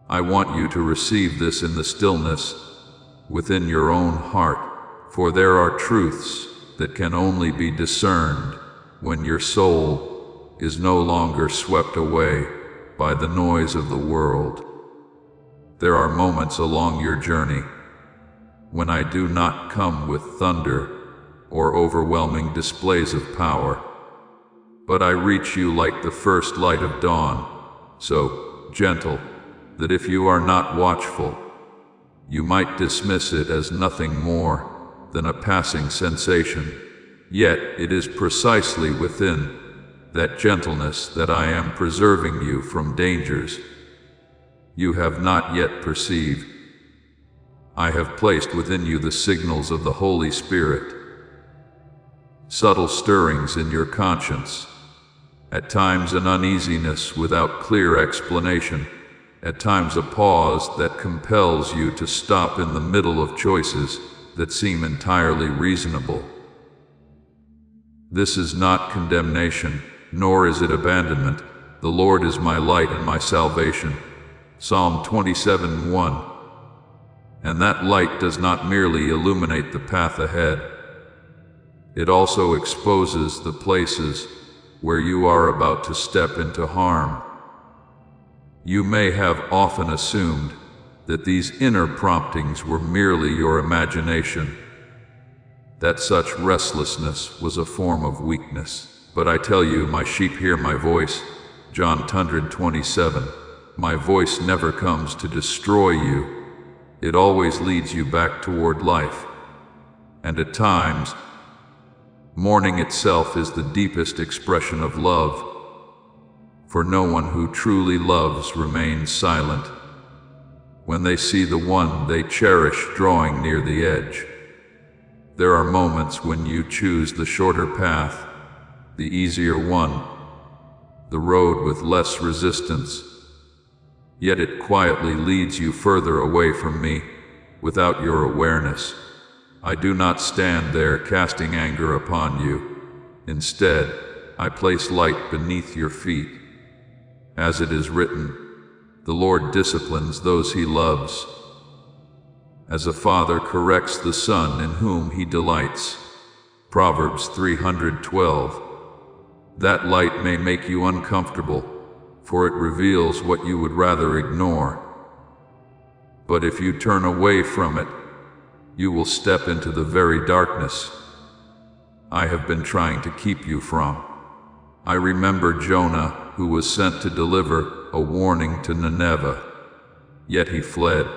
I want you to receive this in the stillness within your own heart, for there are truths that can only be discerned when your soul is no longer swept away by the noise of the world. There are moments along your journey when I do not come with thunder or overwhelming displays of power, but I reach you like the first light of dawn, so gentle that if you are not watchful, you might dismiss it as nothing more than a passing sensation. Yet it is precisely within that gentleness that I am preserving you from dangers you have not yet perceived. I have placed within you the signals of the Holy Spirit, subtle stirrings in your conscience, at times an uneasiness without clear explanation, at times a pause that compels you to stop in the middle of choices that seem entirely reasonable. This is not condemnation, nor is it abandonment. The Lord is my light and my salvation. Psalm 27:1. And that light does not merely illuminate the path ahead. It also exposes the places where you are about to step into harm. You may have often assumed that these inner promptings were merely your imagination, that such restlessness was a form of weakness. But I tell you, my sheep hear my voice. John 127. My voice never comes to destroy you. It always leads you back toward life. And at times, mourning itself is the deepest expression of love, for no one who truly loves remains silent when they see the one they cherish drawing near the edge. There are moments when you choose the shorter path, the easier one, the road with less resistance, yet it quietly leads you further away from me without your awareness. I do not stand there casting anger upon you. Instead, I place light beneath your feet. As it is written, the Lord disciplines those he loves, as a father corrects the son in whom he delights. Proverbs 312. That light may make you uncomfortable, for it reveals what you would rather ignore. But if you turn away from it, you will step into the very darkness I have been trying to keep you from. I remember Jonah, who was sent to deliver a warning to Nineveh, yet he fled,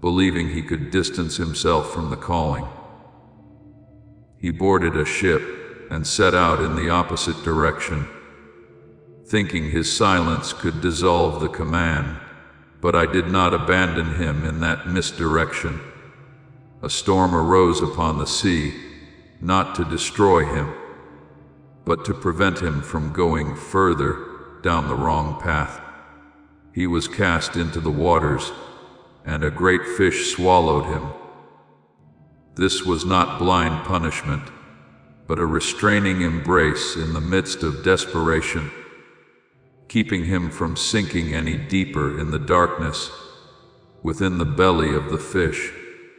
believing he could distance himself from the calling. He boarded a ship and set out in the opposite direction, thinking his silence could dissolve the command. But I did not abandon him in that misdirection. A storm arose upon the sea, not to destroy him, but to prevent him from going further down the wrong path. He was cast into the waters, and a great fish swallowed him. This was not blind punishment, but a restraining embrace in the midst of desperation, keeping him from sinking any deeper in the darkness. Within the belly of the fish,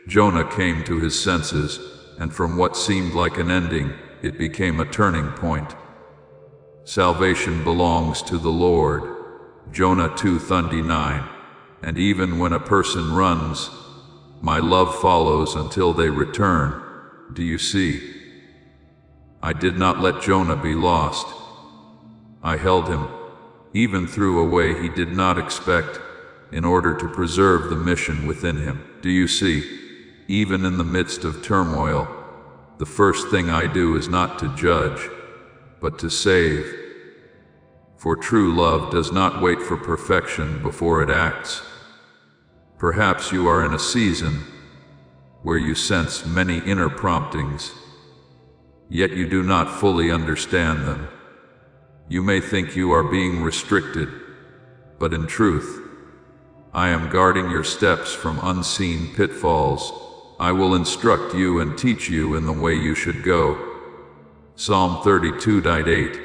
Jonah came to his senses, and from what seemed like an ending, it became a turning point. Salvation belongs to the Lord. Jonah 2:39. And even when a person runs, my love follows until they return. Do you see? I did not let Jonah be lost. I held him, even through a way he did not expect, in order to preserve the mission within him. Do you see? Even in the midst of turmoil, the first thing I do is not to judge, but to save. For true love does not wait for perfection before it acts. Perhaps you are in a season where you sense many inner promptings, yet you do not fully understand them. You may think you are being restricted, but in truth, I am guarding your steps from unseen pitfalls. I will instruct you and teach you in the way you should go. Psalm 32:8.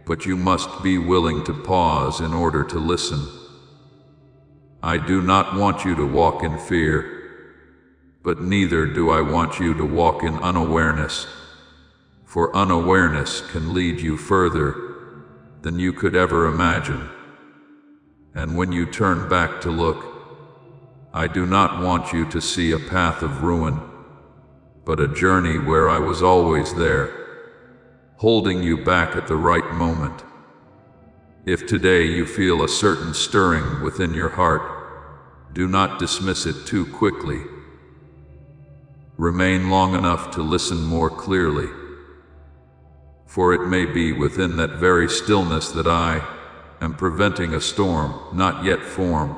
But you must be willing to pause in order to listen. I do not want you to walk in fear, but neither do I want you to walk in unawareness, for unawareness can lead you further than you could ever imagine. And when you turn back to look, I do not want you to see a path of ruin, but a journey where I was always there, holding you back at the right moment. If today you feel a certain stirring within your heart, do not dismiss it too quickly. Remain long enough to listen more clearly, for it may be within that very stillness that I am preventing a storm not yet formed,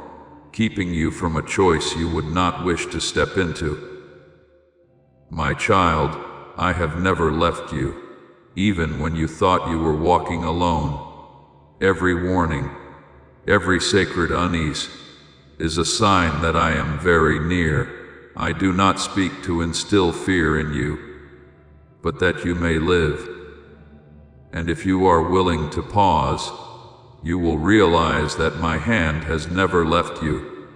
keeping you from a choice you would not wish to step into. My child, I have never left you, even when you thought you were walking alone. Every warning, every sacred unease, is a sign that I am very near. I do not speak to instill fear in you, but that you may live. And if you are willing to pause, you will realize that my hand has never left you,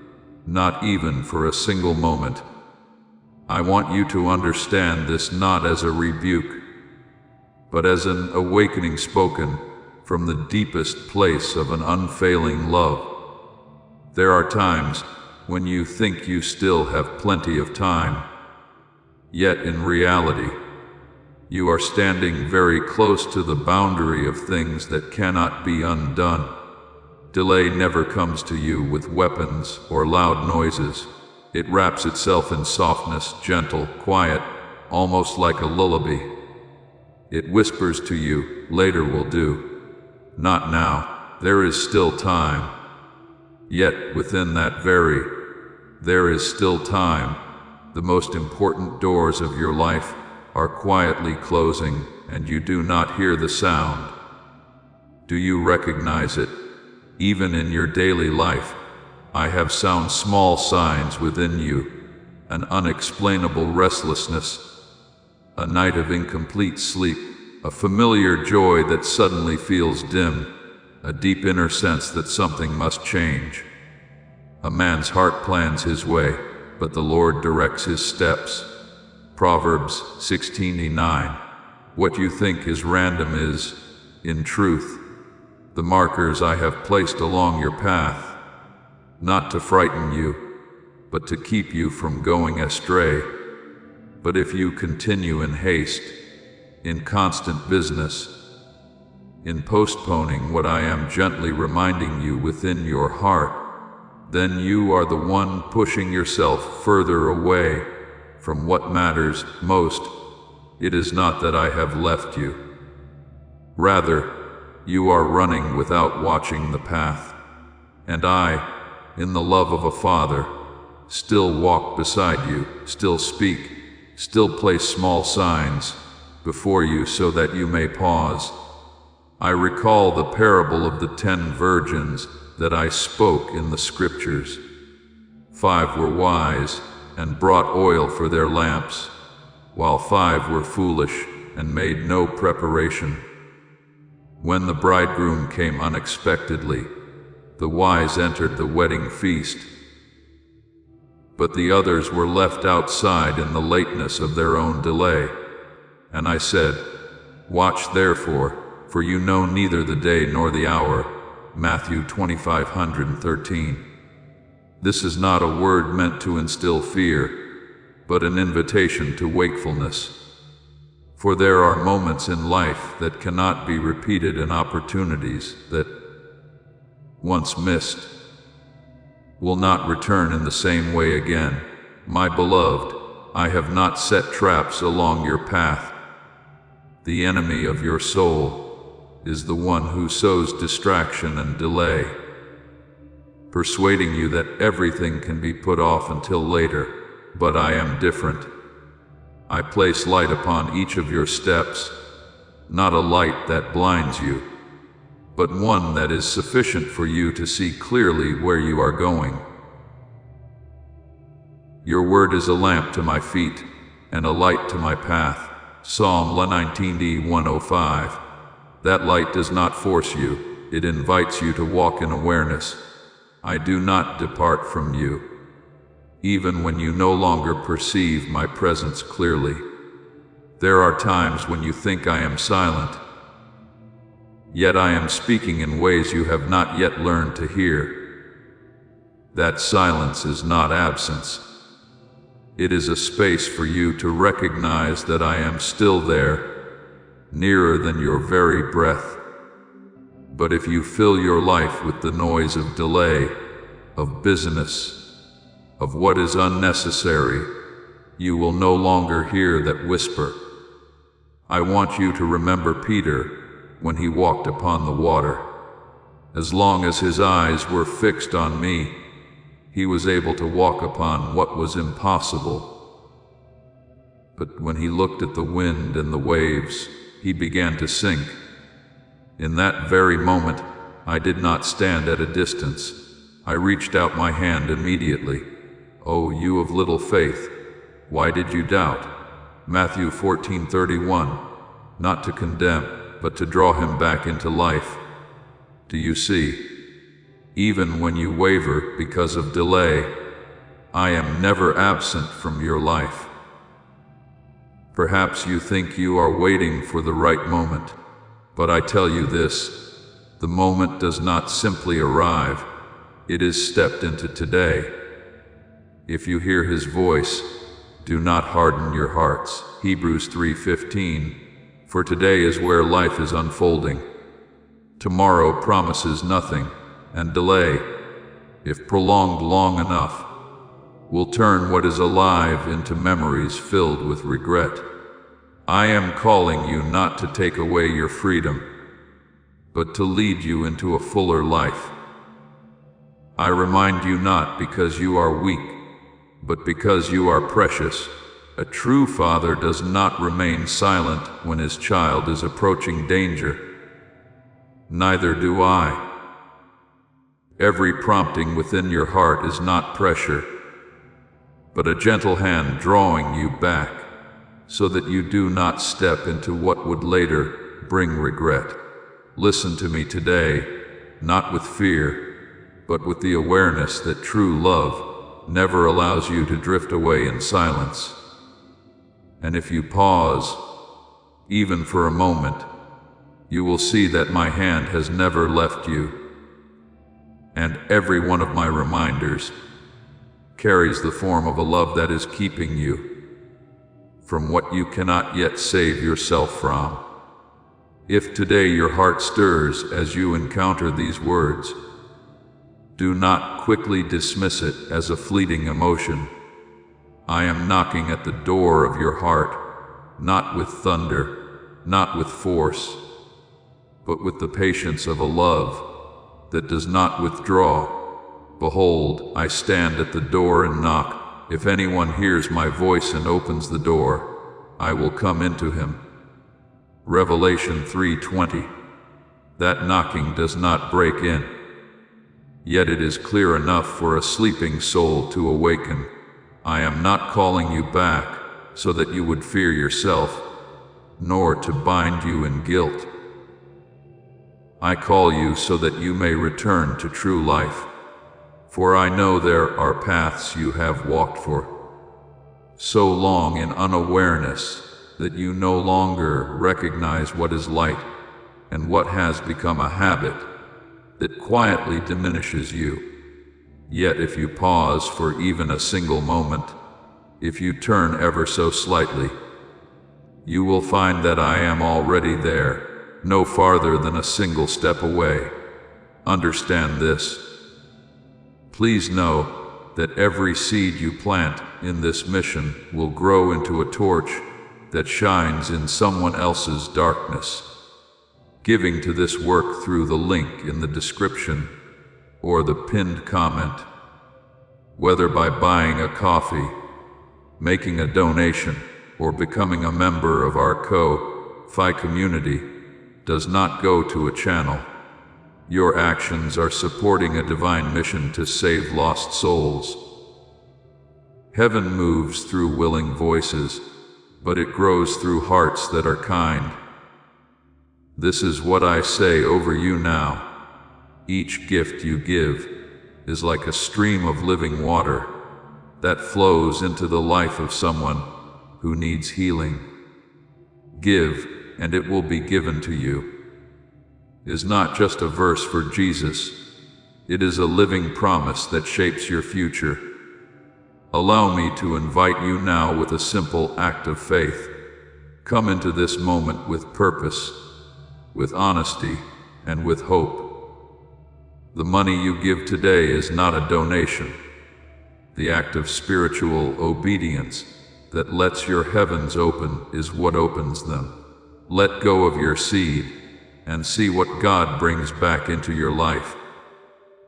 not even for a single moment. I want you to understand this not as a rebuke, but as an awakening spoken from the deepest place of an unfailing love. There are times when you think you still have plenty of time, yet in reality, you are standing very close to the boundary of things that cannot be undone. Delay never comes to you with weapons or loud noises. It wraps itself in softness, gentle, quiet, almost like a lullaby. It whispers to you, later will do. Not now, there is still time. Yet within that there is still time. The most important doors of your life are quietly closing, and you do not hear the sound. Do you recognize it? Even in your daily life, I have sown small signs within you, an unexplainable restlessness, a night of incomplete sleep, a familiar joy that suddenly feels dim, a deep inner sense that something must change. A man's heart plans his way, but the Lord directs his steps. Proverbs 16:9. What you think is random is, in truth, the markers I have placed along your path, not to frighten you, but to keep you from going astray. But if you continue in haste, in constant business, in postponing what I am gently reminding you within your heart, then you are the one pushing yourself further away from what matters most. It is not that I have left you. Rather, you are running without watching the path, and I, in the love of a father, still walk beside you, still speak, still place small signs before you so that you may pause. I recall the parable of the 10 virgins that I spoke in the scriptures. 5 were wise and brought oil for their lamps, while 5 were foolish and made no preparation. When the bridegroom came unexpectedly, the wise entered the wedding feast, but the others were left outside in the lateness of their own delay. And I said, watch therefore, for you know neither the day nor the hour. Matthew 25:13. This is not a word meant to instill fear, but an invitation to wakefulness. For there are moments in life that cannot be repeated, and opportunities that, once missed, will not return in the same way again. My beloved, I have not set traps along your path. The enemy of your soul is the one who sows distraction and delay, persuading you that everything can be put off until later. But I am different. I place light upon each of your steps, not a light that blinds you, but one that is sufficient for you to see clearly where you are going. Your word is a lamp to my feet and a light to my path. Psalm 19:105. That light does not force you, it invites you to walk in awareness. I do not depart from you, even when you no longer perceive my presence clearly. There are times when you think I am silent, yet I am speaking in ways you have not yet learned to hear. That silence is not absence. It is a space for you to recognize that I am still there, nearer than your very breath. But if you fill your life with the noise of delay, of busyness, of what is unnecessary, you will no longer hear that whisper. I want you to remember Peter when he walked upon the water. As long as his eyes were fixed on me, he was able to walk upon what was impossible. But when he looked at the wind and the waves, he began to sink. In that very moment, I did not stand at a distance. I reached out my hand immediately. Oh, you of little faith, why did you doubt? Matthew 14:31, not to condemn, but to draw him back into life. Do you see? Even when you waver because of delay, I am never absent from your life. Perhaps you think you are waiting for the right moment, but I tell you this, the moment does not simply arrive, it is stepped into today. If you hear his voice, do not harden your hearts. Hebrews 3:15, for today is where life is unfolding. Tomorrow promises nothing, and delay, if prolonged long enough, will turn what is alive into memories filled with regret. I am calling you not to take away your freedom, but to lead you into a fuller life. I remind you not because you are weak, but because you are precious. A true father does not remain silent when his child is approaching danger. Neither do I. Every prompting within your heart is not pressure, but a gentle hand drawing you back, so that you do not step into what would later bring regret. Listen to me today, not with fear, but with the awareness that true love never allows you to drift away in silence. And if you pause, even for a moment, you will see that my hand has never left you. And every one of my reminders carries the form of a love that is keeping you from what you cannot yet save yourself from. If today your heart stirs as you encounter these words, do not quickly dismiss it as a fleeting emotion. I am knocking at the door of your heart, not with thunder, not with force, but with the patience of a love that does not withdraw. Behold, I stand at the door and knock. If anyone hears my voice and opens the door, I will come into him. Revelation 3:20. That knocking does not break in, yet it is clear enough for a sleeping soul to awaken. I am not calling you back so that you would fear yourself, nor to bind you in guilt. I call you so that you may return to true life, for I know there are paths you have walked for so long in unawareness that you no longer recognize what is light and what has become a habit that quietly diminishes you. Yet if you pause for even a single moment, if you turn ever so slightly, you will find that I am already there, no farther than a single step away. Understand this. Please know that every seed you plant in this mission will grow into a torch that shines in someone else's darkness. Giving to this work through the link in the description or the pinned comment, whether by buying a coffee, making a donation, or becoming a member of our Ko-Fi community, does not go to a channel. Your actions are supporting a divine mission to save lost souls. Heaven moves through willing voices, but it grows through hearts that are kind. This is what I say over you now. Each gift you give is like a stream of living water that flows into the life of someone who needs healing. Give, and it will be given to you is not just a verse for Jesus. It is a living promise that shapes your future. Allow me to invite you now with a simple act of faith. Come into this moment with purpose, with honesty, and with hope. The money you give today is not a donation. The act of spiritual obedience that lets your heavens open is what opens them. Let go of your seed and see what God brings back into your life.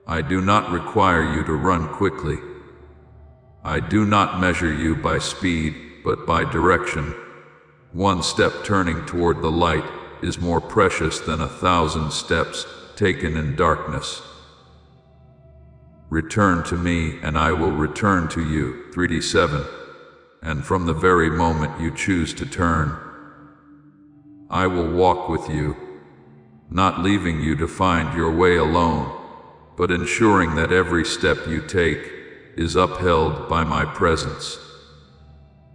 I do not require you to run quickly. I do not measure you by speed, but by direction. One step turning toward the light is more precious than 1,000 steps taken in darkness. Return to me, and I will return to you. 3:7. And from the very moment you choose to turn, I will walk with you, not leaving you to find your way alone, but ensuring that every step you take is upheld by my presence.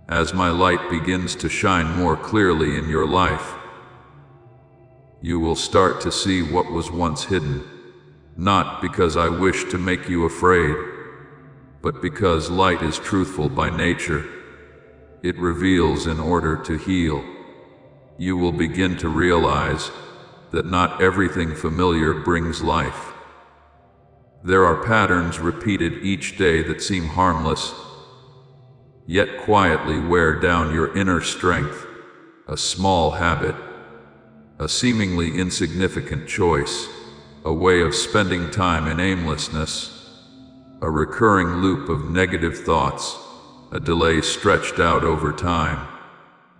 As my light begins to shine more clearly in your life, you will start to see what was once hidden, not because I wish to make you afraid, but because light is truthful by nature. It reveals in order to heal. You will begin to realize that not everything familiar brings life. There are patterns repeated each day that seem harmless, yet quietly wear down your inner strength. A small habit, a seemingly insignificant choice, a way of spending time in aimlessness, a recurring loop of negative thoughts, a delay stretched out over time.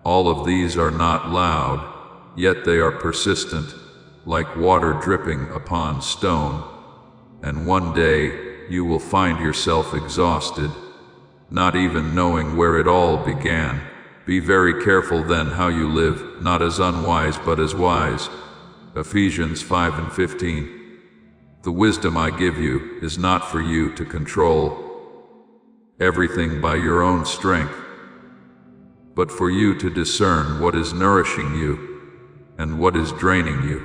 All of these are not loud, yet they are persistent, like water dripping upon stone. And one day, you will find yourself exhausted, not even knowing where it all began. Be very careful then how you live, not as unwise but as wise. Ephesians 5:15. The wisdom I give you is not for you to control everything by your own strength, but for you to discern what is nourishing you and what is draining you.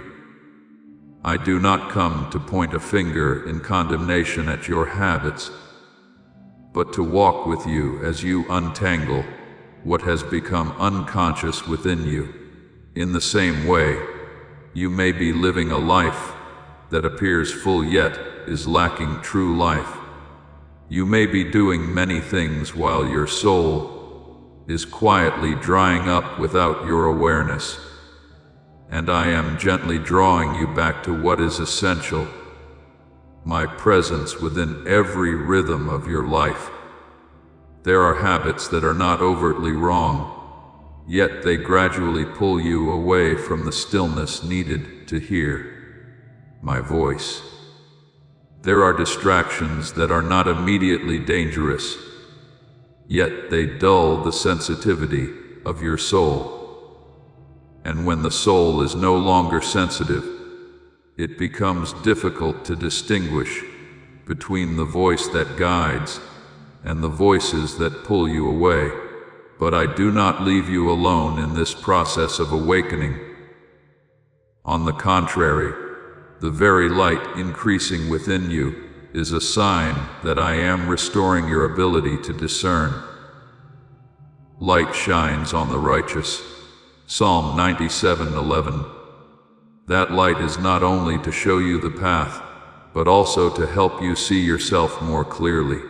I do not come to point a finger in condemnation at your habits, but to walk with you as you untangle what has become unconscious within you. In the same way, you may be living a life that appears full yet is lacking true life. You may be doing many things while your soul is quietly drying up without your awareness. And I am gently drawing you back to what is essential, my presence within every rhythm of your life. There are habits that are not overtly wrong, yet they gradually pull you away from the stillness needed to hear my voice. There are distractions that are not immediately dangerous, yet they dull the sensitivity of your soul. And when the soul is no longer sensitive, it becomes difficult to distinguish between the voice that guides and the voices that pull you away. But I do not leave you alone in this process of awakening. On the contrary, the very light increasing within you is a sign that I am restoring your ability to discern. Light shines on the righteous. Psalm 97:11. That light is not only to show you the path, but also to help you see yourself more clearly.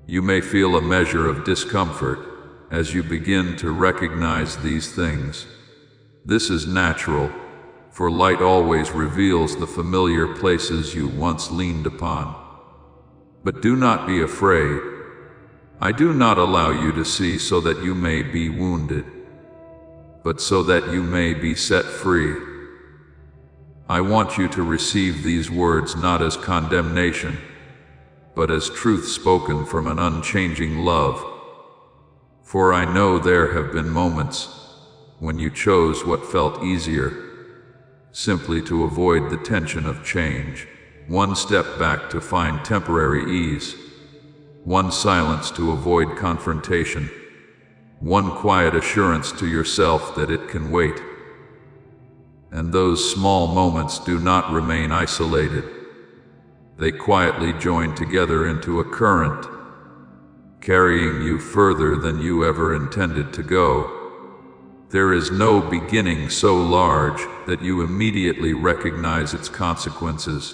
You may feel a measure of discomfort as you begin to recognize these things. This is natural, for light always reveals the familiar places you once leaned upon. But do not be afraid. I do not allow you to see so that you may be wounded, but so that you may be set free. I want you to receive these words not as condemnation, but as truth spoken from an unchanging love. For I know there have been moments when you chose what felt easier, simply to avoid the tension of change. one step back to find temporary ease, one silence to avoid confrontation, one quiet assurance to yourself that it can wait. And those small moments do not remain isolated. They quietly join together into a current, carrying you further than you ever intended to go. There is no beginning so large that you immediately recognize its consequences.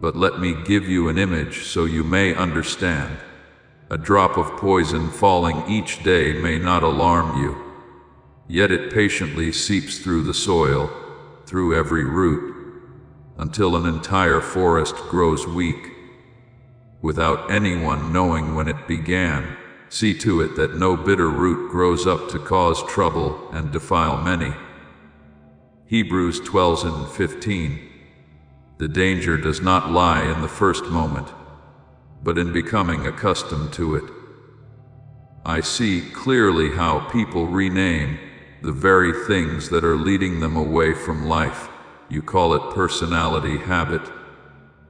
But let me give you an image so you may understand. A drop of poison falling each day may not alarm you, yet it patiently seeps through the soil, through every root, until an entire forest grows weak. Without anyone knowing when it began, see to it that no bitter root grows up to cause trouble and defile many. Hebrews 12:15. The danger does not lie in the first moment, but in becoming accustomed to it. I see clearly how people rename the very things that are leading them away from life. You call it personality habit,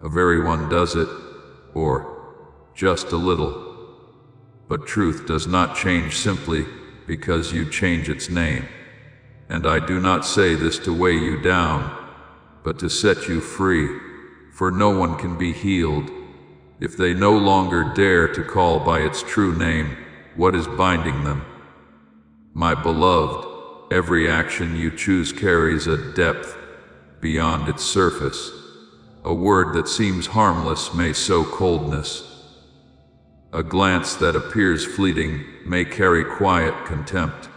a very one does it, or just a little. But truth does not change simply because you change its name. And I do not say this to weigh you down, but to set you free, for no one can be healed if they no longer dare to call by its true name what is binding them. My beloved, every action you choose carries a depth beyond its surface. A word that seems harmless may sow coldness. A glance that appears fleeting may carry quiet contempt.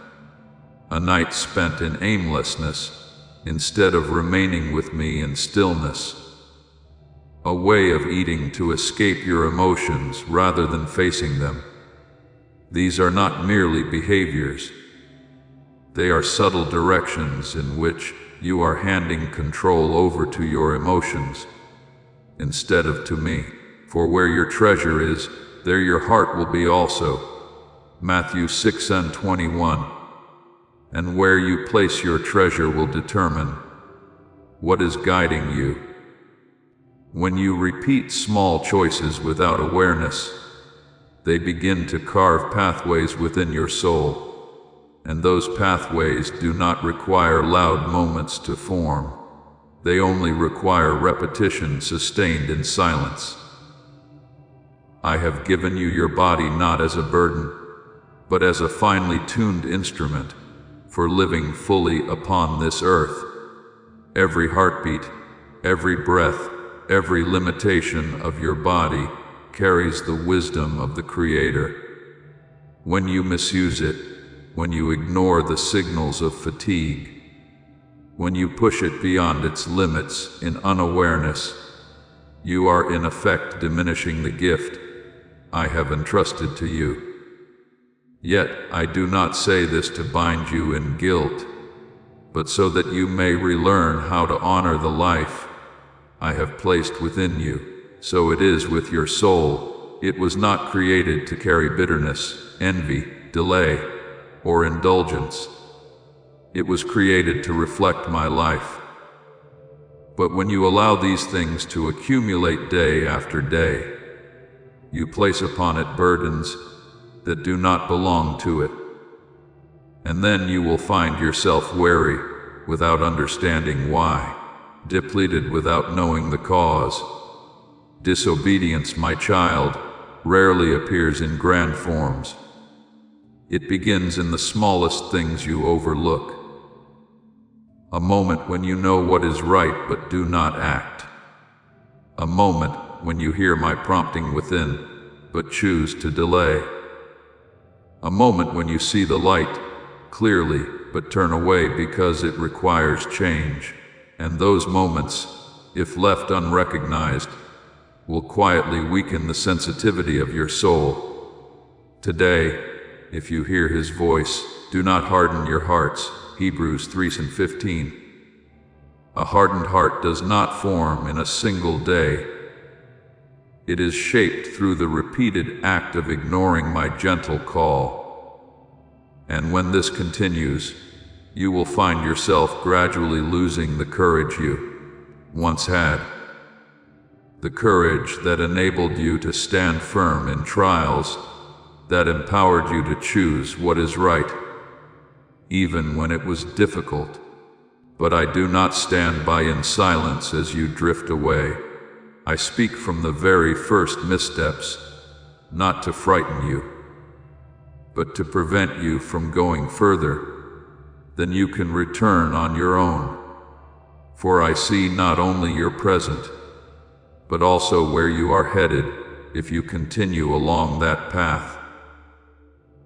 A night spent in aimlessness instead of remaining with me in stillness. A way of eating to escape your emotions rather than facing them. These are not merely behaviors. They are subtle directions in which you are handing control over to your emotions instead of to me. For where your treasure is, there your heart will be also. Matthew 6:21. And where you place your treasure will determine what is guiding you. When you repeat small choices without awareness, they begin to carve pathways within your soul. And those pathways do not require loud moments to form. They only require repetition sustained in silence. I have given you your body not as a burden, but as a finely tuned instrument for living fully upon this earth. Every heartbeat, every breath, every limitation of your body carries the wisdom of the Creator. When you misuse it, when you ignore the signals of fatigue, when you push it beyond its limits in unawareness, you are in effect diminishing the gift I have entrusted to you. Yet I do not say this to bind you in guilt, but so that you may relearn how to honor the life I have placed within you. So it is with your soul. It was not created to carry bitterness, envy, delay, or indulgence. It was created to reflect my life. But when you allow these things to accumulate day after day, you place upon it burdens that do not belong to it. And then you will find yourself weary without understanding why, depleted without knowing the cause. Disobedience, my child, rarely appears in grand forms. It begins in the smallest things you overlook. A moment when you know what is right but do not act. A moment when you hear my prompting within but choose to delay. A moment when you see the light clearly but turn away because it requires change. And those moments, if left unrecognized, will quietly weaken the sensitivity of your soul. Today, if you hear His voice, do not harden your hearts. Hebrews 3:15. A hardened heart does not form in a single day. It is shaped through the repeated act of ignoring my gentle call. And when this continues, you will find yourself gradually losing the courage you once had. The courage that enabled you to stand firm in trials, that empowered you to choose what is right, even when it was difficult. But I do not stand by in silence as you drift away. I speak from the very first missteps, not to frighten you, but to prevent you from going further than you can return on your own. For I see not only your present, but also where you are headed if you continue along that path.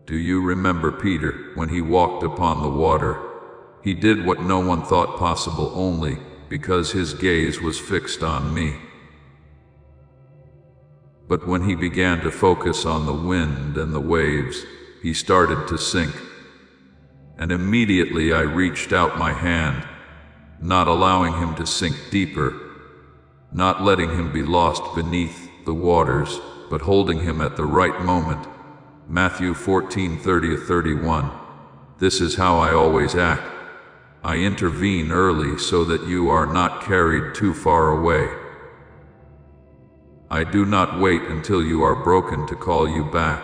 Do you remember Peter when he walked upon the water? He did what no one thought possible only because his gaze was fixed on me. But when he began to focus on the wind and the waves, he started to sink. And immediately I reached out my hand, not allowing him to sink deeper, not letting him be lost beneath the waters, but holding him at the right moment. Matthew 14:30-31. This is how I always act. I intervene early so that you are not carried too far away. I do not wait until you are broken to call you back.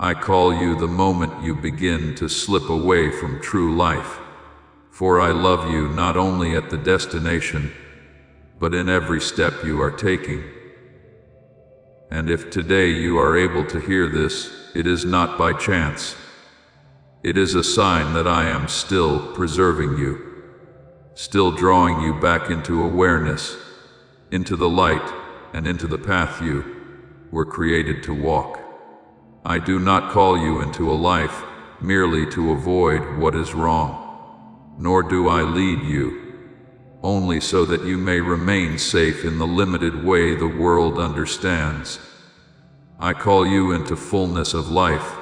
I call you the moment you begin to slip away from true life. For I love you not only at the destination, but in every step you are taking. And if today you are able to hear this, it is not by chance. It is a sign that I am still preserving you, still drawing you back into awareness, into the light, and into the path you were created to walk. I do not call you into a life merely to avoid what is wrong, nor do I lead you only so that you may remain safe in the limited way the world understands. I call you into fullness of life,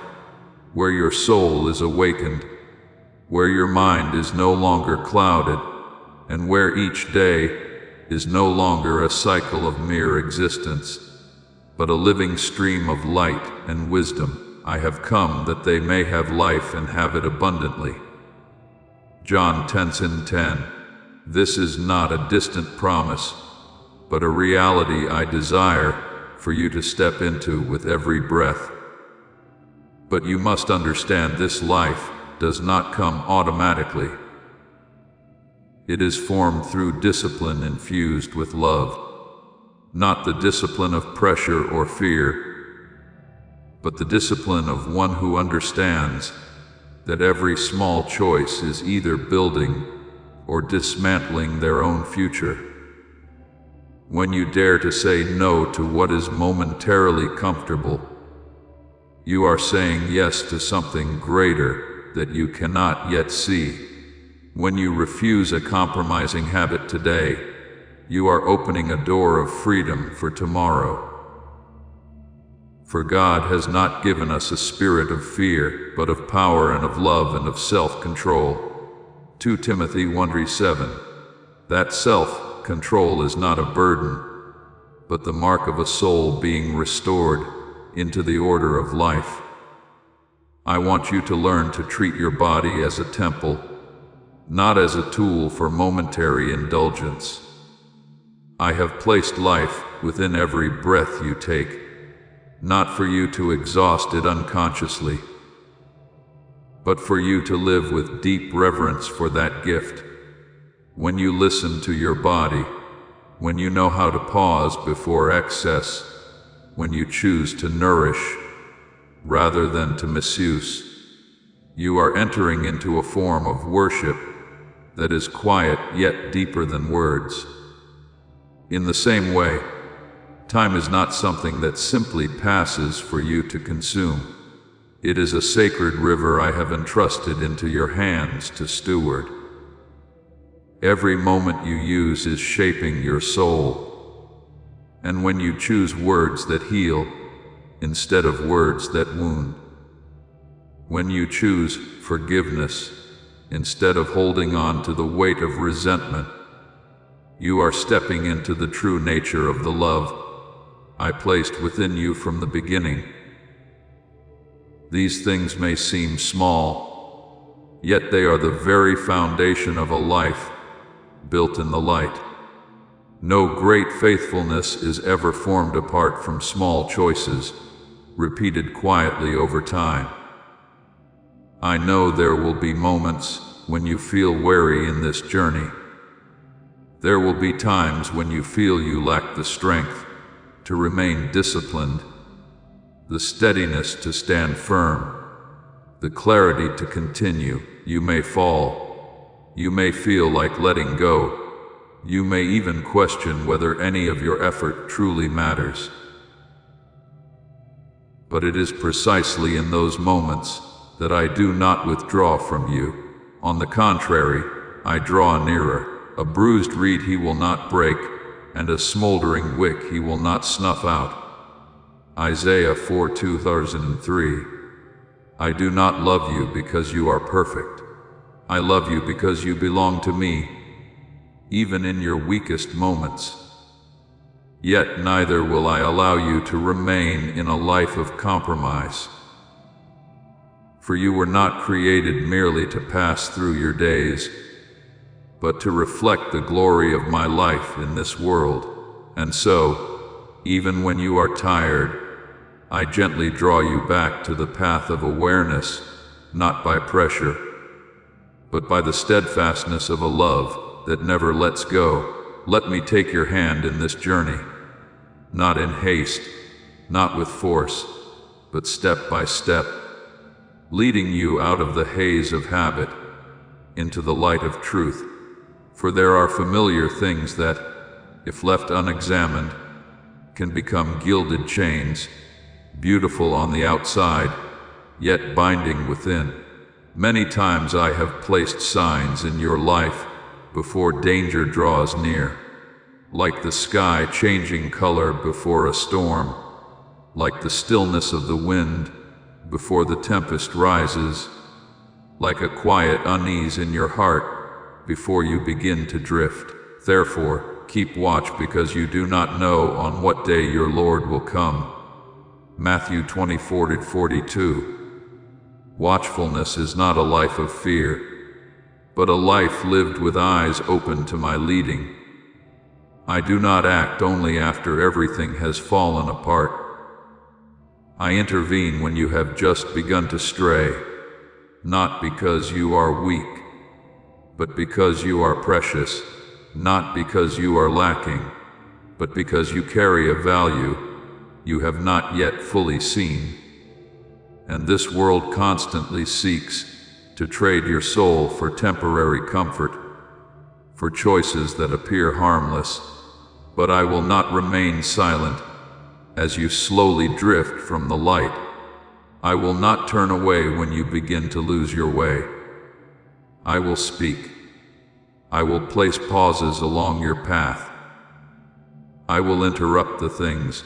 where your soul is awakened, where your mind is no longer clouded, and where each day is no longer a cycle of mere existence, but a living stream of light and wisdom. I have come that they may have life and have it abundantly. John 10:10. This is not a distant promise, but a reality I desire for you to step into with every breath. But you must understand this life does not come automatically. It is formed through discipline infused with love, not the discipline of pressure or fear, but the discipline of one who understands that every small choice is either building or dismantling their own future. When you dare to say no to what is momentarily comfortable, you are saying yes to something greater that you cannot yet see. When you refuse a compromising habit today, you are opening a door of freedom for tomorrow. For God has not given us a spirit of fear, but of power and of love and of self-control. 2 Timothy 1:7. That self-control is not a burden, but the mark of a soul being restored into the order of life. I want you to learn to treat your body as a temple, not as a tool for momentary indulgence. I have placed life within every breath you take, not for you to exhaust it unconsciously, but for you to live with deep reverence for that gift. When you listen to your body, when you know how to pause before excess, when you choose to nourish rather than to misuse, you are entering into a form of worship that is quiet yet deeper than words. In the same way, time is not something that simply passes for you to consume. It is a sacred river I have entrusted into your hands to steward. Every moment you use is shaping your soul. And when you choose words that heal instead of words that wound, when you choose forgiveness instead of holding on to the weight of resentment, you are stepping into the true nature of the love I placed within you from the beginning. These things may seem small, yet they are the very foundation of a life built in the light. No great faithfulness is ever formed apart from small choices, repeated quietly over time. I know there will be moments when you feel weary in this journey. There will be times when you feel you lack the strength to remain disciplined, the steadiness to stand firm, the clarity to continue. You may fall. You may feel like letting go. You may even question whether any of your effort truly matters. But it is precisely in those moments that I do not withdraw from you. On the contrary, I draw nearer. A bruised reed he will not break, and a smoldering wick he will not snuff out. Isaiah 4:2003. I do not love you because you are perfect. I love you because you belong to me, even in your weakest moments. Yet neither will I allow you to remain in a life of compromise. For you were not created merely to pass through your days, but to reflect the glory of my life in this world. And so, even when you are tired, I gently draw you back to the path of awareness, not by pressure, but by the steadfastness of a love that never lets go. Let me take your hand in this journey, not in haste, not with force, but step by step, leading you out of the haze of habit into the light of truth. For there are familiar things that, if left unexamined, can become gilded chains, beautiful on the outside, yet binding within. Many times I have placed signs in your life before danger draws near, like the sky changing color before a storm, like the stillness of the wind before the tempest rises, like a quiet unease in your heart before you begin to drift. Therefore, keep watch, because you do not know on what day your Lord will come. Matthew 24:42. Watchfulness is not a life of fear, but a life lived with eyes open to my leading. I do not act only after everything has fallen apart. I intervene when you have just begun to stray, not because you are weak, but because you are precious, not because you are lacking, but because you carry a value you have not yet fully seen. And this world constantly seeks to trade your soul for temporary comfort, for choices that appear harmless. But I will not remain silent as you slowly drift from the light. I will not turn away when you begin to lose your way. I will speak. I will place pauses along your path. I will interrupt the things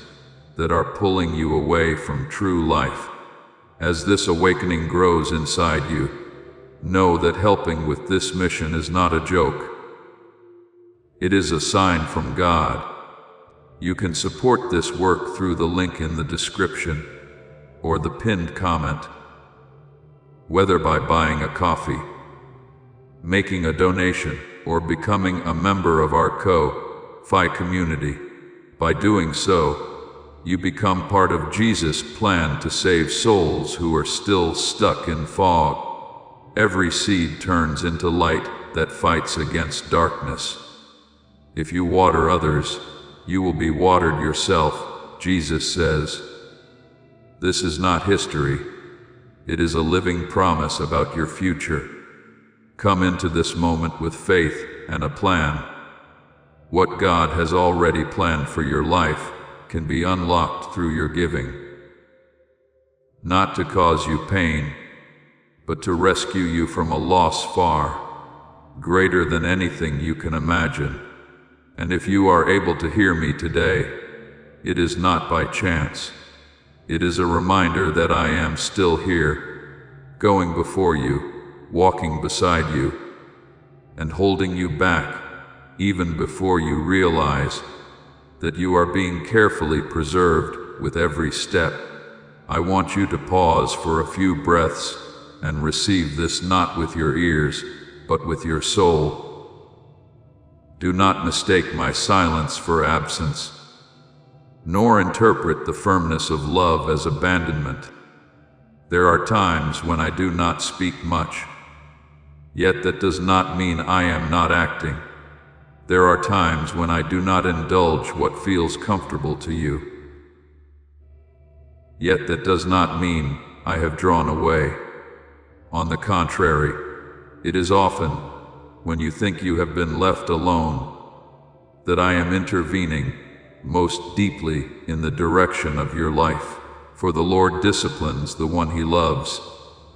that are pulling you away from true life. As this awakening grows inside you, know that helping with this mission is not a joke. It is a sign from God. You can support this work through the link in the description or the pinned comment, whether by buying a coffee, making a donation, or becoming a member of our Ko-Fi community. By doing so, you become part of Jesus' plan to save souls who are still stuck in fog. Every seed turns into light that fights against darkness. If you water others, you will be watered yourself, Jesus says. This is not history. It is a living promise about your future. Come into this moment with faith and a plan. What God has already planned for your life can be unlocked through your giving. Not to cause you pain, but to rescue you from a loss far greater than anything you can imagine. And if you are able to hear me today, it is not by chance. It is a reminder that I am still here, going before you, walking beside you, and holding you back, even before you realize that you are being carefully preserved with every step. I want you to pause for a few breaths and receive this, not with your ears, but with your soul. Do not mistake my silence for absence, nor interpret the firmness of love as abandonment. There are times when I do not speak much, yet that does not mean I am not acting. There are times when I do not indulge what feels comfortable to you, yet that does not mean I have drawn away. On the contrary, it is often when you think you have been left alone that I am intervening most deeply in the direction of your life. For the Lord disciplines the one he loves,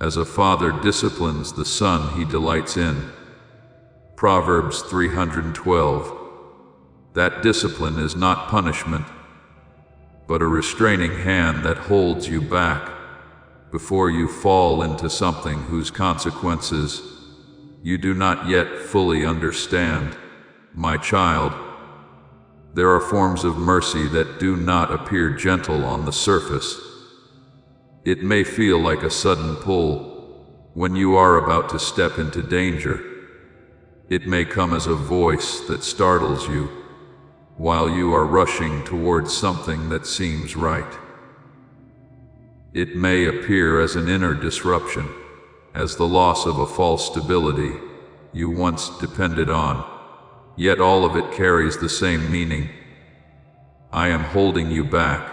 as a father disciplines the son he delights in. Proverbs 312. That discipline is not punishment, but a restraining hand that holds you back before you fall into something whose consequences you do not yet fully understand. My child, there are forms of mercy that do not appear gentle on the surface. It may feel like a sudden pull when you are about to step into danger. It may come as a voice that startles you while you are rushing towards something that seems right. It may appear as an inner disruption, as the loss of a false stability you once depended on, yet all of it carries the same meaning. I am holding you back.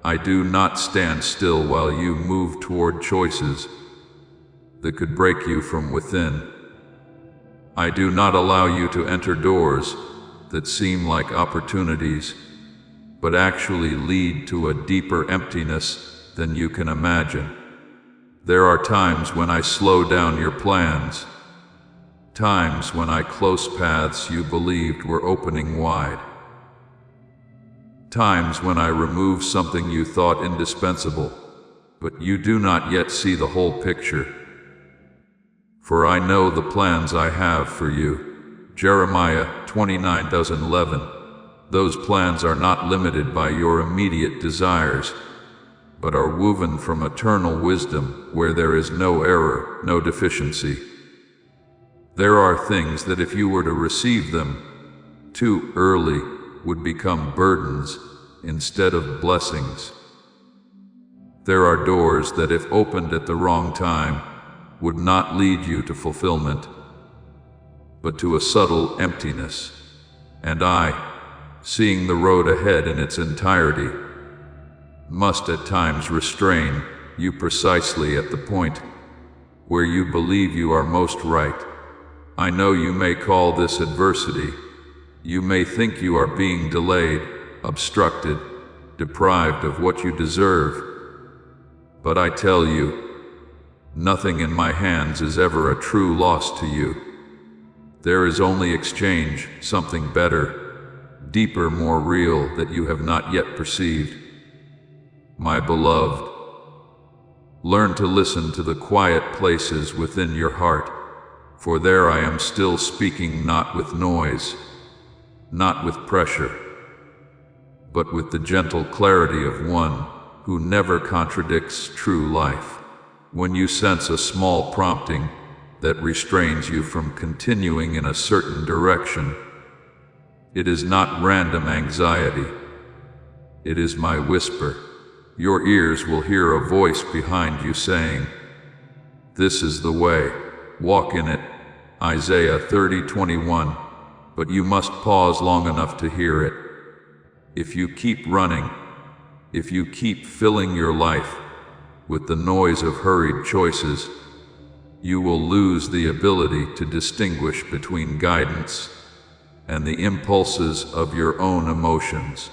I do not stand still while you move toward choices that could break you from within. I do not allow you to enter doors that seem like opportunities, but actually lead to a deeper emptiness than you can imagine. There are times when I slow down your plans, times when I close paths you believed were opening wide, times when I remove something you thought indispensable, but you do not yet see the whole picture. For I know the plans I have for you. Jeremiah 29:11. Those plans are not limited by your immediate desires, but are woven from eternal wisdom where there is no error, no deficiency. There are things that if you were to receive them too early would become burdens instead of blessings. There are doors that if opened at the wrong time would not lead you to fulfillment, but to a subtle emptiness. And I, seeing the road ahead in its entirety, must at times restrain you precisely at the point where you believe you are most right. I know you may call this adversity. You may think you are being delayed, obstructed, deprived of what you deserve. But I tell you, nothing in my hands is ever a true loss to you. There is only exchange, something better, deeper, more real that you have not yet perceived. My beloved, learn to listen to the quiet places within your heart, for there I am still speaking, not with noise, not with pressure, but with the gentle clarity of one who never contradicts true life. When you sense a small prompting that restrains you from continuing in a certain direction, it is not random anxiety. It is my whisper. Your ears will hear a voice behind you saying, "This is the way, walk in it." Isaiah 30:21. But you must pause long enough to hear it. If you keep running, if you keep filling your life with the noise of hurried choices, you will lose the ability to distinguish between guidance and the impulses of your own emotions.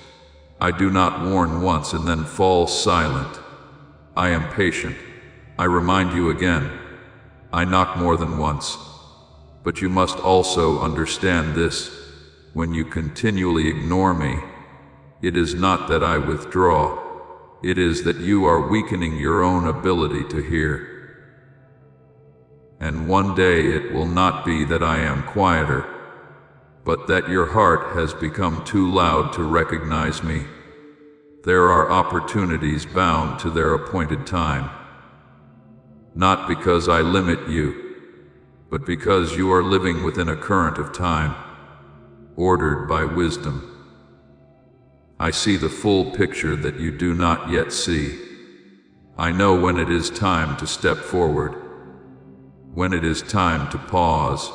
I do not warn once and then fall silent. I am patient. I remind you again. I knock more than once. But you must also understand this: when you continually ignore me, it is not that I withdraw. It is that you are weakening your own ability to hear. And one day it will not be that I am quieter, but that your heart has become too loud to recognize me. There are opportunities bound to their appointed time, not because I limit you, but because you are living within a current of time. ordered by wisdom. I see the full picture that you do not yet see. I know when it is time to step forward, when it is time to pause,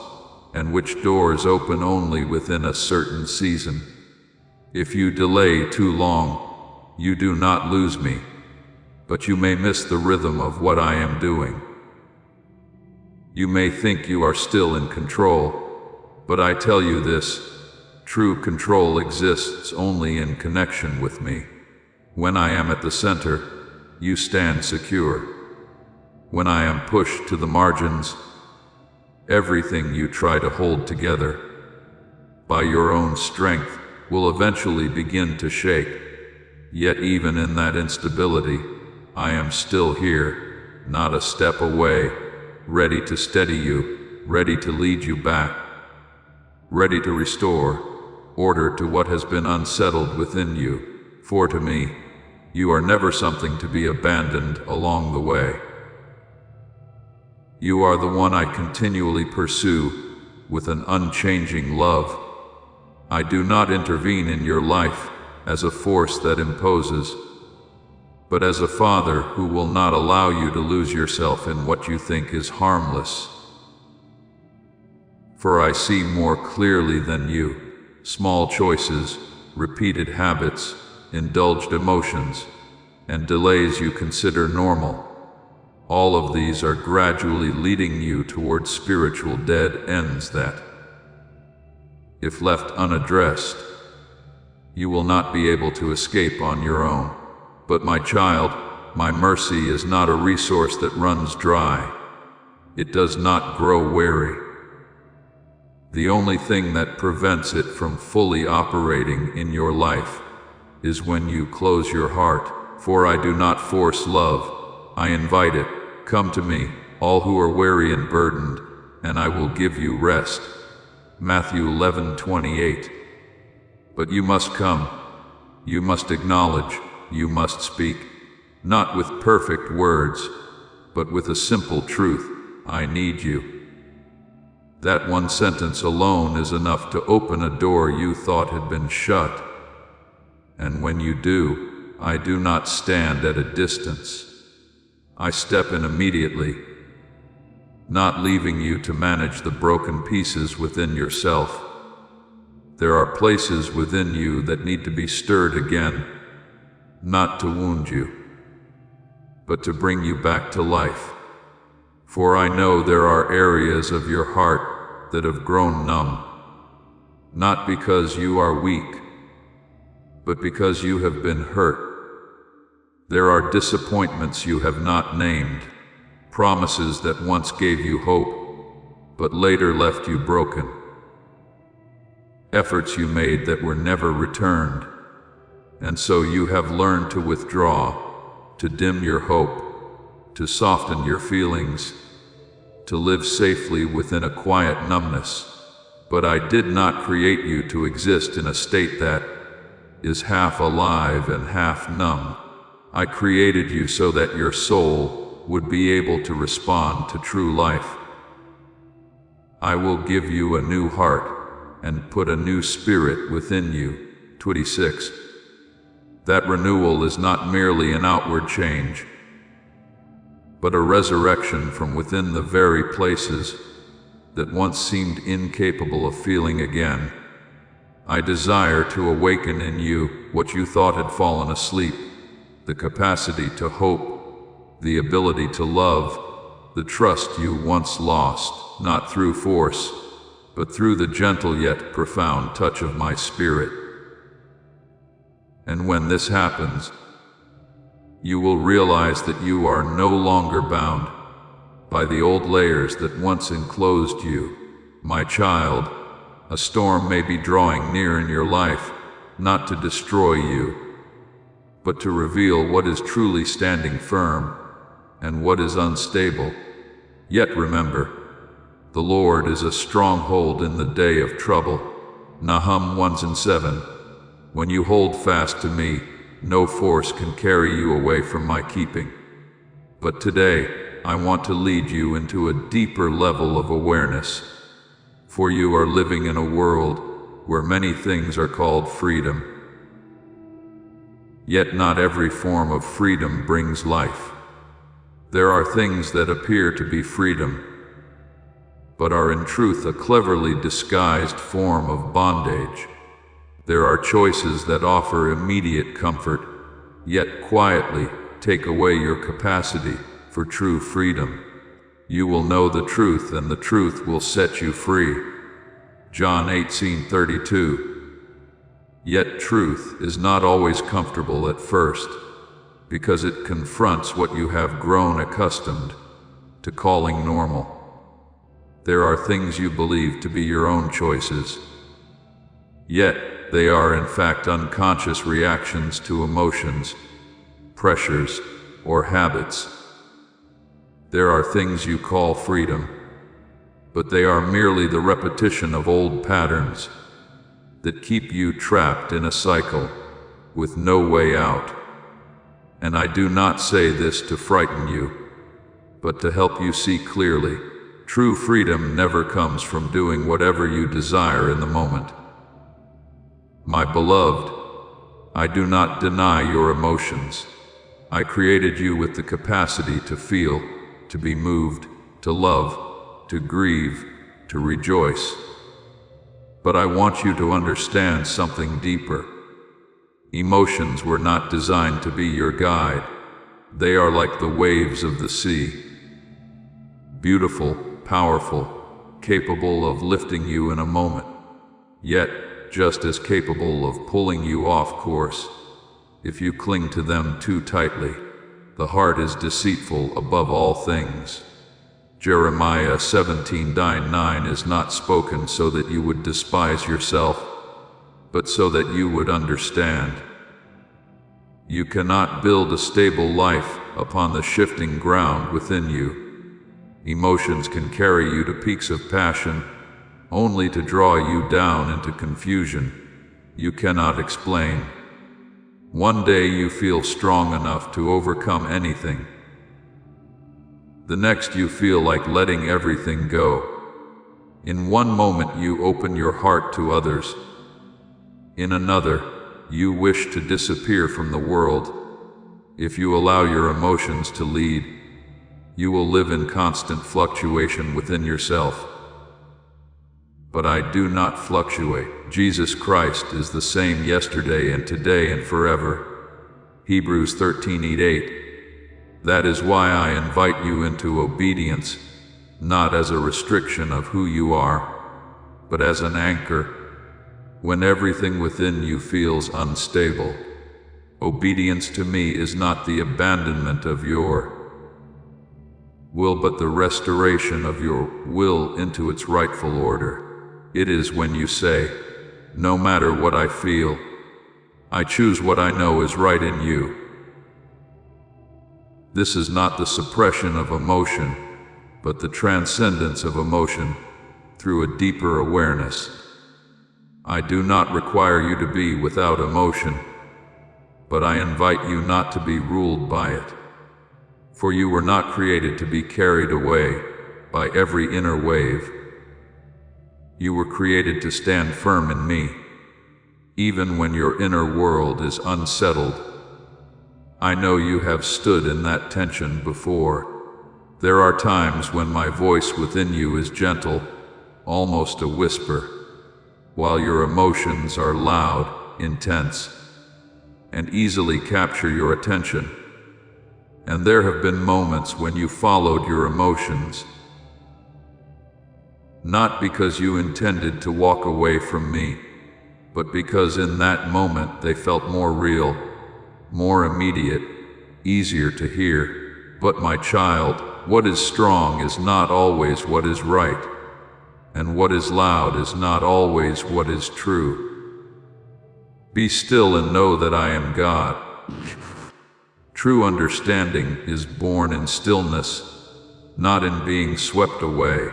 and which doors open only within a certain season. If you delay too long, you do not lose me, but you may miss the rhythm of what I am doing. You may think you are still in control, but I tell you this, true control exists only in connection with me. When I am at the center, you stand secure. When I am pushed to the margins, everything you try to hold together by your own strength will eventually begin to shake. Yet even in that instability, I am still here, not a step away, ready to steady you, ready to lead you back, ready to restore order to what has been unsettled within you. For to me, you are never something to be abandoned along the way. You are the one I continually pursue with an unchanging love. I do not intervene in your life as a force that imposes, but as a father who will not allow you to lose yourself in what you think is harmless. For I see more clearly than you. Small choices, repeated habits, indulged emotions, and delays you consider normal. All of these are gradually leading you towards spiritual dead ends that, if left unaddressed, you will not be able to escape on your own. But my child, my mercy is not a resource that runs dry. It does not grow weary. The only thing that prevents it from fully operating in your life is when you close your heart. For I do not force love, I invite it. Come to me, all who are weary and burdened, and I will give you rest. Matthew 11:28. But you must come, you must acknowledge, you must speak, not with perfect words, but with a simple truth, I need you. That one sentence alone is enough to open a door you thought had been shut. And when you do, I do not stand at a distance. I step in immediately, not leaving you to manage the broken pieces within yourself. There are places within you that need to be stirred again, not to wound you, but to bring you back to life. For I know there are areas of your heart that have grown numb, not because you are weak, but because you have been hurt. There are disappointments you have not named, promises that once gave you hope, but later left you broken. Efforts you made that were never returned, and so you have learned to withdraw, to dim your hope, to soften your feelings, to live safely within a quiet numbness. But I did not create you to exist in a state that is half alive and half numb. I created you so that your soul would be able to respond to true life. I will give you a new heart and put a new spirit within you. 26. That renewal is not merely an outward change, but a resurrection from within the very places that once seemed incapable of feeling again. I desire to awaken in you what you thought had fallen asleep, the capacity to hope, the ability to love, the trust you once lost, not through force, but through the gentle yet profound touch of my spirit. And when this happens, you will realize that you are no longer bound by the old layers that once enclosed you. My child, a storm may be drawing near in your life, not to destroy you, but to reveal what is truly standing firm and what is unstable. Yet remember, the Lord is a stronghold in the day of trouble. Nahum 1:7. When you hold fast to me, no force can carry you away from my keeping. But today, I want to lead you into a deeper level of awareness. For you are living in a world where many things are called freedom. Yet not every form of freedom brings life. There are things that appear to be freedom, but are in truth a cleverly disguised form of bondage. There are choices that offer immediate comfort, yet quietly take away your capacity for true freedom. You will know the truth, and the truth will set you free. John 18:32. Yet truth is not always comfortable at first, because it confronts what you have grown accustomed to calling normal. There are things you believe to be your own choices, yet they are in fact unconscious reactions to emotions, pressures, or habits. There are things you call freedom, but they are merely the repetition of old patterns that keep you trapped in a cycle with no way out. And I do not say this to frighten you, but to help you see clearly. True freedom never comes from doing whatever you desire in the moment. My beloved, I do not deny your emotions. I created you with the capacity to feel, to be moved, to love, to grieve, to rejoice. But I want you to understand something deeper. Emotions were not designed to be your guide. They are like the waves of the sea. Beautiful, powerful, capable of lifting you in a moment, yet just as capable of pulling you off course if you cling to them too tightly. The heart is deceitful above all things. Jeremiah 17:9 is not spoken so that you would despise yourself, but so that you would understand. You cannot build a stable life upon the shifting ground within you. Emotions can carry you to peaks of passion, only to draw you down into confusion you cannot explain. One day you feel strong enough to overcome anything. The next you feel like letting everything go. In one moment you open your heart to others. In another, you wish to disappear from the world. If you allow your emotions to lead, you will live in constant fluctuation within yourself. But I do not fluctuate. Jesus Christ is the same yesterday and today and forever. Hebrews 13:8. That is why I invite you into obedience, not as a restriction of who you are, but as an anchor. When everything within you feels unstable, obedience to me is not the abandonment of your will, but the restoration of your will into its rightful order. It is when you say, no matter what I feel, I choose what I know is right in you. This is not the suppression of emotion, but the transcendence of emotion through a deeper awareness. I do not require you to be without emotion, but I invite you not to be ruled by it. For you were not created to be carried away by every inner wave. You were created to stand firm in me, even when your inner world is unsettled. I know you have stood in that tension before. There are times when my voice within you is gentle, almost a whisper, while your emotions are loud, intense, and easily capture your attention. And there have been moments when you followed your emotions, not because you intended to walk away from me, but because in that moment they felt more real, more immediate, easier to hear. But my child, what is strong is not always what is right, and what is loud is not always what is true. Be still and know that I am God. True understanding is born in stillness, not in being swept away.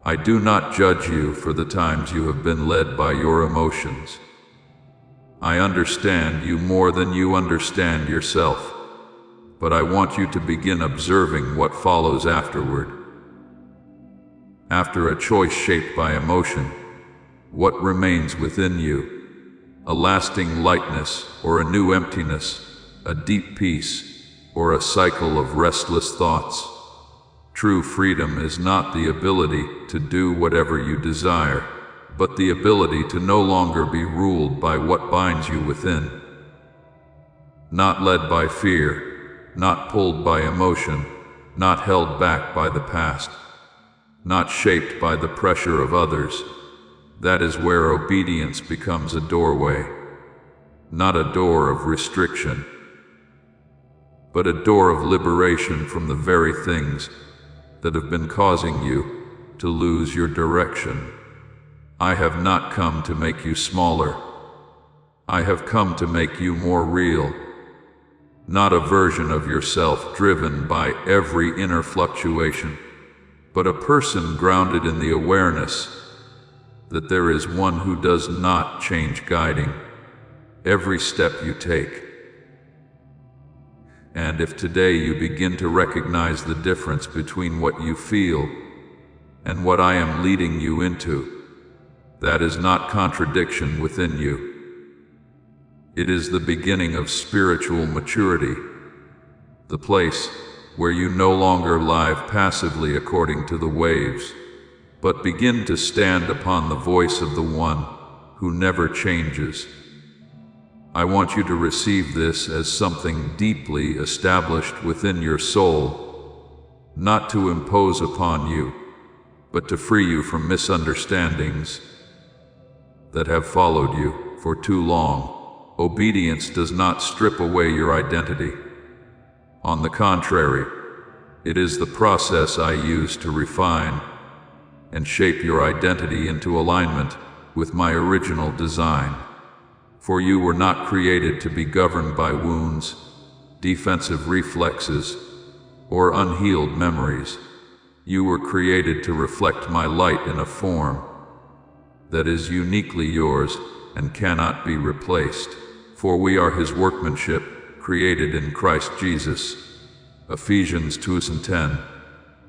I do not judge you for the times you have been led by your emotions. I understand you more than you understand yourself, but I want you to begin observing what follows afterward. After a choice shaped by emotion, What remains within you? A lasting lightness or a new emptiness, a deep peace or a cycle of restless thoughts? True freedom is not the ability to do whatever you desire, but the ability to no longer be ruled by what binds you within. Not led by fear, not pulled by emotion, not held back by the past, not shaped by the pressure of others. That is where obedience becomes a doorway, not a door of restriction, but a door of liberation from the very things that have been causing you to lose your direction. I have not come to make you smaller. I have come to make you more real. Not a version of yourself driven by every inner fluctuation, but a person grounded in the awareness that there is one who does not change, guiding every step you take. And if today you begin to recognize the difference between what you feel and what I am leading you into, that is not contradiction within you. It is the beginning of spiritual maturity, the place where you no longer live passively according to the waves, but begin to stand upon the voice of the one who never changes. I want you to receive this as something deeply established within your soul, not to impose upon you, but to free you from misunderstandings that have followed you for too long. Obedience does not strip away your identity. On the contrary, it is the process I use to refine and shape your identity into alignment with my original design. For you were not created to be governed by wounds, defensive reflexes, or unhealed memories. You were created to reflect my light in a form that is uniquely yours and cannot be replaced. For we are His workmanship, created in Christ Jesus. Ephesians 2:10.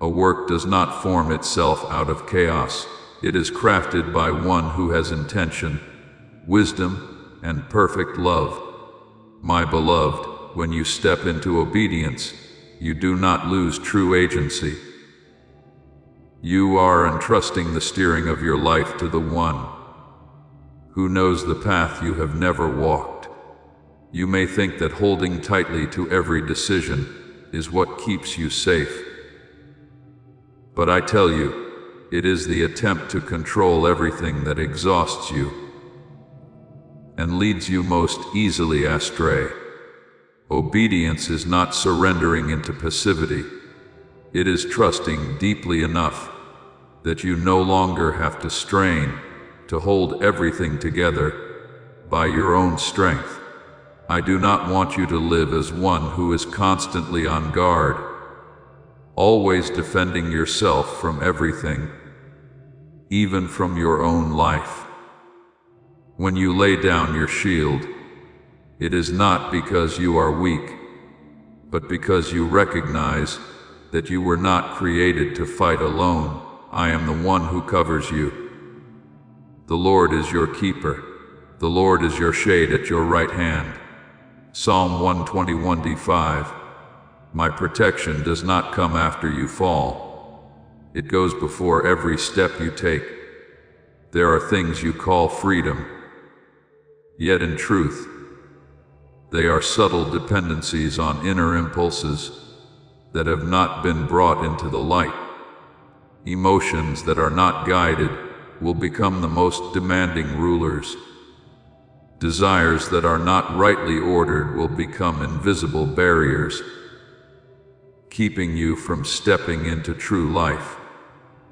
A work does not form itself out of chaos. It is crafted by one who has intention, wisdom, and perfect love. My beloved, when you step into obedience, you do not lose true agency. You are entrusting the steering of your life to the one who knows the path you have never walked. You may think that holding tightly to every decision is what keeps you safe. But I tell you, it is the attempt to control everything that exhausts you and leads you most easily astray. Obedience is not surrendering into passivity. It is trusting deeply enough that you no longer have to strain to hold everything together by your own strength. I do not want you to live as one who is constantly on guard, always defending yourself from everything, even from your own life. When you lay down your shield, it is not because you are weak, but because you recognize that you were not created to fight alone. I am the one who covers you. The Lord is your keeper. The Lord is your shade at your right hand. Psalm 121:5. My protection does not come after you fall. It goes before every step you take. There are things you call freedom, yet in truth, they are subtle dependencies on inner impulses that have not been brought into the light. Emotions that are not guided will become the most demanding rulers. Desires that are not rightly ordered will become invisible barriers, keeping you from stepping into true life.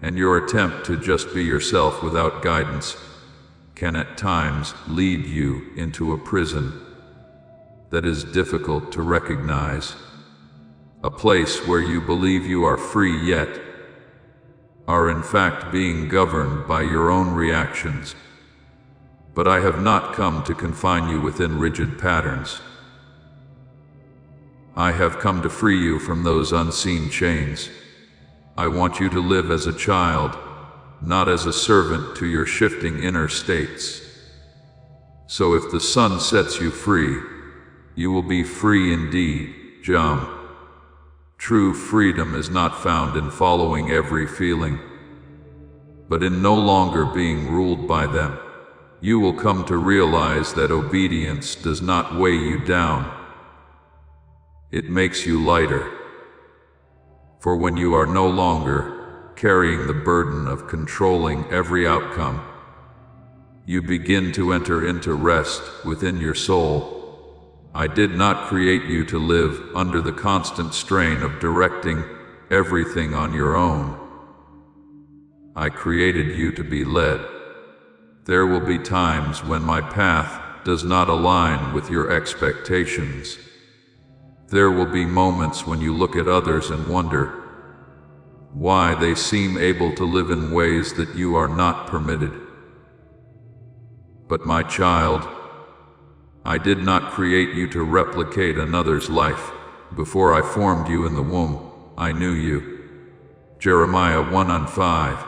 And your attempt to just be yourself without guidance can at times lead you into a prison that is difficult to recognize, a place where you believe you are free yet are in fact being governed by your own reactions. But I have not come to confine you within rigid patterns. I have come to free you from those unseen chains. I want you to live as a child, not as a servant to your shifting inner states. So if the sun sets you free, you will be free indeed, Jam. True freedom is not found in following every feeling, but in no longer being ruled by them. You will come to realize that obedience does not weigh you down. It makes you lighter. For when you are no longer carrying the burden of controlling every outcome, you begin to enter into rest within your soul. I did not create you to live under the constant strain of directing everything on your own. I created you to be led. There will be times when my path does not align with your expectations. There will be moments when you look at others and wonder why they seem able to live in ways that you are not permitted. But my child, I did not create you to replicate another's life. Before I formed you in the womb, I knew you. Jeremiah 1:5.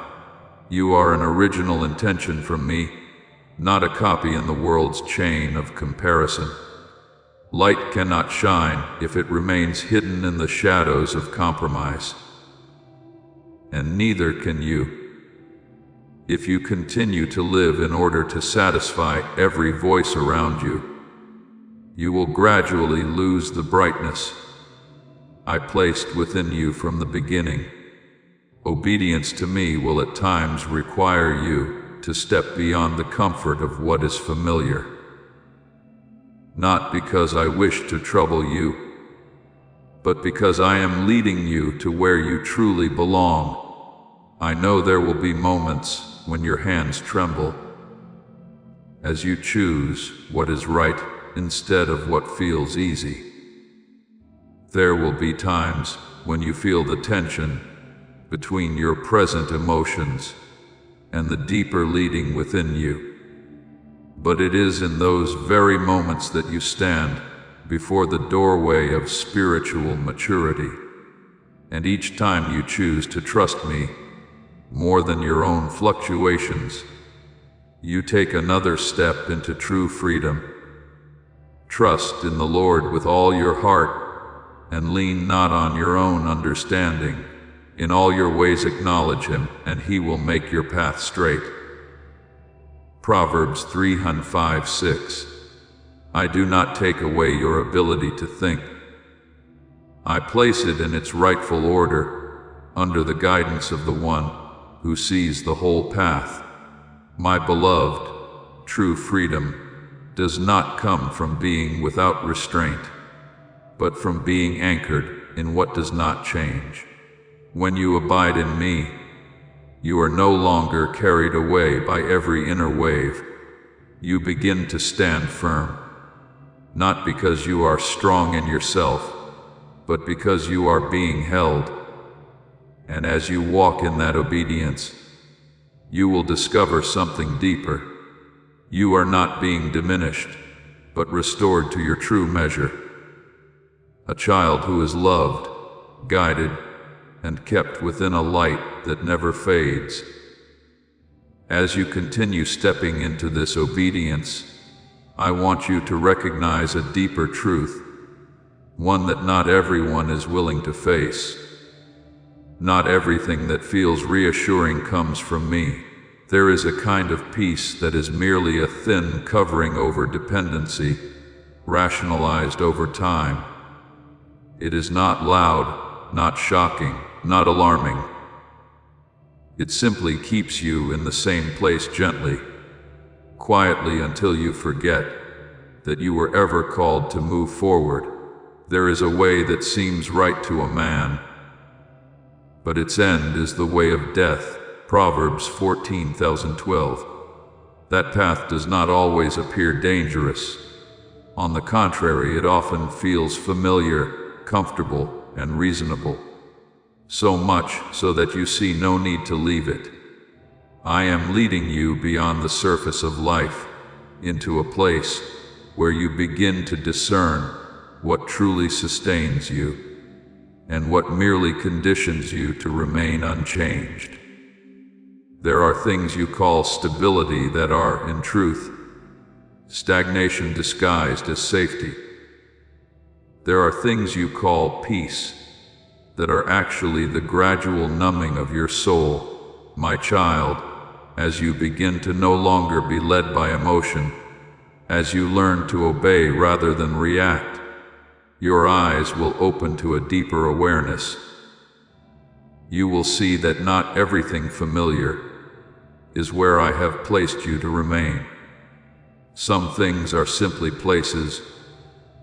You are an original intention from me, not a copy in the world's chain of comparison. Light cannot shine if it remains hidden in the shadows of compromise. And neither can you. If you continue to live in order to satisfy every voice around you, you will gradually lose the brightness I placed within you from the beginning. Obedience to me will at times require you to step beyond the comfort of what is familiar. Not because I wish to trouble you, but because I am leading you to where you truly belong. I know there will be moments when your hands tremble as you choose what is right instead of what feels easy. There will be times when you feel the tension between your present emotions and the deeper leading within you. But it is in those very moments that you stand before the doorway of spiritual maturity. And each time you choose to trust me more than your own fluctuations, you take another step into true freedom. Trust in the Lord with all your heart and lean not on your own understanding. In all your ways acknowledge Him, and He will make your path straight. Proverbs 3:5-6. I do not take away your ability to think. I place it in its rightful order, under the guidance of the One who sees the whole path. My beloved, true freedom does not come from being without restraint, but from being anchored in what does not change. When you abide in me, you are no longer carried away by every inner wave. You begin to stand firm, not because you are strong in yourself, but because you are being held. And as you walk in that obedience, you will discover something deeper. You are not being diminished, but restored to your true measure. A child who is loved, guided, and kept within a light that never fades. As you continue stepping into this obedience, I want you to recognize a deeper truth, one that not everyone is willing to face. Not everything that feels reassuring comes from me. There is a kind of peace that is merely a thin covering over dependency, rationalized over time. It is not loud, not shocking, not alarming. It simply keeps you in the same place gently, quietly, until you forget that you were ever called to move forward. There is a way that seems right to a man, but its end is the way of death. Proverbs 14:12. That path does not always appear dangerous. On the contrary, it often feels familiar, comfortable, and reasonable. So much so that you see no need to leave it. I am leading you beyond the surface of life, into a place where you begin to discern what truly sustains you, and what merely conditions you to remain unchanged. There are things you call stability that are, in truth, stagnation disguised as safety. There are things you call peace that are actually the gradual numbing of your soul, my child, as you begin to no longer be led by emotion, as you learn to obey rather than react. Your eyes will open to a deeper awareness. You will see that not everything familiar is where I have placed you to remain. Some things are simply places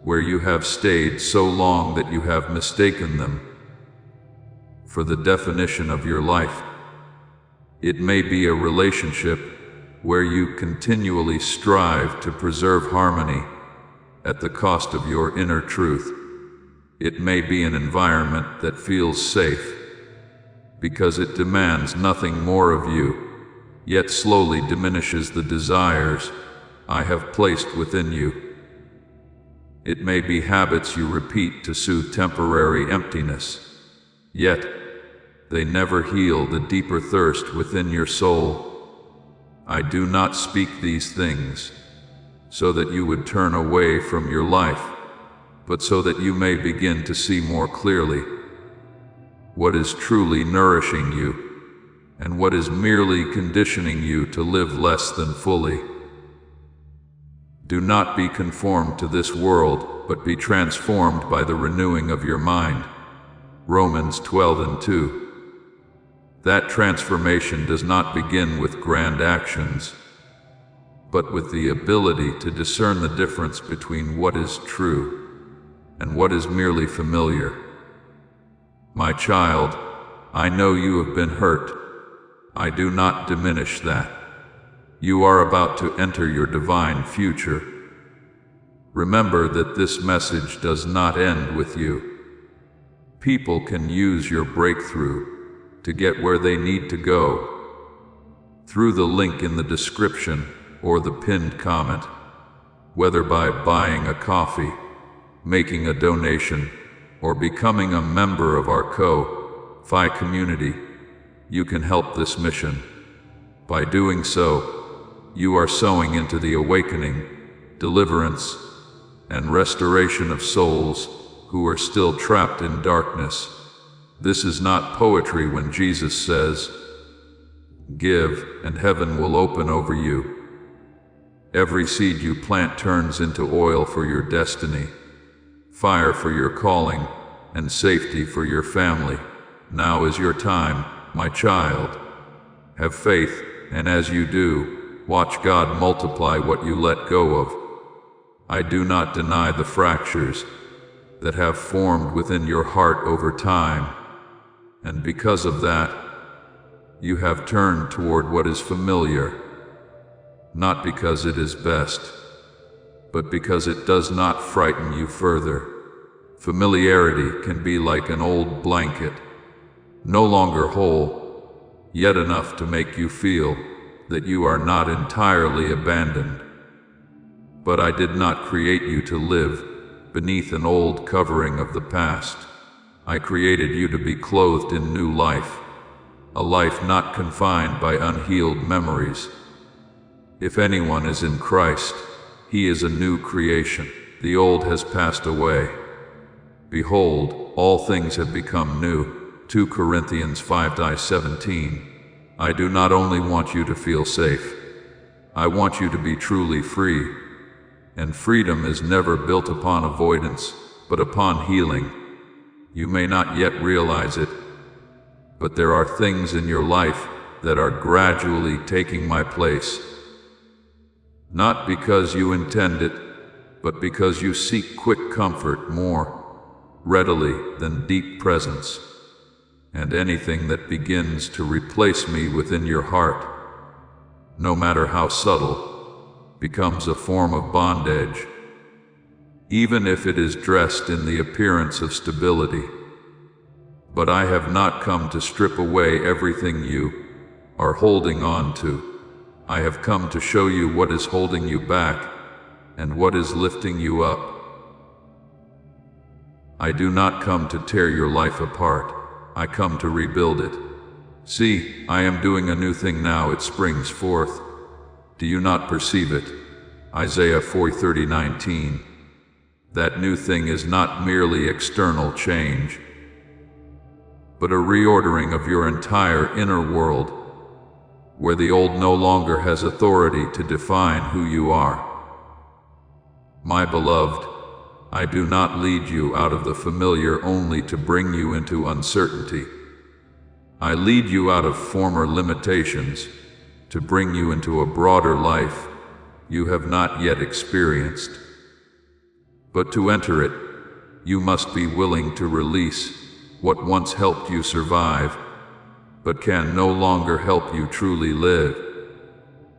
where you have stayed so long that you have mistaken them for the definition of your life. It may be a relationship where you continually strive to preserve harmony at the cost of your inner truth. It may be an environment that feels safe because it demands nothing more of you, yet slowly diminishes the desires I have placed within you. It may be habits you repeat to soothe temporary emptiness, yet they never heal the deeper thirst within your soul. I do not speak these things so that you would turn away from your life, but so that you may begin to see more clearly what is truly nourishing you and what is merely conditioning you to live less than fully. Do not be conformed to this world, but be transformed by the renewing of your mind. Romans 12:2. That transformation does not begin with grand actions, but with the ability to discern the difference between what is true and what is merely familiar. My child, I know you have been hurt. I do not diminish that. You are about to enter your divine future. Remember that this message does not end with you. People can use your breakthrough to get where they need to go through the link in the description or the pinned comment, whether by buying a coffee, making a donation, or becoming a member of our Ko-Fi community. You can help this mission. By doing so, you are sowing into the awakening, deliverance, and restoration of souls who are still trapped in darkness. This is not poetry when Jesus says, "Give, and heaven will open over you." Every seed you plant turns into oil for your destiny, fire for your calling, and safety for your family. Now is your time, my child. Have faith, and as you do, watch God multiply what you let go of. I do not deny the fractures that have formed within your heart over time, and because of that, you have turned toward what is familiar, not because it is best, but because it does not frighten you further. Familiarity can be like an old blanket, no longer whole, yet enough to make you feel that you are not entirely abandoned. But I did not create you to live beneath an old covering of the past. I created you to be clothed in new life, a life not confined by unhealed memories. If anyone is in Christ, he is a new creation. The old has passed away. Behold, all things have become new. 2 Corinthians 5:17. I do not only want you to feel safe, I want you to be truly free. And freedom is never built upon avoidance, but upon healing. You may not yet realize it, but there are things in your life that are gradually taking my place. Not because you intend it, but because you seek quick comfort more readily than deep presence. And anything that begins to replace me within your heart, no matter how subtle, becomes a form of bondage, even if it is dressed in the appearance of stability. But I have not come to strip away everything you are holding on to. I have come to show you what is holding you back and what is lifting you up. I do not come to tear your life apart. I come to rebuild it. See, I am doing a new thing now, it springs forth. Do you not perceive it? Isaiah 40:19. That new thing is not merely external change, but a reordering of your entire inner world, where the old no longer has authority to define who you are. My beloved, I do not lead you out of the familiar only to bring you into uncertainty. I lead you out of former limitations to bring you into a broader life you have not yet experienced. But to enter it, you must be willing to release what once helped you survive, but can no longer help you truly live.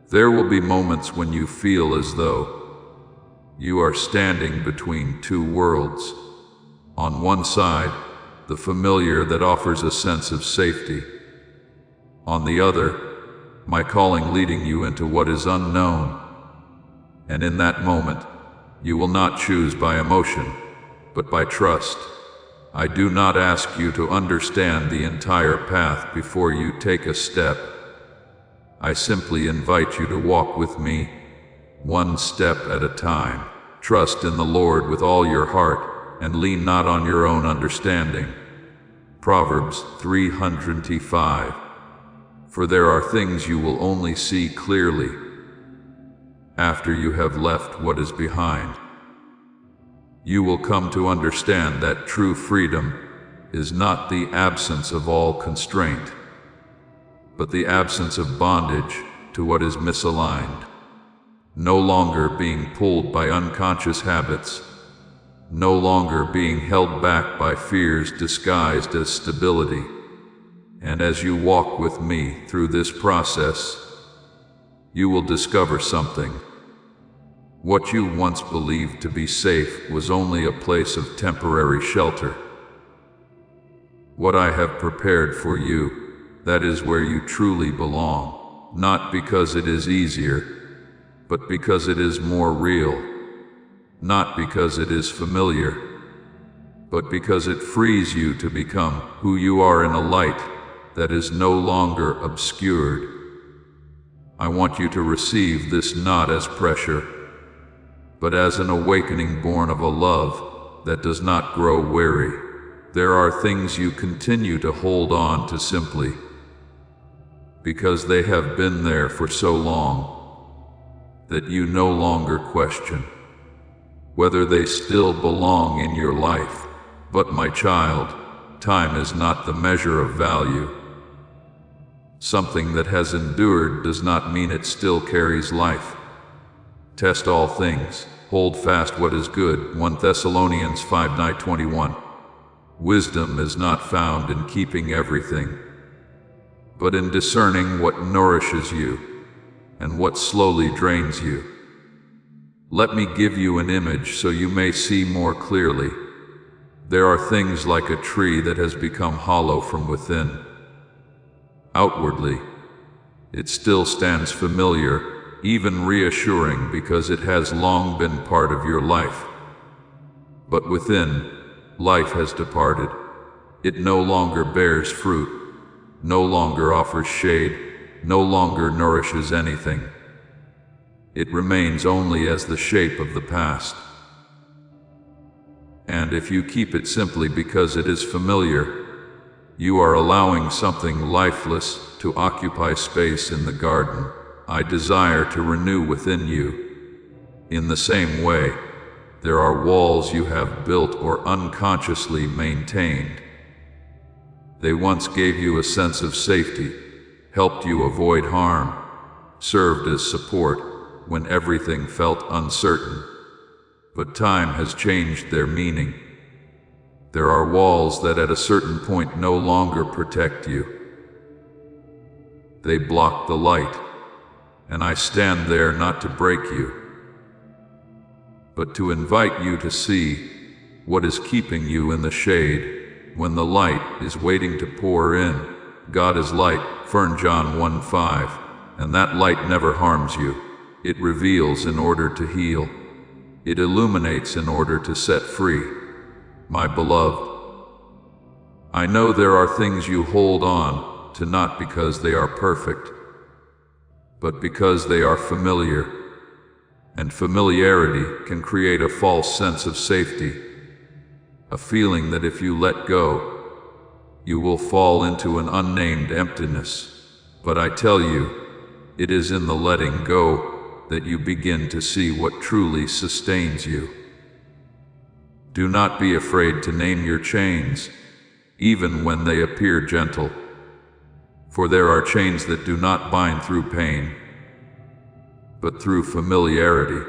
There will be moments when you feel as though you are standing between two worlds. On one side, the familiar that offers a sense of safety. On the other, my calling leading you into what is unknown. And in that moment, you will not choose by emotion, but by trust. I do not ask you to understand the entire path before you take a step. I simply invite you to walk with me, one step at a time. Trust in the Lord with all your heart, and lean not on your own understanding. Proverbs 3:25. For there are things you will only see clearly after you have left what is behind. You will come to understand that true freedom is not the absence of all constraint, but the absence of bondage to what is misaligned. No longer being pulled by unconscious habits, no longer being held back by fears disguised as stability. And as you walk with me through this process, you will discover something. What you once believed to be safe was only a place of temporary shelter. What I have prepared for you, that is where you truly belong, not because it is easier, but because it is more real, not because it is familiar, but because it frees you to become who you are in a light that is no longer obscured. I want you to receive this not as pressure, but as an awakening born of a love that does not grow weary. There are things you continue to hold on to simply because they have been there for so long that you no longer question whether they still belong in your life. But my child, time is not the measure of value. Something that has endured does not mean it still carries life. Test all things, hold fast what is good. 1 Thessalonians 5:21. Wisdom is not found in keeping everything, but in discerning what nourishes you and what slowly drains you. Let me give you an image so you may see more clearly. There are things like a tree that has become hollow from within. Outwardly, it still stands familiar, even reassuring because it has long been part of your life. But within, life has departed. It no longer bears fruit, no longer offers shade, no longer nourishes anything. It remains only as the shape of the past. And if you keep it simply because it is familiar, you are allowing something lifeless to occupy space in the garden I desire to renew within you. In the same way, there are walls you have built or unconsciously maintained. They once gave you a sense of safety, helped you avoid harm, served as support when everything felt uncertain. But time has changed their meaning. There are walls that at a certain point no longer protect you. They block the light, and I stand there not to break you, but to invite you to see what is keeping you in the shade when the light is waiting to pour in. God is light, 1 John 1:5, and that light never harms you. It reveals in order to heal. It illuminates in order to set free. My beloved, I know there are things you hold on to not because they are perfect, but because they are familiar, and familiarity can create a false sense of safety, a feeling that if you let go, you will fall into an unnamed emptiness. But I tell you, it is in the letting go that you begin to see what truly sustains you. Do not be afraid to name your chains, even when they appear gentle. For there are chains that do not bind through pain, but through familiarity.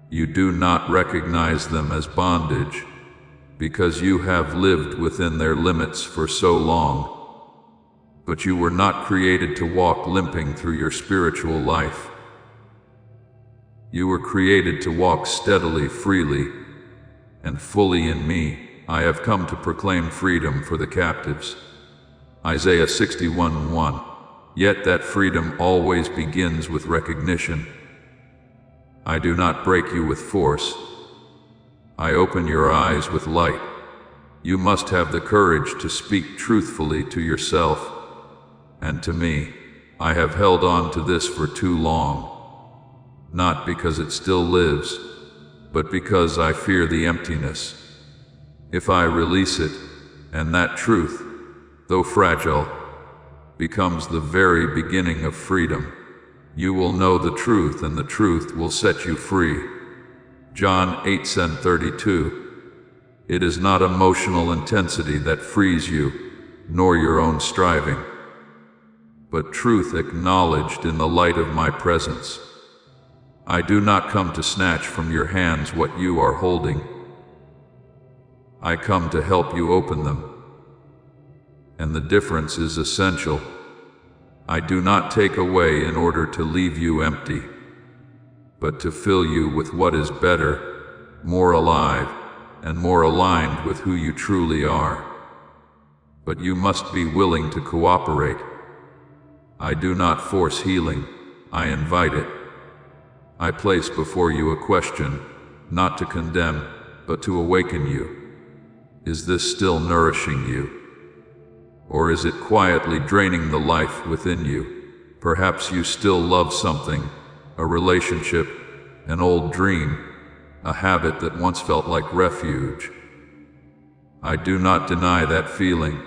You do not recognize them as bondage, because you have lived within their limits for so long. But you were not created to walk limping through your spiritual life. You were created to walk steadily, freely, and fully in me. I have come to proclaim freedom for the captives. Isaiah 61:1. Yet that freedom always begins with recognition. I do not break you with force. I open your eyes with light. You must have the courage to speak truthfully to yourself and to me. I have held on to this for too long, not because it still lives, but because I fear the emptiness. If I release it, and that truth, though fragile, becomes the very beginning of freedom, you will know the truth, and the truth will set you free. John 8:32. It is not emotional intensity that frees you, nor your own striving, but truth acknowledged in the light of my presence. I do not come to snatch from your hands what you are holding. I come to help you open them. And the difference is essential. I do not take away in order to leave you empty, but to fill you with what is better, more alive, and more aligned with who you truly are. But you must be willing to cooperate. I do not force healing, I invite it. I place before you a question, not to condemn, but to awaken you. Is this still nourishing you? Or is it quietly draining the life within you? Perhaps you still love something, a relationship, an old dream, a habit that once felt like refuge. I do not deny that feeling,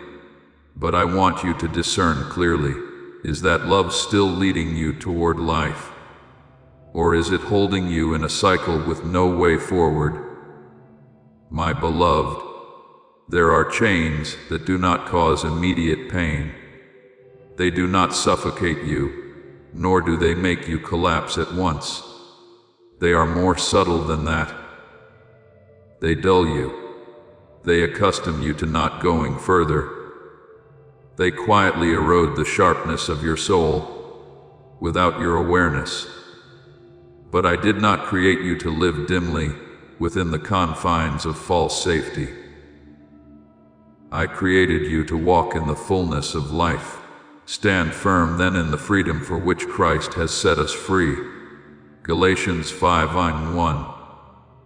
but I want you to discern clearly. Is that love still leading you toward life? Or is it holding you in a cycle with no way forward? My beloved, there are chains that do not cause immediate pain. They do not suffocate you, nor do they make you collapse at once. They are more subtle than that. They dull you. They accustom you to not going further. They quietly erode the sharpness of your soul, without your awareness. But I did not create you to live dimly, within the confines of false safety. I created you to walk in the fullness of life. Stand firm then in the freedom for which Christ has set us free. Galatians 5:1.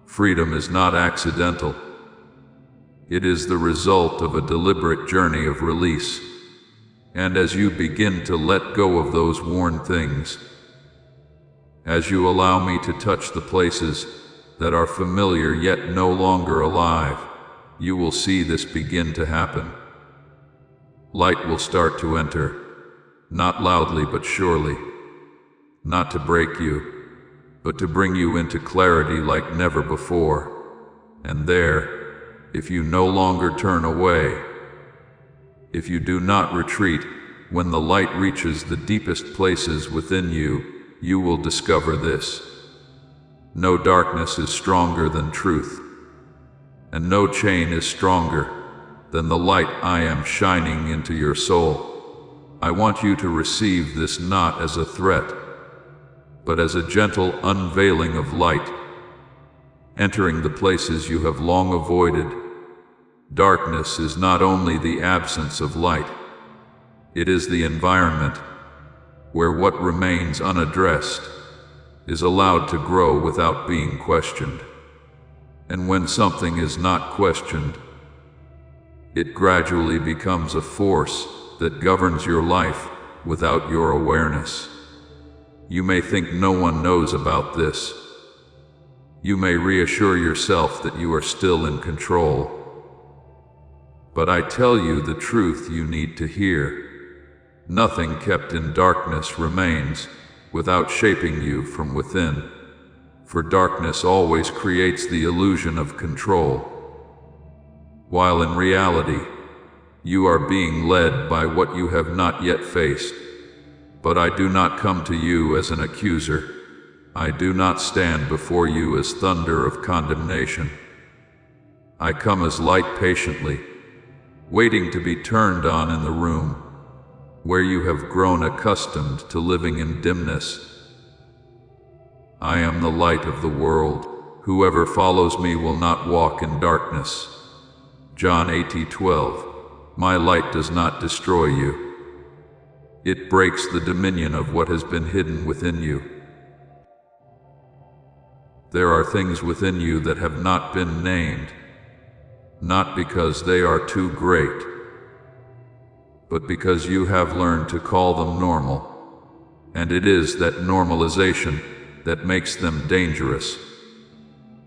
Freedom is not accidental. It is the result of a deliberate journey of release. And as you begin to let go of those worn things, as you allow me to touch the places that are familiar yet no longer alive, you will see this begin to happen. Light will start to enter, not loudly but surely, not to break you, but to bring you into clarity like never before. And there, if you no longer turn away, if you do not retreat, when the light reaches the deepest places within you, you will discover this. No darkness is stronger than truth, and no chain is stronger than the light I am shining into your soul. I want you to receive this not as a threat, but as a gentle unveiling of light, entering the places you have long avoided. Darkness is not only the absence of light, it is the environment where what remains unaddressed is allowed to grow without being questioned. And when something is not questioned, it gradually becomes a force that governs your life without your awareness. You may think no one knows about this. You may reassure yourself that you are still in control. But I tell you the truth you need to hear. Nothing kept in darkness remains without shaping you from within. For darkness always creates the illusion of control, while in reality, you are being led by what you have not yet faced. But I do not come to you as an accuser. I do not stand before you as thunder of condemnation. I come as light patiently, waiting to be turned on in the room where you have grown accustomed to living in dimness. I am the light of the world. Whoever follows me will not walk in darkness. John 8:12. My light does not destroy you. It breaks the dominion of what has been hidden within you. There are things within you that have not been named, not because they are too great, but because you have learned to call them normal. And it is that normalization that makes them dangerous.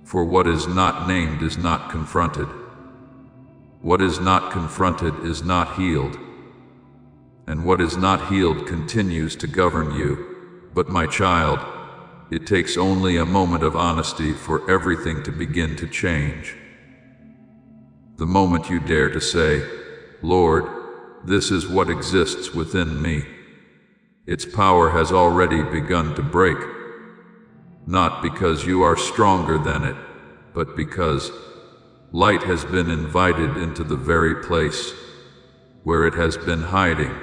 For what is not named is not confronted. What is not confronted is not healed. And what is not healed continues to govern you. But my child, it takes only a moment of honesty for everything to begin to change. The moment you dare to say, Lord, this is what exists within me, its power has already begun to break. Not because you are stronger than it, but because light has been invited into the very place where it has been hiding.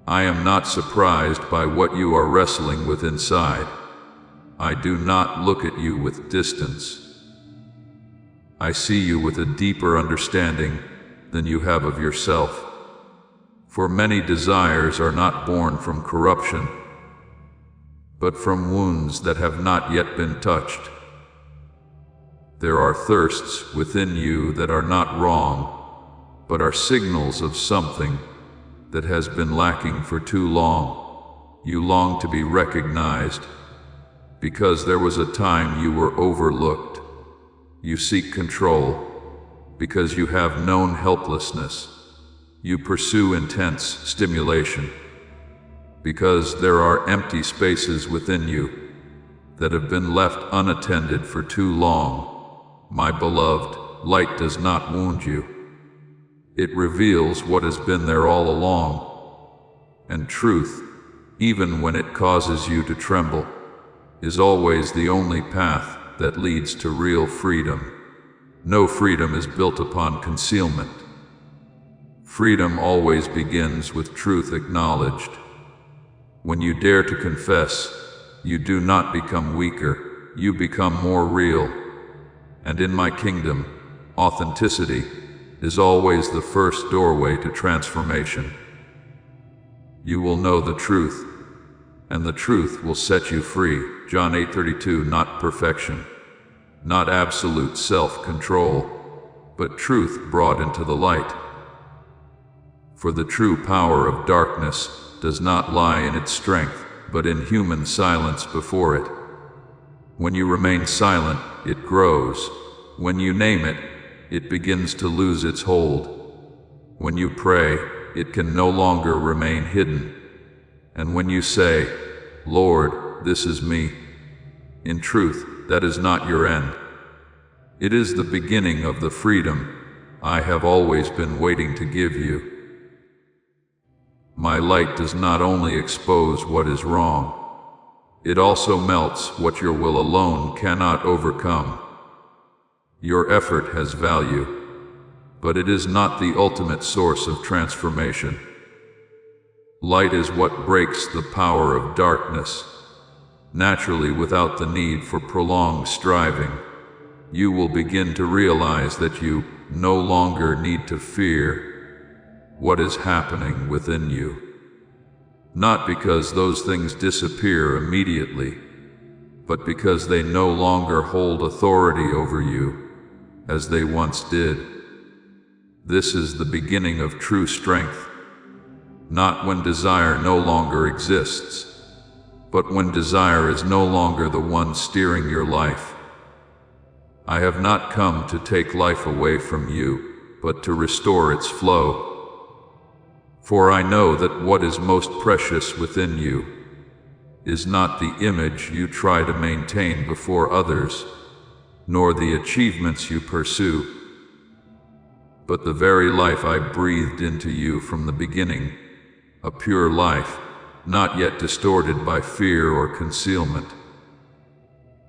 I am not surprised by what you are wrestling with inside. I do not look at you with distance. I see you with a deeper understanding than you have of yourself. For many desires are not born from corruption, but from wounds that have not yet been touched. There are thirsts within you that are not wrong, but are signals of something that has been lacking for too long. You long to be recognized because there was a time you were overlooked. You seek control because you have known helplessness. You pursue intense stimulation because there are empty spaces within you that have been left unattended for too long. My beloved, light does not wound you. It reveals what has been there all along. And truth, even when it causes you to tremble, is always the only path that leads to real freedom. No freedom is built upon concealment. Freedom always begins with truth acknowledged. When you dare to confess, you do not become weaker, you become more real. And in my kingdom, authenticity is always the first doorway to transformation. You will know the truth, and the truth will set you free. John 8:32. Not perfection, not absolute self-control, but truth brought into the light. For the true power of darkness does not lie in its strength, but in human silence before it. When you remain silent, it grows. When you name it, it begins to lose its hold. When you pray, it can no longer remain hidden. And when you say, Lord, this is me, in truth, that is not your end. It is the beginning of the freedom I have always been waiting to give you. My light does not only expose what is wrong, it also melts what your will alone cannot overcome. Your effort has value, but it is not the ultimate source of transformation. Light is what breaks the power of darkness. Naturally, without the need for prolonged striving, you will begin to realize that you no longer need to fear what is happening within you. Not because those things disappear immediately, but because they no longer hold authority over you as they once did. This is the beginning of true strength, not when desire no longer exists, but when desire is no longer the one steering your life. I have not come to take life away from you, but to restore its flow. For I know that what is most precious within you is not the image you try to maintain before others, nor the achievements you pursue, but the very life I breathed into you from the beginning, a pure life, not yet distorted by fear or concealment.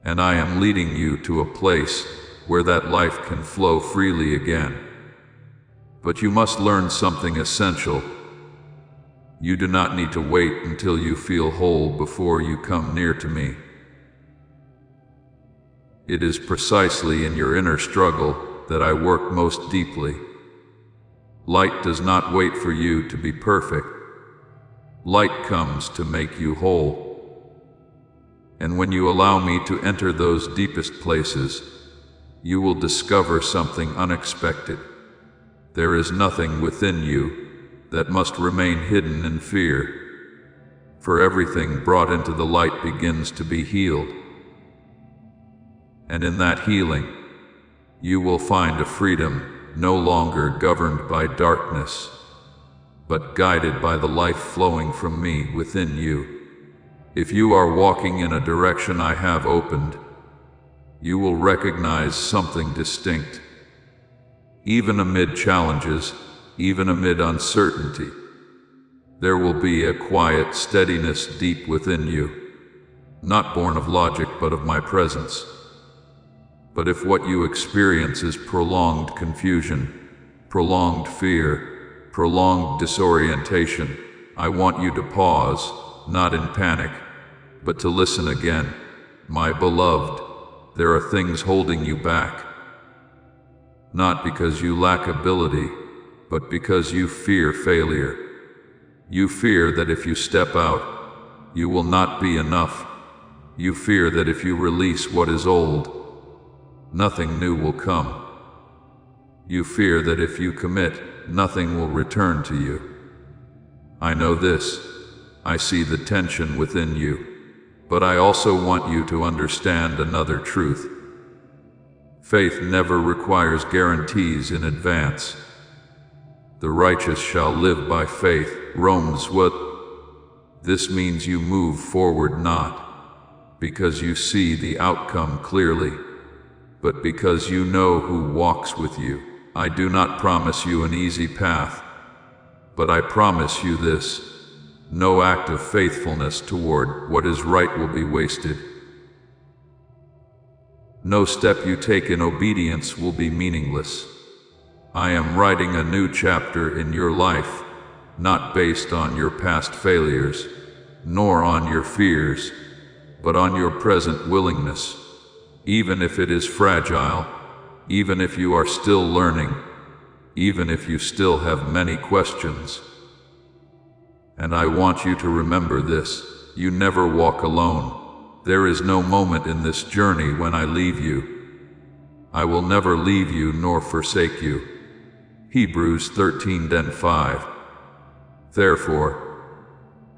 And I am leading you to a place where that life can flow freely again. But you must learn something essential. You do not need to wait until you feel whole before you come near to me. It is precisely in your inner struggle that I work most deeply. Light does not wait for you to be perfect. Light comes to make you whole. And when you allow me to enter those deepest places, you will discover something unexpected. There is nothing within you that must remain hidden in fear, for everything brought into the light begins to be healed. And in that healing, you will find a freedom no longer governed by darkness, but guided by the life flowing from me within you. If you are walking in a direction I have opened, you will recognize something distinct. Even amid challenges, even amid uncertainty, there will be a quiet steadiness deep within you, not born of logic but of my presence. But if what you experience is prolonged confusion, prolonged fear, prolonged disorientation, I want you to pause, not in panic, but to listen again. My beloved, there are things holding you back. Not because you lack ability, but because you fear failure. You fear that if you step out, you will not be enough. You fear that if you release what is old, nothing new will come. You fear that if you commit, nothing will return to you. I know this. I see the tension within you. But I also want you to understand another truth. Faith never requires guarantees in advance. The righteous shall live by faith. Romans what? This means you move forward not because you see the outcome clearly, but because you know who walks with you. I do not promise you an easy path, but I promise you this. No act of faithfulness toward what is right will be wasted. No step you take in obedience will be meaningless. I am writing a new chapter in your life, not based on your past failures, nor on your fears, but on your present willingness. Even if it is fragile, even if you are still learning, even if you still have many questions. And I want you to remember this: you never walk alone. There is no moment in this journey when I leave you. I will never leave you nor forsake you. Hebrews 13:5. Therefore,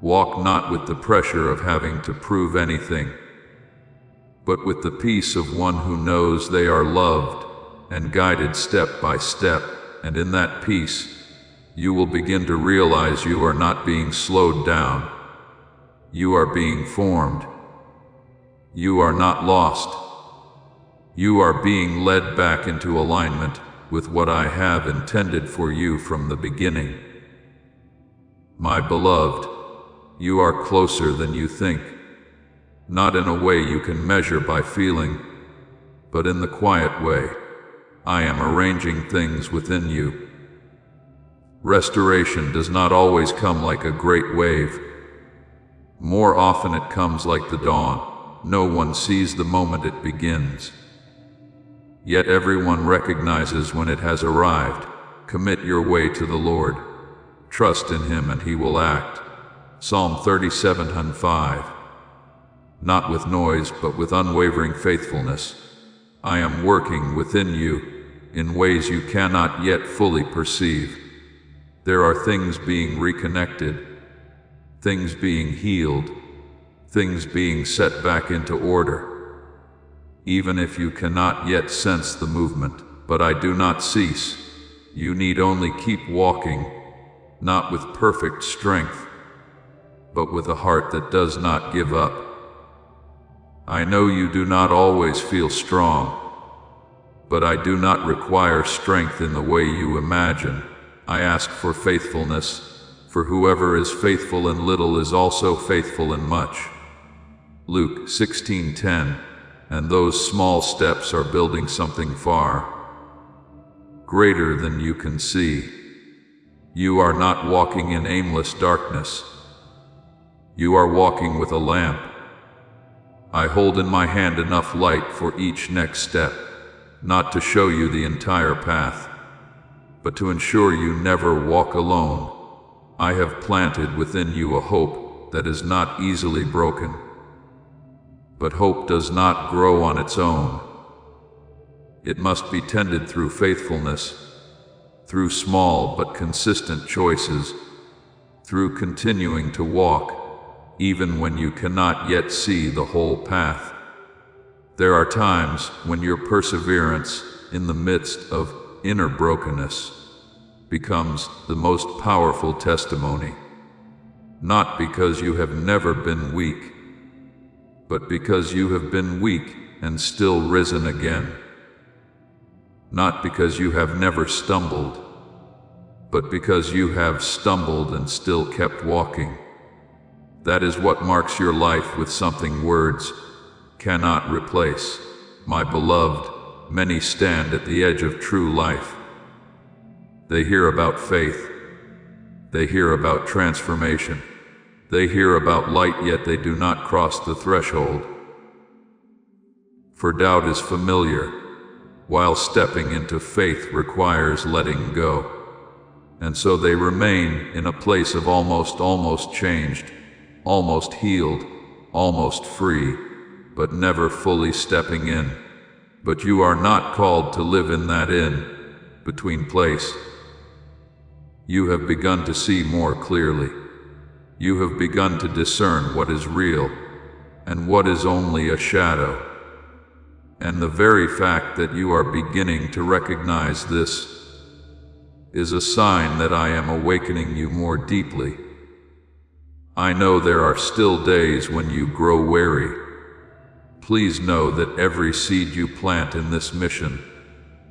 walk not with the pressure of having to prove anything, but with the peace of one who knows they are loved and guided step by step, and in that peace, you will begin to realize you are not being slowed down. You are being formed. You are not lost. You are being led back into alignment with what I have intended for you from the beginning. My beloved, you are closer than you think, not in a way you can measure by feeling, but in the quiet way. I am arranging things within you. Restoration does not always come like a great wave. More often it comes like the dawn. No one sees the moment it begins. Yet everyone recognizes when it has arrived. Commit your way to the Lord. Trust in Him and He will act. Psalm 37:5. Not with noise, but with unwavering faithfulness. I am working within you in ways you cannot yet fully perceive. There are things being reconnected, things being healed, things being set back into order. Even if you cannot yet sense the movement, but I do not cease. You need only keep walking, not with perfect strength, but with a heart that does not give up. I know you do not always feel strong, but I do not require strength in the way you imagine. I ask for faithfulness, for whoever is faithful in little is also faithful in much. Luke 16:10. And those small steps are building something far greater than you can see. You are not walking in aimless darkness. You are walking with a lamp. I hold in my hand enough light for each next step, not to show you the entire path, but to ensure you never walk alone. I have planted within you a hope that is not easily broken. But hope does not grow on its own. It must be tended through faithfulness, through small but consistent choices, through continuing to walk, even when you cannot yet see the whole path. There are times when your perseverance in the midst of inner brokenness becomes the most powerful testimony, not because you have never been weak, but because you have been weak and still risen again. Not because you have never stumbled, but because you have stumbled and still kept walking. That is what marks your life with something words cannot replace. My beloved, many stand at the edge of true life. They hear about faith. They hear about transformation. They hear about light, yet they do not cross the threshold. For doubt is familiar, while stepping into faith requires letting go. And so they remain in a place of almost changed, almost healed, almost free, but never fully stepping in. But you are not called to live in that in-between place. You have begun to see more clearly. You have begun to discern what is real and what is only a shadow. And the very fact that you are beginning to recognize this is a sign that I am awakening you more deeply. I know there are still days when you grow weary. Please know that every seed you plant in this mission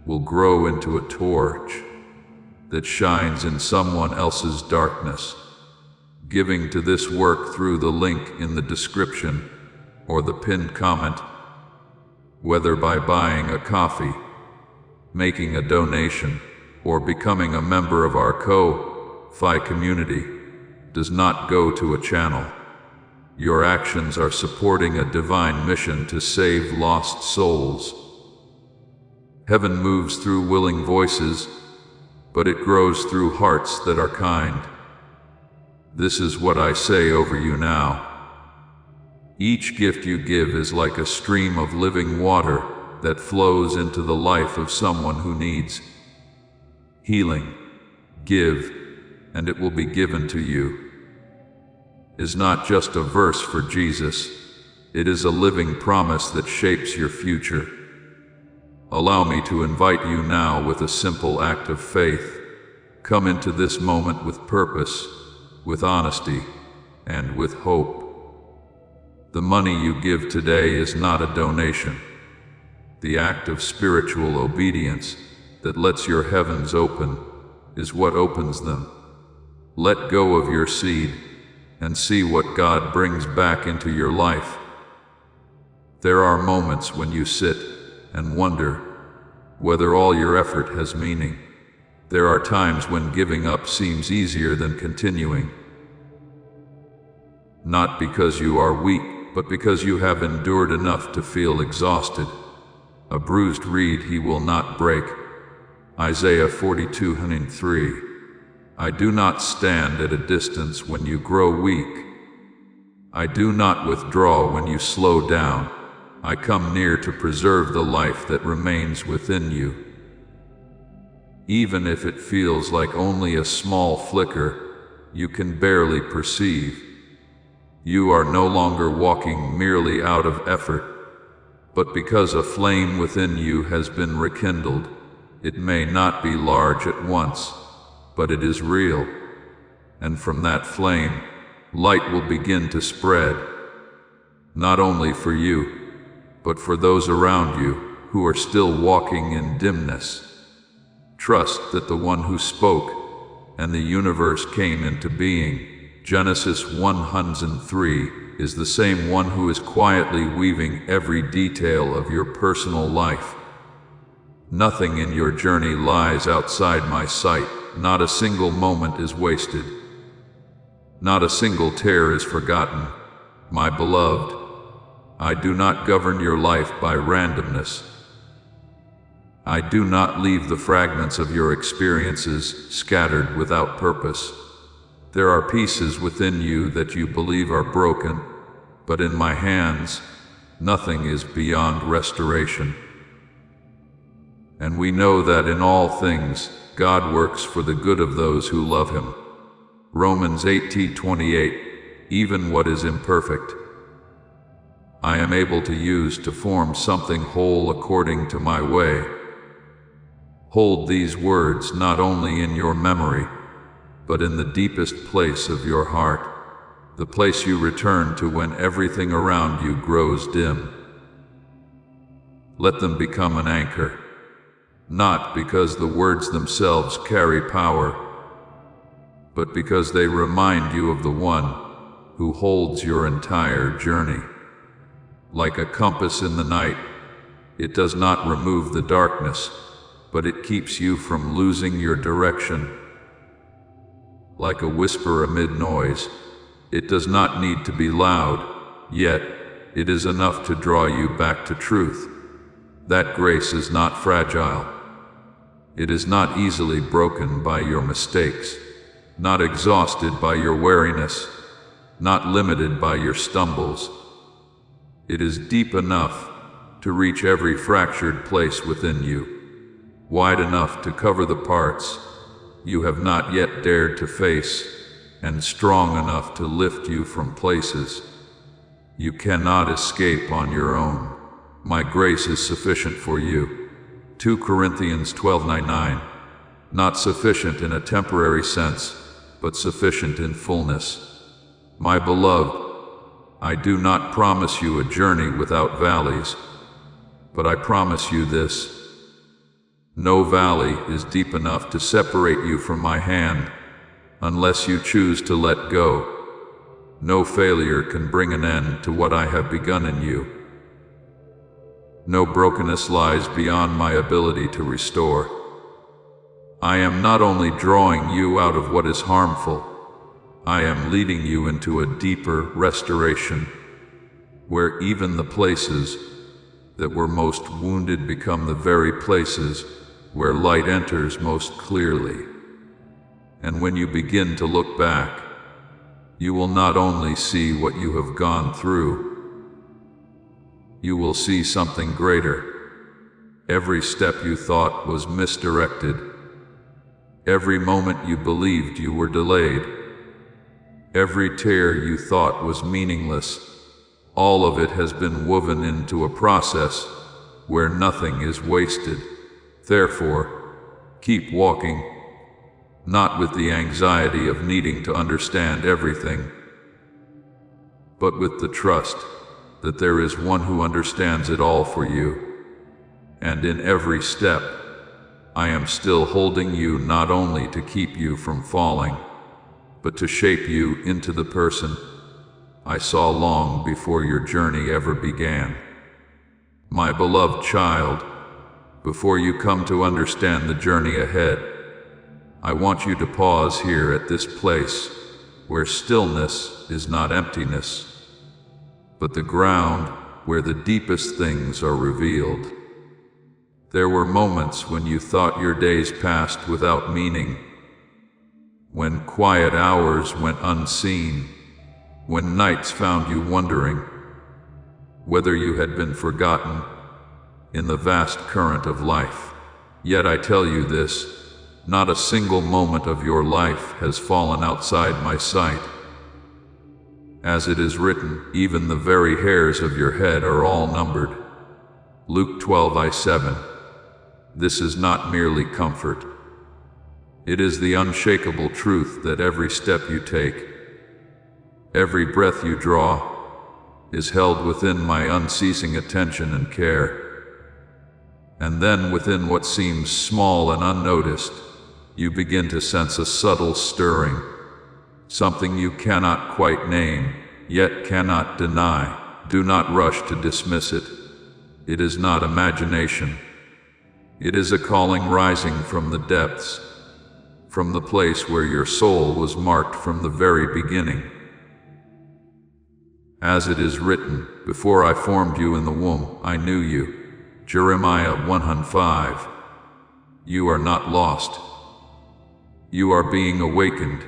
will grow into a torch that shines in someone else's darkness. Giving to this work through the link in the description or the pinned comment, whether by buying a coffee, making a donation, or becoming a member of our Ko-Fi community, does not go to a channel. Your actions are supporting a divine mission to save lost souls. Heaven moves through willing voices, but it grows through hearts that are kind. This is what I say over you now. Each gift you give is like a stream of living water that flows into the life of someone who needs healing. Give, and it will be given to you is not just a verse for Jesus. It is a living promise that shapes your future. Allow me to invite you now with a simple act of faith. Come into this moment with purpose, with honesty, and with hope. The money you give today is not a donation. The act of spiritual obedience that lets your heavens open is what opens them. Let go of your seed and see what God brings back into your life. There are moments when you sit and wonder whether all your effort has meaning. There are times when giving up seems easier than continuing. Not because you are weak, but because you have endured enough to feel exhausted. A bruised reed he will not break. Isaiah 42:3. I do not stand at a distance when you grow weak. I do not withdraw when you slow down. I come near to preserve the life that remains within you. Even if it feels like only a small flicker you can barely perceive. You are no longer walking merely out of effort, but because a flame within you has been rekindled. It may not be large at once, but it is real. And from that flame, light will begin to spread, not only for you, but for those around you who are still walking in dimness. Trust that the one who spoke and the universe came into being, Genesis 103, is the same one who is quietly weaving every detail of your personal life. Nothing in your journey lies outside my sight. Not a single moment is wasted. Not a single tear is forgotten. My beloved, I do not govern your life by randomness. I do not leave the fragments of your experiences scattered without purpose. There are pieces within you that you believe are broken, but in my hands, nothing is beyond restoration. And we know that in all things, God works for the good of those who love Him. Romans 8:28, even what is imperfect, I am able to use to form something whole according to my way. Hold these words not only in your memory, but in the deepest place of your heart, the place you return to when everything around you grows dim. Let them become an anchor, not because the words themselves carry power, but because they remind you of the one who holds your entire journey. Like a compass in the night, it does not remove the darkness, but it keeps you from losing your direction. Like a whisper amid noise, it does not need to be loud, yet it is enough to draw you back to truth. That grace is not fragile. It is not easily broken by your mistakes, not exhausted by your weariness, not limited by your stumbles. It is deep enough to reach every fractured place within you, wide enough to cover the parts you have not yet dared to face, and strong enough to lift you from places you cannot escape on your own. My grace is sufficient for you. 2 Corinthians 12:9. Not sufficient in a temporary sense, but sufficient in fullness. My beloved, I do not promise you a journey without valleys, but I promise you this: no valley is deep enough to separate you from my hand, unless you choose to let go. No failure can bring an end to what I have begun in you. No brokenness lies beyond my ability to restore. I am not only drawing you out of what is harmful, I am leading you into a deeper restoration, where even the places that were most wounded become the very places where light enters most clearly. And when you begin to look back, you will not only see what you have gone through, you will see something greater. Every step you thought was misdirected, every moment you believed you were delayed, every tear you thought was meaningless, all of it has been woven into a process where nothing is wasted. Therefore, keep walking, not with the anxiety of needing to understand everything, but with the trust that there is one who understands it all for you. And in every step, I am still holding you, not only to keep you from falling, but to shape you into the person I saw long before your journey ever began. My beloved child, before you come to understand the journey ahead, I want you to pause here at this place where stillness is not emptiness, but the ground where the deepest things are revealed. There were moments when you thought your days passed without meaning, when quiet hours went unseen, when nights found you wondering whether you had been forgotten in the vast current of life. Yet I tell you this: Not a single moment of your life has fallen outside my sight. As it is written, even the very hairs of your head are all numbered. Luke 12:7. This is not merely comfort. It is the unshakable truth that every step you take, every breath you draw, is held within my unceasing attention and care. And then within what seems small and unnoticed, you begin to sense a subtle stirring, something you cannot quite name, yet cannot deny. Do not rush to dismiss it. It is not imagination. It is a calling rising from the depths, from the place where your soul was marked from the very beginning. As it is written, before I formed you in the womb, I knew you. Jeremiah 1:5. You are not lost. You are being awakened.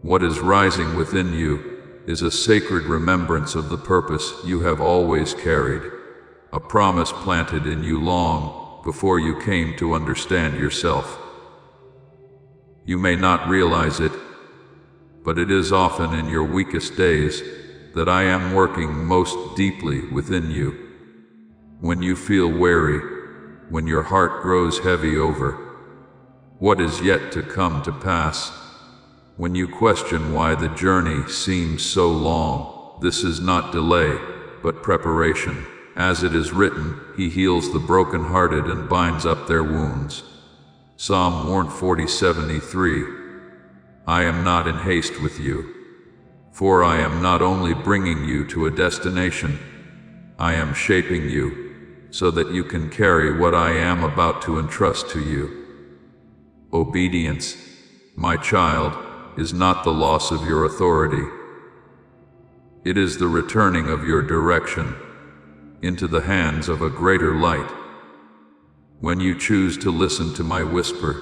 What is rising within you is a sacred remembrance of the purpose you have always carried, a promise planted in you long before you came to understand yourself. You may not realize it, but it is often in your weakest days that I am working most deeply within you. When you feel weary, when your heart grows heavy over what is yet to come to pass, when you question why the journey seems so long, this is not delay, but preparation. As it is written, He heals the brokenhearted and binds up their wounds. Psalm 140:73. I am not in haste with you, for I am not only bringing you to a destination, I am shaping you so that you can carry what I am about to entrust to you. Obedience, my child, is not the loss of your authority. It is the returning of your direction into the hands of a greater light. When you choose to listen to my whisper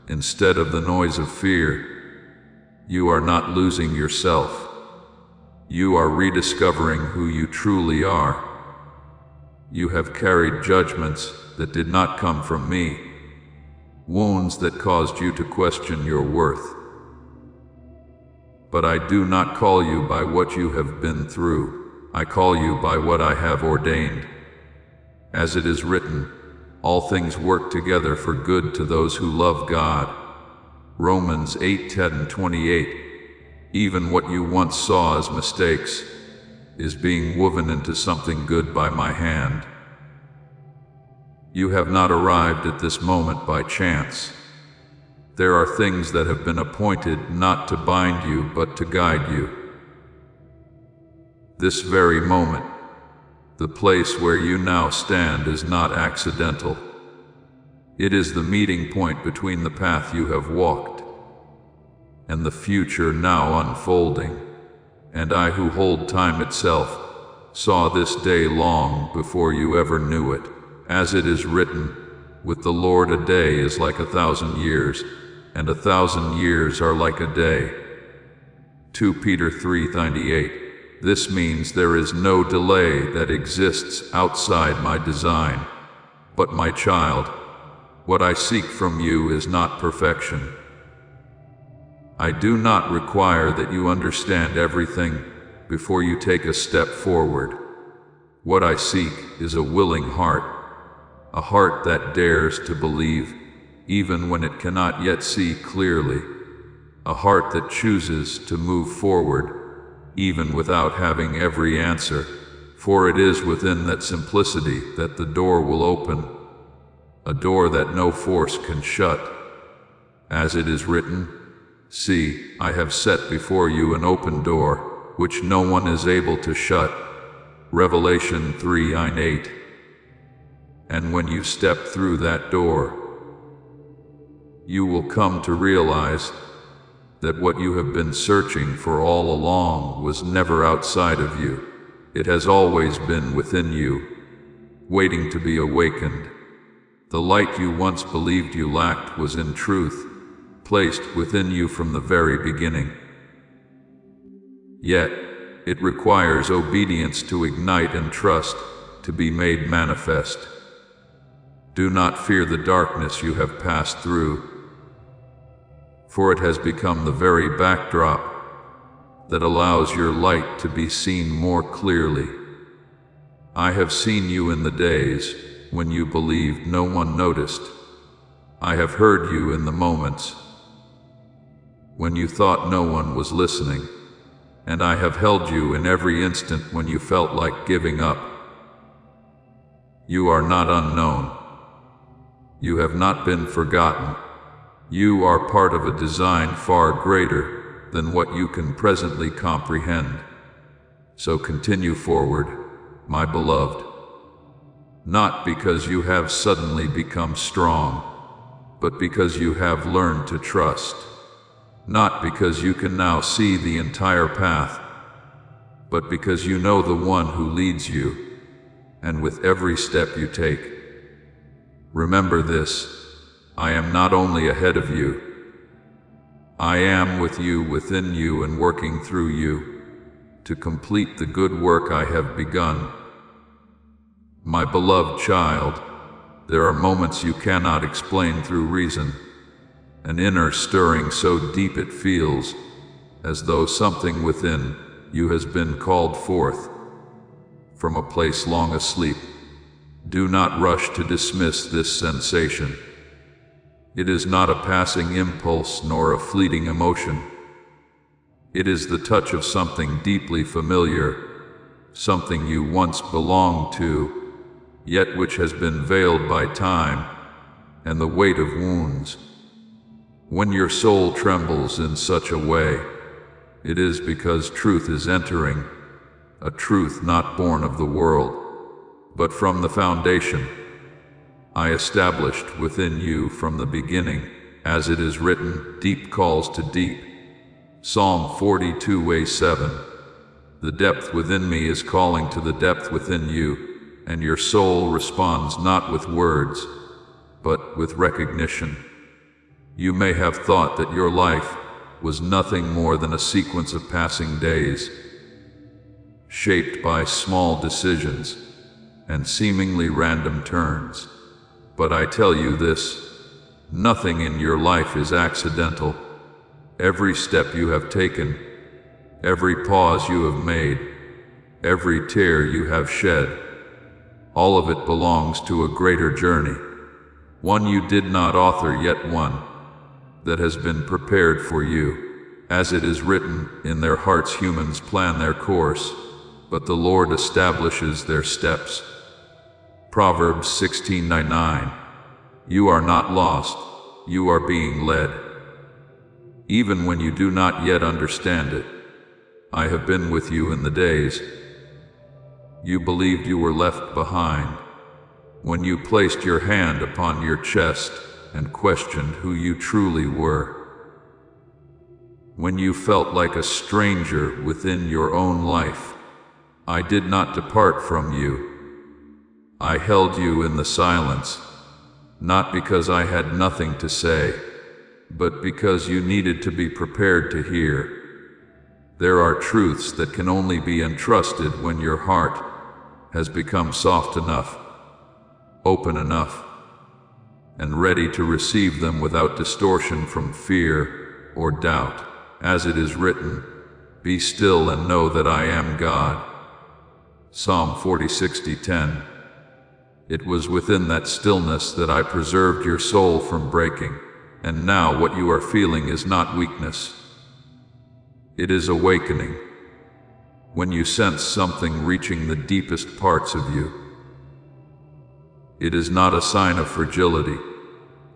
instead of the noise of fear, you are not losing yourself. You are rediscovering who you truly are. You have carried judgments that did not come from me, wounds that caused you to question your worth. But I do not call you by what you have been through. I call you by what I have ordained. As it is written, all things work together for good to those who love God. Romans 8:10-28. Even what you once saw as mistakes is being woven into something good by my hand. You have not arrived at this moment by chance. There are things that have been appointed not to bind you but to guide you. This very moment, the place where you now stand, is not accidental. It is the meeting point between the path you have walked and the future now unfolding. And I, who hold time itself, saw this day long before you ever knew it. As it is written, with the Lord a day is like 1,000 years, and 1,000 years are like a day. 2 Peter 3:98. This means there is no delay that exists outside my design. But my child, what I seek from you is not perfection. I do not require that you understand everything before you take a step forward. What I seek is a willing heart, a heart that dares to believe even when it cannot yet see clearly, a heart that chooses to move forward even without having every answer, for it is within that simplicity that the door will open, a door that no force can shut. As it is written, see, I have set before you an open door, which no one is able to shut. Revelation 3:8. And when you step through that door, you will come to realize that what you have been searching for all along was never outside of you. It has always been within you, waiting to be awakened. The light you once believed you lacked was in truth placed within you from the very beginning. Yet, it requires obedience to ignite and trust to be made manifest. Do not fear the darkness you have passed through. for it has become the very backdrop that allows your light to be seen more clearly. I have seen you in the days when you believed no one noticed. I have heard you in the moments when you thought no one was listening, and I have held you in every instant when you felt like giving up. You are not unknown. You have not been forgotten. You are part of a design far greater than what you can presently comprehend. So continue forward, my beloved. Not because you have suddenly become strong, but because you have learned to trust. Not because you can now see the entire path, but because you know the one who leads you, and with every step you take. Remember this, I am not only ahead of you, I am with you, within you, and working through you to complete the good work I have begun. My beloved child, there are moments you cannot explain through reason, an inner stirring so deep it feels as though something within you has been called forth from a place long asleep. Do not rush to dismiss this sensation. It is not a passing impulse nor a fleeting emotion. It is the touch of something deeply familiar, something you once belonged to, yet which has been veiled by time and the weight of wounds. When your soul trembles in such a way, it is because truth is entering, a truth not born of the world, but from the foundation I established within you from the beginning. As it is written, deep calls to deep. Psalm 42:7. The depth within me is calling to the depth within you, and your soul responds not with words, but with recognition. You may have thought that your life was nothing more than a sequence of passing days, shaped by small decisions and seemingly random turns. But I tell you this, nothing in your life is accidental. Every step you have taken, every pause you have made, every tear you have shed, all of it belongs to a greater journey, one you did not author, yet one that has been prepared for you. As it is written, in their hearts humans plan their course, but the Lord establishes their steps. Proverbs 16:9. You are not lost, you are being led. Even when you do not yet understand it, I have been with you in the days you believed you were left behind, when you placed your hand upon your chest and questioned who you truly were. When you felt like a stranger within your own life, I did not depart from you. I held you in the silence, not because I had nothing to say, but because you needed to be prepared to hear. There are truths that can only be entrusted when your heart has become soft enough, open enough, and ready to receive them without distortion from fear or doubt. As it is written, be still and know that I am God. Psalm 40:10. It was within that stillness that I preserved your soul from breaking, and now what you are feeling is not weakness. It is awakening. When you sense something reaching the deepest parts of you, it is not a sign of fragility,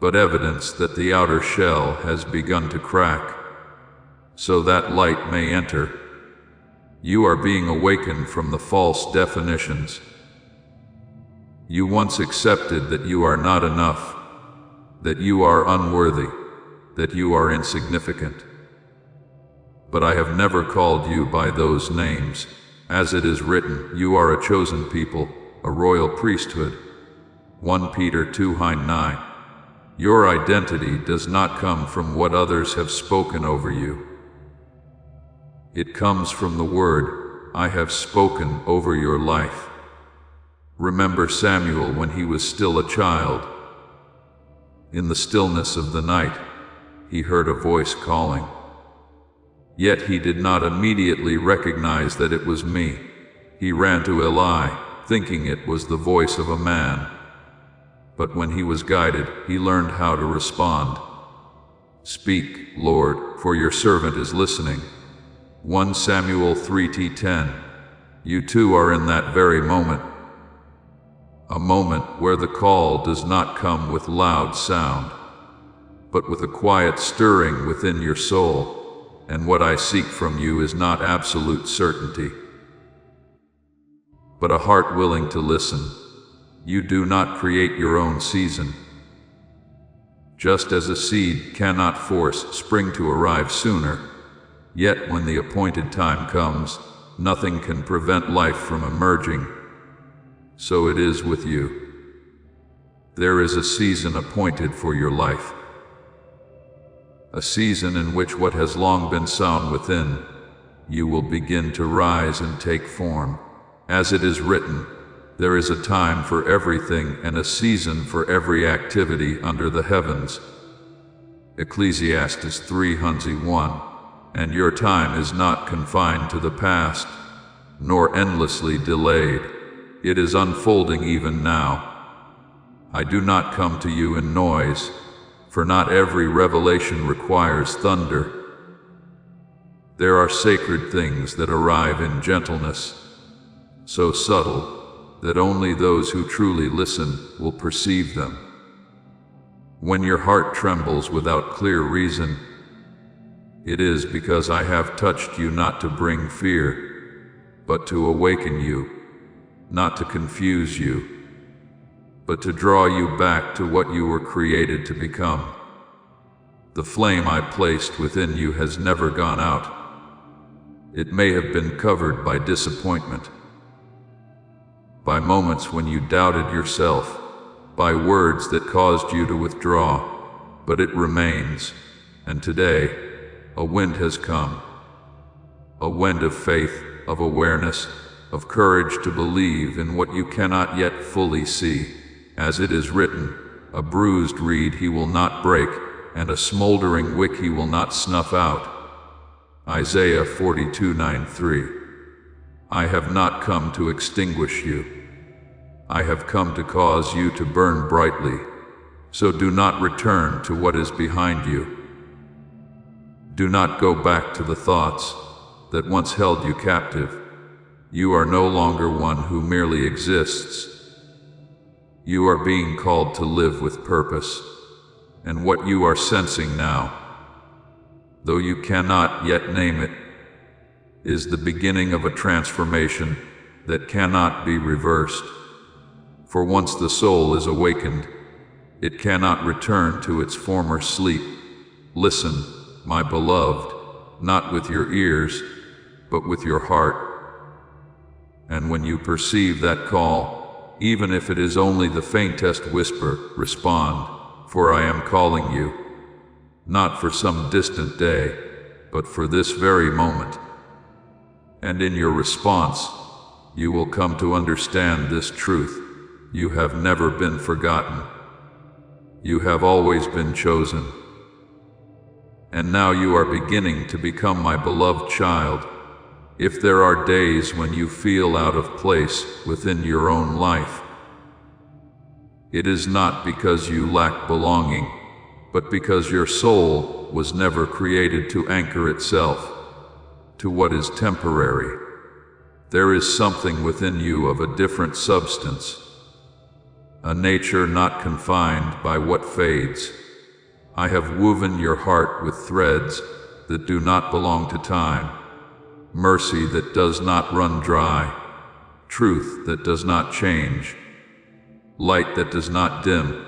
but evidence that the outer shell has begun to crack, so that light may enter. You are being awakened from the false definitions. You once accepted that you are not enough, that you are unworthy, that you are insignificant. But I have never called you by those names. As it is written, you are a chosen people, a royal priesthood. 1 Peter 2:9. Your identity does not come from what others have spoken over you. It comes from the word I have spoken over your life. Remember Samuel when he was still a child. In the stillness of the night, he heard a voice calling. Yet he did not immediately recognize that it was me. He ran to Eli, thinking it was the voice of a man. But when he was guided, he learned how to respond. "Speak, Lord, for your servant is listening." 1 Samuel 3:10. You too are in that very moment. A moment where the call does not come with loud sound, but with a quiet stirring within your soul. And what I seek from you is not absolute certainty, but a heart willing to listen. You do not create your own season. Just as a seed cannot force spring to arrive sooner, yet when the appointed time comes, nothing can prevent life from emerging. So it is with you. There is a season appointed for your life. A season in which what has long been sown within you will begin to rise and take form. As it is written, there is a time for everything and a season for every activity under the heavens. Ecclesiastes 3:1. And your time is not confined to the past, nor endlessly delayed. It is unfolding even now. I do not come to you in noise, for not every revelation requires thunder. There are sacred things that arrive in gentleness, so subtle that only those who truly listen will perceive them. When your heart trembles without clear reason, it is because I have touched you not to bring fear, but to awaken you, not to confuse you, but to draw you back to what you were created to become. The flame I placed within you has never gone out. It may have been covered by disappointment, by moments when you doubted yourself, by words that caused you to withdraw, but it remains. And today, a wind has come, a wind of faith, of awareness, of courage to believe in what you cannot yet fully see. As it is written, a bruised reed he will not break, and a smoldering wick he will not snuff out. Isaiah 42:9-3. I have not come to extinguish you. I have come to cause you to burn brightly. So do not return to what is behind you. Do not go back to the thoughts that once held you captive. You are no longer one who merely exists. You are being called to live with purpose, and what you are sensing now, though you cannot yet name it, is the beginning of a transformation that cannot be reversed. For once the soul is awakened, it cannot return to its former sleep. Listen, my beloved, not with your ears, but with your heart. And when you perceive that call, even if it is only the faintest whisper, respond, for I am calling you, not for some distant day, but for this very moment. And in your response, you will come to understand this truth. You have never been forgotten. You have always been chosen. And now you are beginning to become my beloved child. If there are days when you feel out of place within your own life, it is not because you lack belonging, but because your soul was never created to anchor itself to what is temporary. There is something within you of a different substance, a nature not confined by what fades. I have woven your heart with threads that do not belong to time, mercy that does not run dry, truth that does not change, light that does not dim,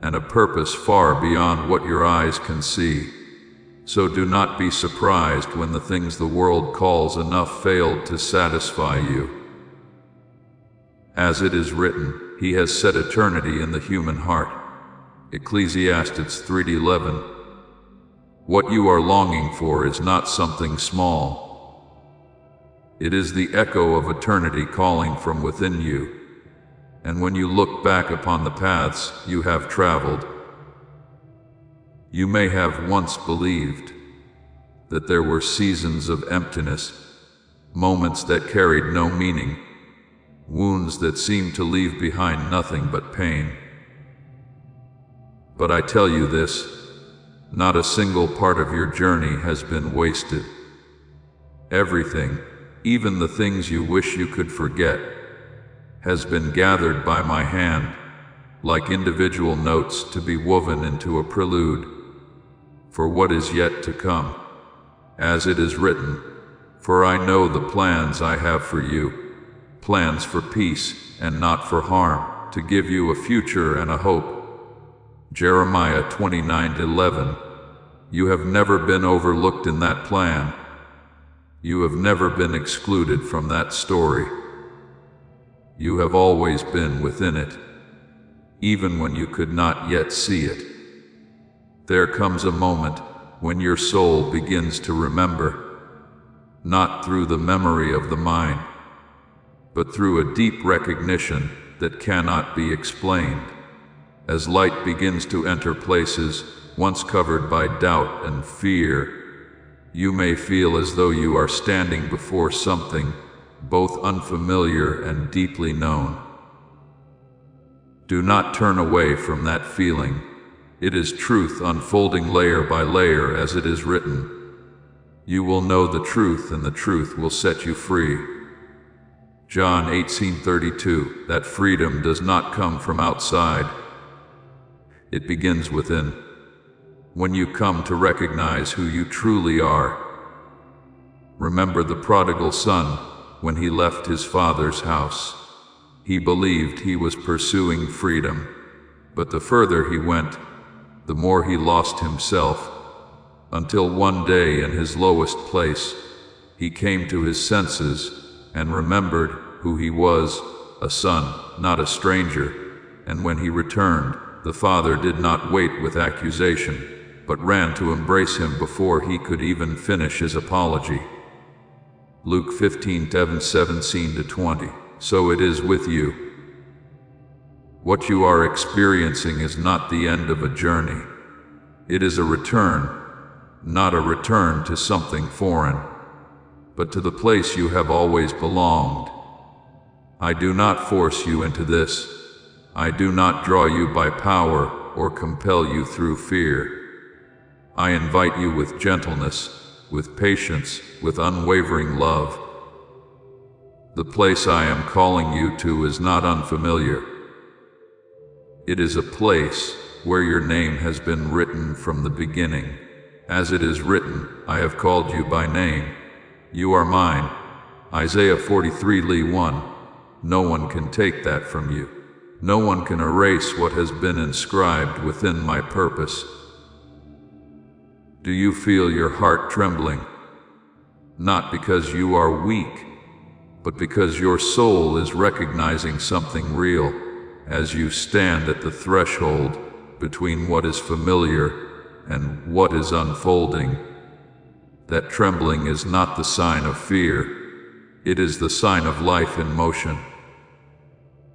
and a purpose far beyond what your eyes can see. So do not be surprised when the things the world calls enough failed to satisfy you. As it is written, He has set eternity in the human heart. Ecclesiastes 3:11. What you are longing for is not something small. It is the echo of eternity calling from within you. And when you look back upon the paths you have traveled, You may have once believed that there were seasons of emptiness, moments that carried no meaning, wounds that seemed to leave behind nothing but pain. But I tell you this, not a single part of your journey has been wasted. Everything, even the things you wish you could forget, has been gathered by my hand, like individual notes to be woven into a prelude for what is yet to come. As it is written, "For I know the plans I have for you, plans for peace and not for harm, to give you a future and a hope." Jeremiah 29:11. You have never been overlooked in that plan. You have never been excluded from that story. You have always been within it, even when you could not yet see it. There comes a moment when your soul begins to remember, not through the memory of the mind, but through a deep recognition that cannot be explained. As light begins to enter places once covered by doubt and fear, you may feel as though you are standing before something both unfamiliar and deeply known. Do not turn away from that feeling. It is truth unfolding layer by layer, as it is written. You will know the truth, and the truth will set you free. John 18:32. That freedom does not come from outside. It begins within. When you come to recognize who you truly are. Remember the prodigal son when he left his father's house. He believed he was pursuing freedom, but the further he went, the more he lost himself, until one day in his lowest place, he came to his senses and remembered who he was, a son, not a stranger. And when he returned, the father did not wait with accusation, but ran to embrace him before he could even finish his apology. Luke 15:17-20. So it is with you. What you are experiencing is not the end of a journey. It is a return, not a return to something foreign, but to the place you have always belonged. I do not force you into this. I do not draw you by power or compel you through fear. I invite you with gentleness, with patience, with unwavering love. The place I am calling you to is not unfamiliar. It is a place where your name has been written from the beginning. As it is written, I have called you by name. You are mine. Isaiah 43:1. No one can take that from you. No one can erase what has been inscribed within my purpose. Do you feel your heart trembling? Not because you are weak, but because your soul is recognizing something real as you stand at the threshold between what is familiar and what is unfolding. That trembling is not the sign of fear. It is the sign of life in motion.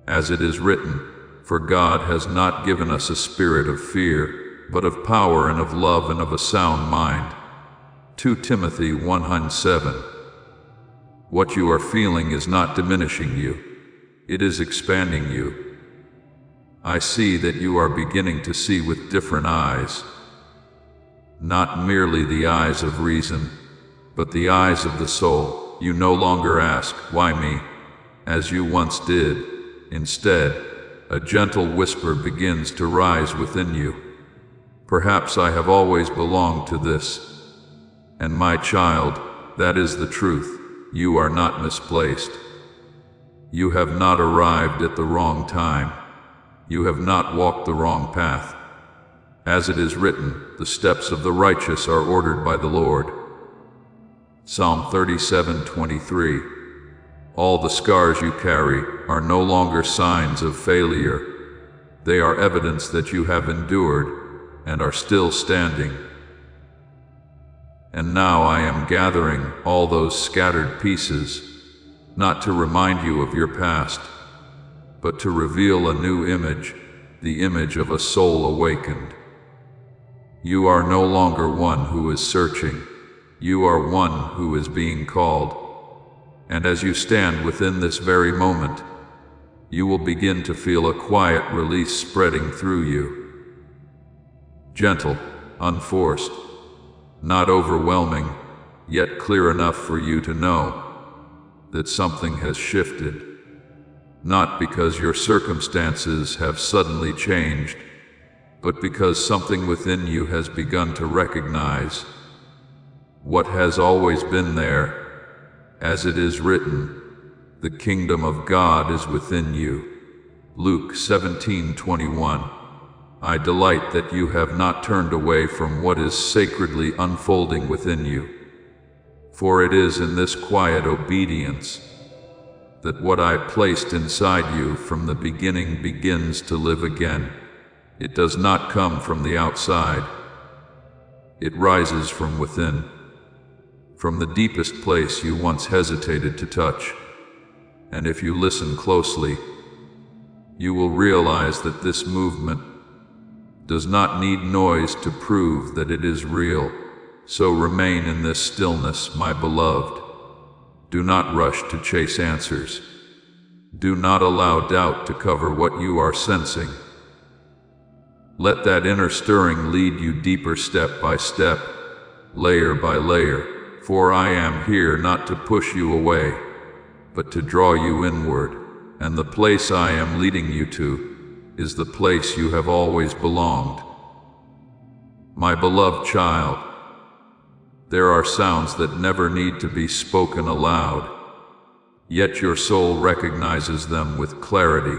As it is written, for God has not given us a spirit of fear, but of power and of love and of a sound mind. 2 Timothy 1:7. What you are feeling is not diminishing you. It is expanding you. I see that you are beginning to see with different eyes. Not merely the eyes of reason, but the eyes of the soul. You no longer ask, why me, as you once did. Instead, a gentle whisper begins to rise within you. Perhaps I have always belonged to this. And my child, that is the truth. You are not misplaced. You have not arrived at the wrong time. You have not walked the wrong path. As it is written, the steps of the righteous are ordered by the Lord. Psalm 37:23. All the scars you carry are no longer signs of failure. They are evidence that you have endured and are still standing. And now I am gathering all those scattered pieces, not to remind you of your past, but to reveal a new image, the image of a soul awakened. You are no longer one who is searching. You are one who is being called. And as you stand within this very moment, you will begin to feel a quiet release spreading through you. Gentle, unforced, not overwhelming, yet clear enough for you to know that something has shifted. Not because your circumstances have suddenly changed, but because something within you has begun to recognize what has always been there. As it is written, the kingdom of God is within you. Luke 17:21. I delight that you have not turned away from what is sacredly unfolding within you. For it is in this quiet obedience that what I placed inside you from the beginning begins to live again. It does not come from the outside. It rises from within, from the deepest place you once hesitated to touch. And if you listen closely, you will realize that this movement does not need noise to prove that it is real. So remain in this stillness, my beloved. Do not rush to chase answers. Do not allow doubt to cover what you are sensing. Let that inner stirring lead you deeper step by step, layer by layer, for I am here not to push you away, but to draw you inward, and the place I am leading you to is the place you have always belonged. My beloved child, there are sounds that never need to be spoken aloud, yet your soul recognizes them with clarity,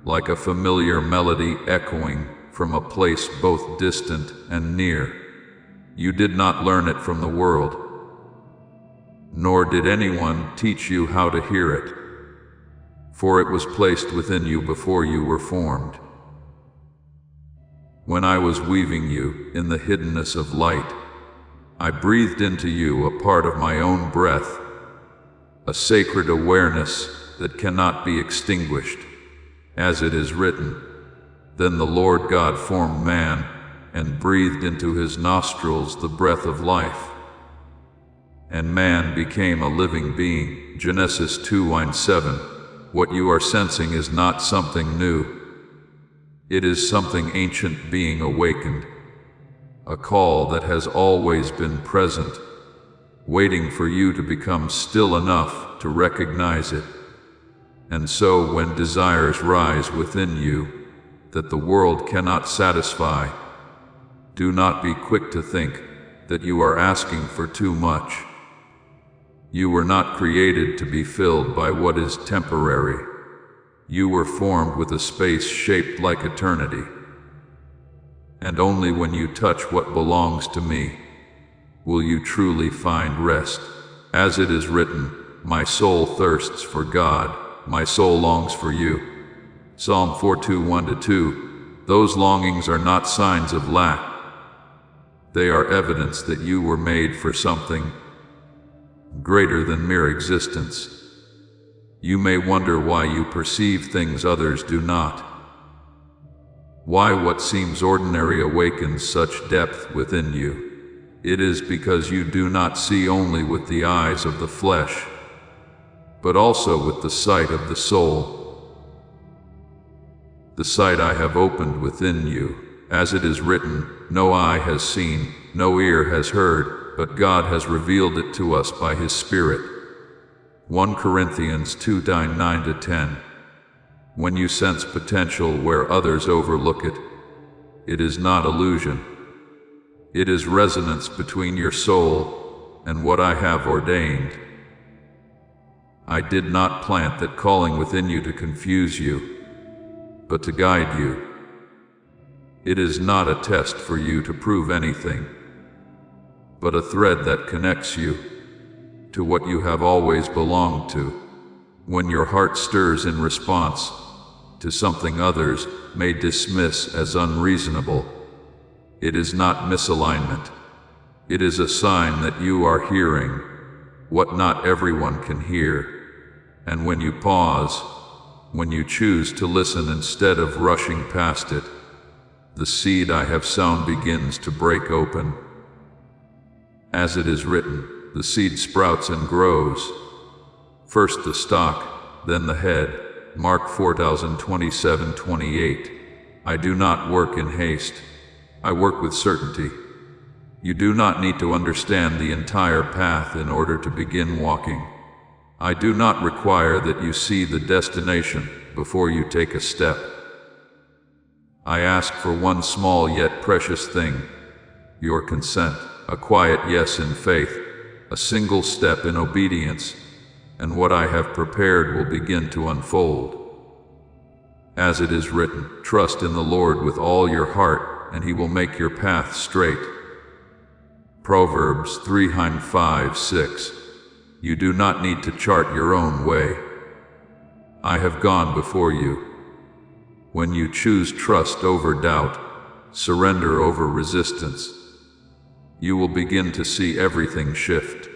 like a familiar melody echoing from a place both distant and near. You did not learn it from the world, nor did anyone teach you how to hear it, for it was placed within you before you were formed. When I was weaving you in the hiddenness of light, I breathed into you a part of my own breath, a sacred awareness that cannot be extinguished. As it is written, then the Lord God formed man and breathed into his nostrils the breath of life, and man became a living being. Genesis 2:7. What you are sensing is not something new. It is something ancient being awakened, a call that has always been present, waiting for you to become still enough to recognize it. And so when desires rise within you that the world cannot satisfy, do not be quick to think that you are asking for too much. You were not created to be filled by what is temporary. You were formed with a space shaped like eternity. And only when you touch what belongs to me will you truly find rest. As it is written, my soul thirsts for God, my soul longs for you. Psalm 42:1-2. Those longings are not signs of lack. They are evidence that you were made for something greater than mere existence. You may wonder why you perceive things others do not. Why what seems ordinary awakens such depth within you. It is because you do not see only with the eyes of the flesh, but also with the sight of the soul. The sight I have opened within you. As it is written, no eye has seen, no ear has heard, but God has revealed it to us by His Spirit. 1 Corinthians 2:9-10. When you sense potential where others overlook it, it is not illusion. It is resonance between your soul and what I have ordained. I did not plant that calling within you to confuse you, but to guide you. It is not a test for you to prove anything, but a thread that connects you to what you have always belonged to. When your heart stirs in response to something others may dismiss as unreasonable, it is not misalignment. It is a sign that you are hearing what not everyone can hear. And when you pause, when you choose to listen instead of rushing past it, the seed I have sown begins to break open. As it is written, the seed sprouts and grows. First the stalk, then the head. Mark 4027:28. I do not work in haste. I work with certainty. You do not need to understand the entire path in order to begin walking. I do not require that you see the destination before you take a step. I ask for one small yet precious thing: your consent, a quiet yes in faith, a single step in obedience, and what I have prepared will begin to unfold. As it is written, trust in the Lord with all your heart, and He will make your path straight. Proverbs 3:5-6. You do not need to chart your own way. I have gone before you. When you choose trust over doubt, surrender over resistance, you will begin to see everything shift.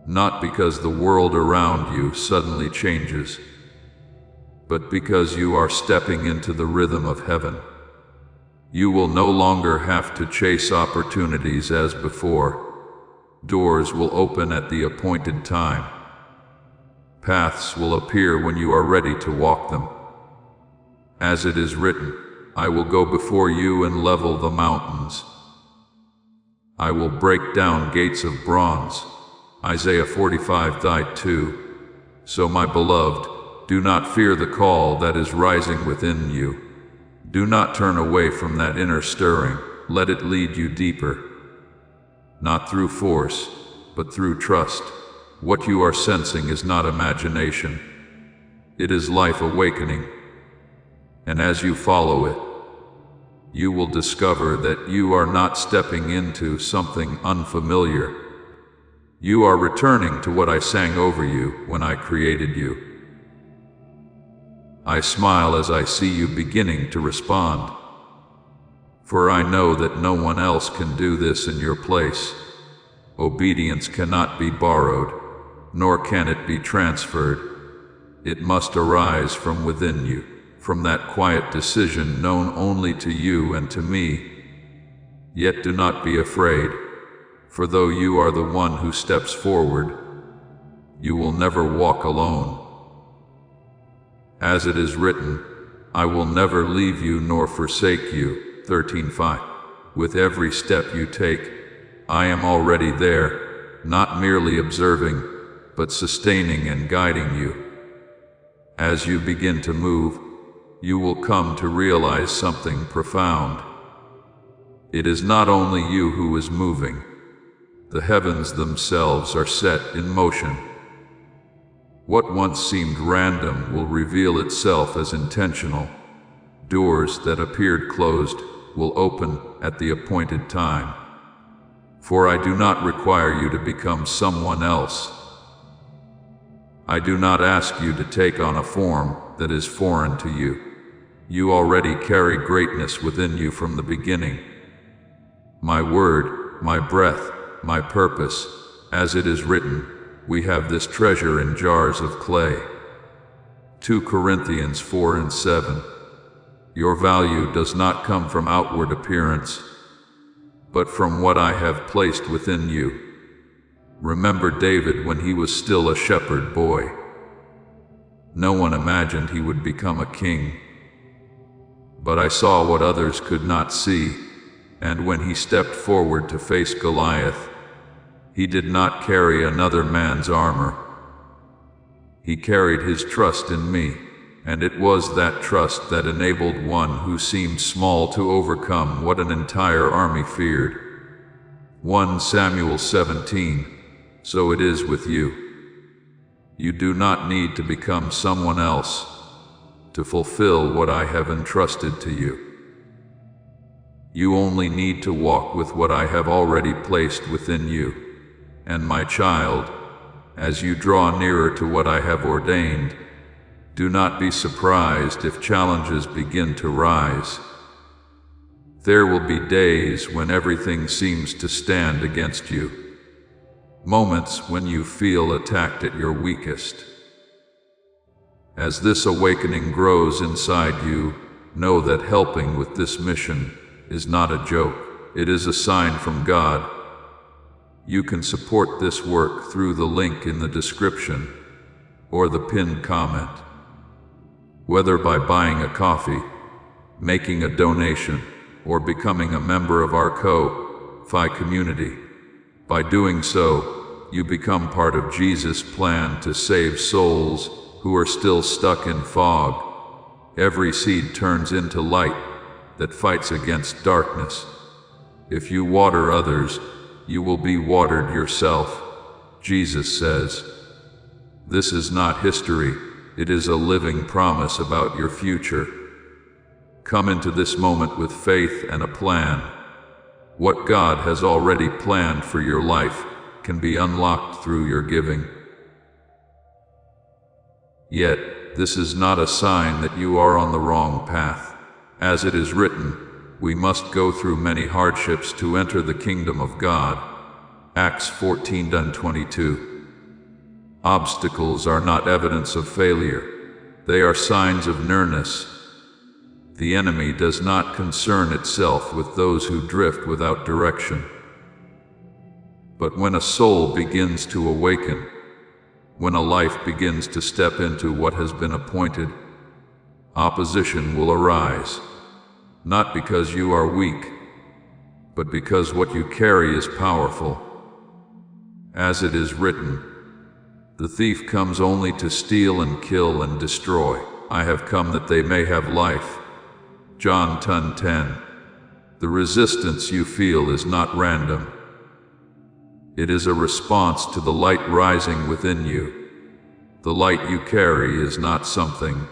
Not because the world around you suddenly changes, but because you are stepping into the rhythm of heaven. You will no longer have to chase opportunities as before. Doors will open at the appointed time. Paths will appear when you are ready to walk them. As it is written, I will go before you and level the mountains. I will break down gates of bronze. Isaiah 45:2. So my beloved, do not fear the call that is rising within you. Do not turn away from that inner stirring. Let it lead you deeper. Not through force, but through trust. What you are sensing is not imagination. It is life awakening. And as you follow it, you will discover that you are not stepping into something unfamiliar. You are returning to what I sang over you when I created you. I smile as I see you beginning to respond. For I know that no one else can do this in your place. Obedience cannot be borrowed, nor can it be transferred. It must arise from within you, from that quiet decision known only to you and to me. Yet do not be afraid, for though you are the one who steps forward, you will never walk alone. As it is written, I will never leave you nor forsake you. 13:5. With every step you take, I am already there, not merely observing, but sustaining and guiding you. As you begin to move, you will come to realize something profound. It is not only you who is moving. The heavens themselves are set in motion. What once seemed random will reveal itself as intentional. Doors that appeared closed will open at the appointed time. For I do not require you to become someone else. I do not ask you to take on a form that is foreign to you. You already carry greatness within you from the beginning. My word, my breath, my purpose, as it is written, we have this treasure in jars of clay. 2 Corinthians 4:7. Your value does not come from outward appearance, but from what I have placed within you. Remember David when he was still a shepherd boy. No one imagined he would become a king. But I saw what others could not see, and when he stepped forward to face Goliath, he did not carry another man's armor. He carried his trust in me, and it was that trust that enabled one who seemed small to overcome what an entire army feared. 1 Samuel 17. So it is with you. You do not need to become someone else to fulfill what I have entrusted to you. You only need to walk with what I have already placed within you. And my child, as you draw nearer to what I have ordained, do not be surprised if challenges begin to rise. There will be days when everything seems to stand against you. Moments when you feel attacked at your weakest. As this awakening grows inside you, know that helping with this mission is not a joke. It is a sign from God. You can support this work through the link in the description or the pinned comment. Whether by buying a coffee, making a donation, or becoming a member of our Ko-Fi community. By doing so, you become part of Jesus' plan to save souls who are still stuck in fog. Every seed turns into light that fights against darkness. If you water others, you will be watered yourself, Jesus says. This is not history, it is a living promise about your future. Come into this moment with faith and a plan. What God has already planned for your life can be unlocked through your giving. Yet, this is not a sign that you are on the wrong path. As it is written, we must go through many hardships to enter the kingdom of God. Acts 14:22. Obstacles are not evidence of failure. They are signs of nearness. The enemy does not concern itself with those who drift without direction. But when a soul begins to awaken, when a life begins to step into what has been appointed, opposition will arise. Not because you are weak, but because what you carry is powerful. As it is written, the thief comes only to steal and kill and destroy. I have come that they may have life. John 10:10. The resistance you feel is not random. It is a response to the light rising within you. The light you carry is not something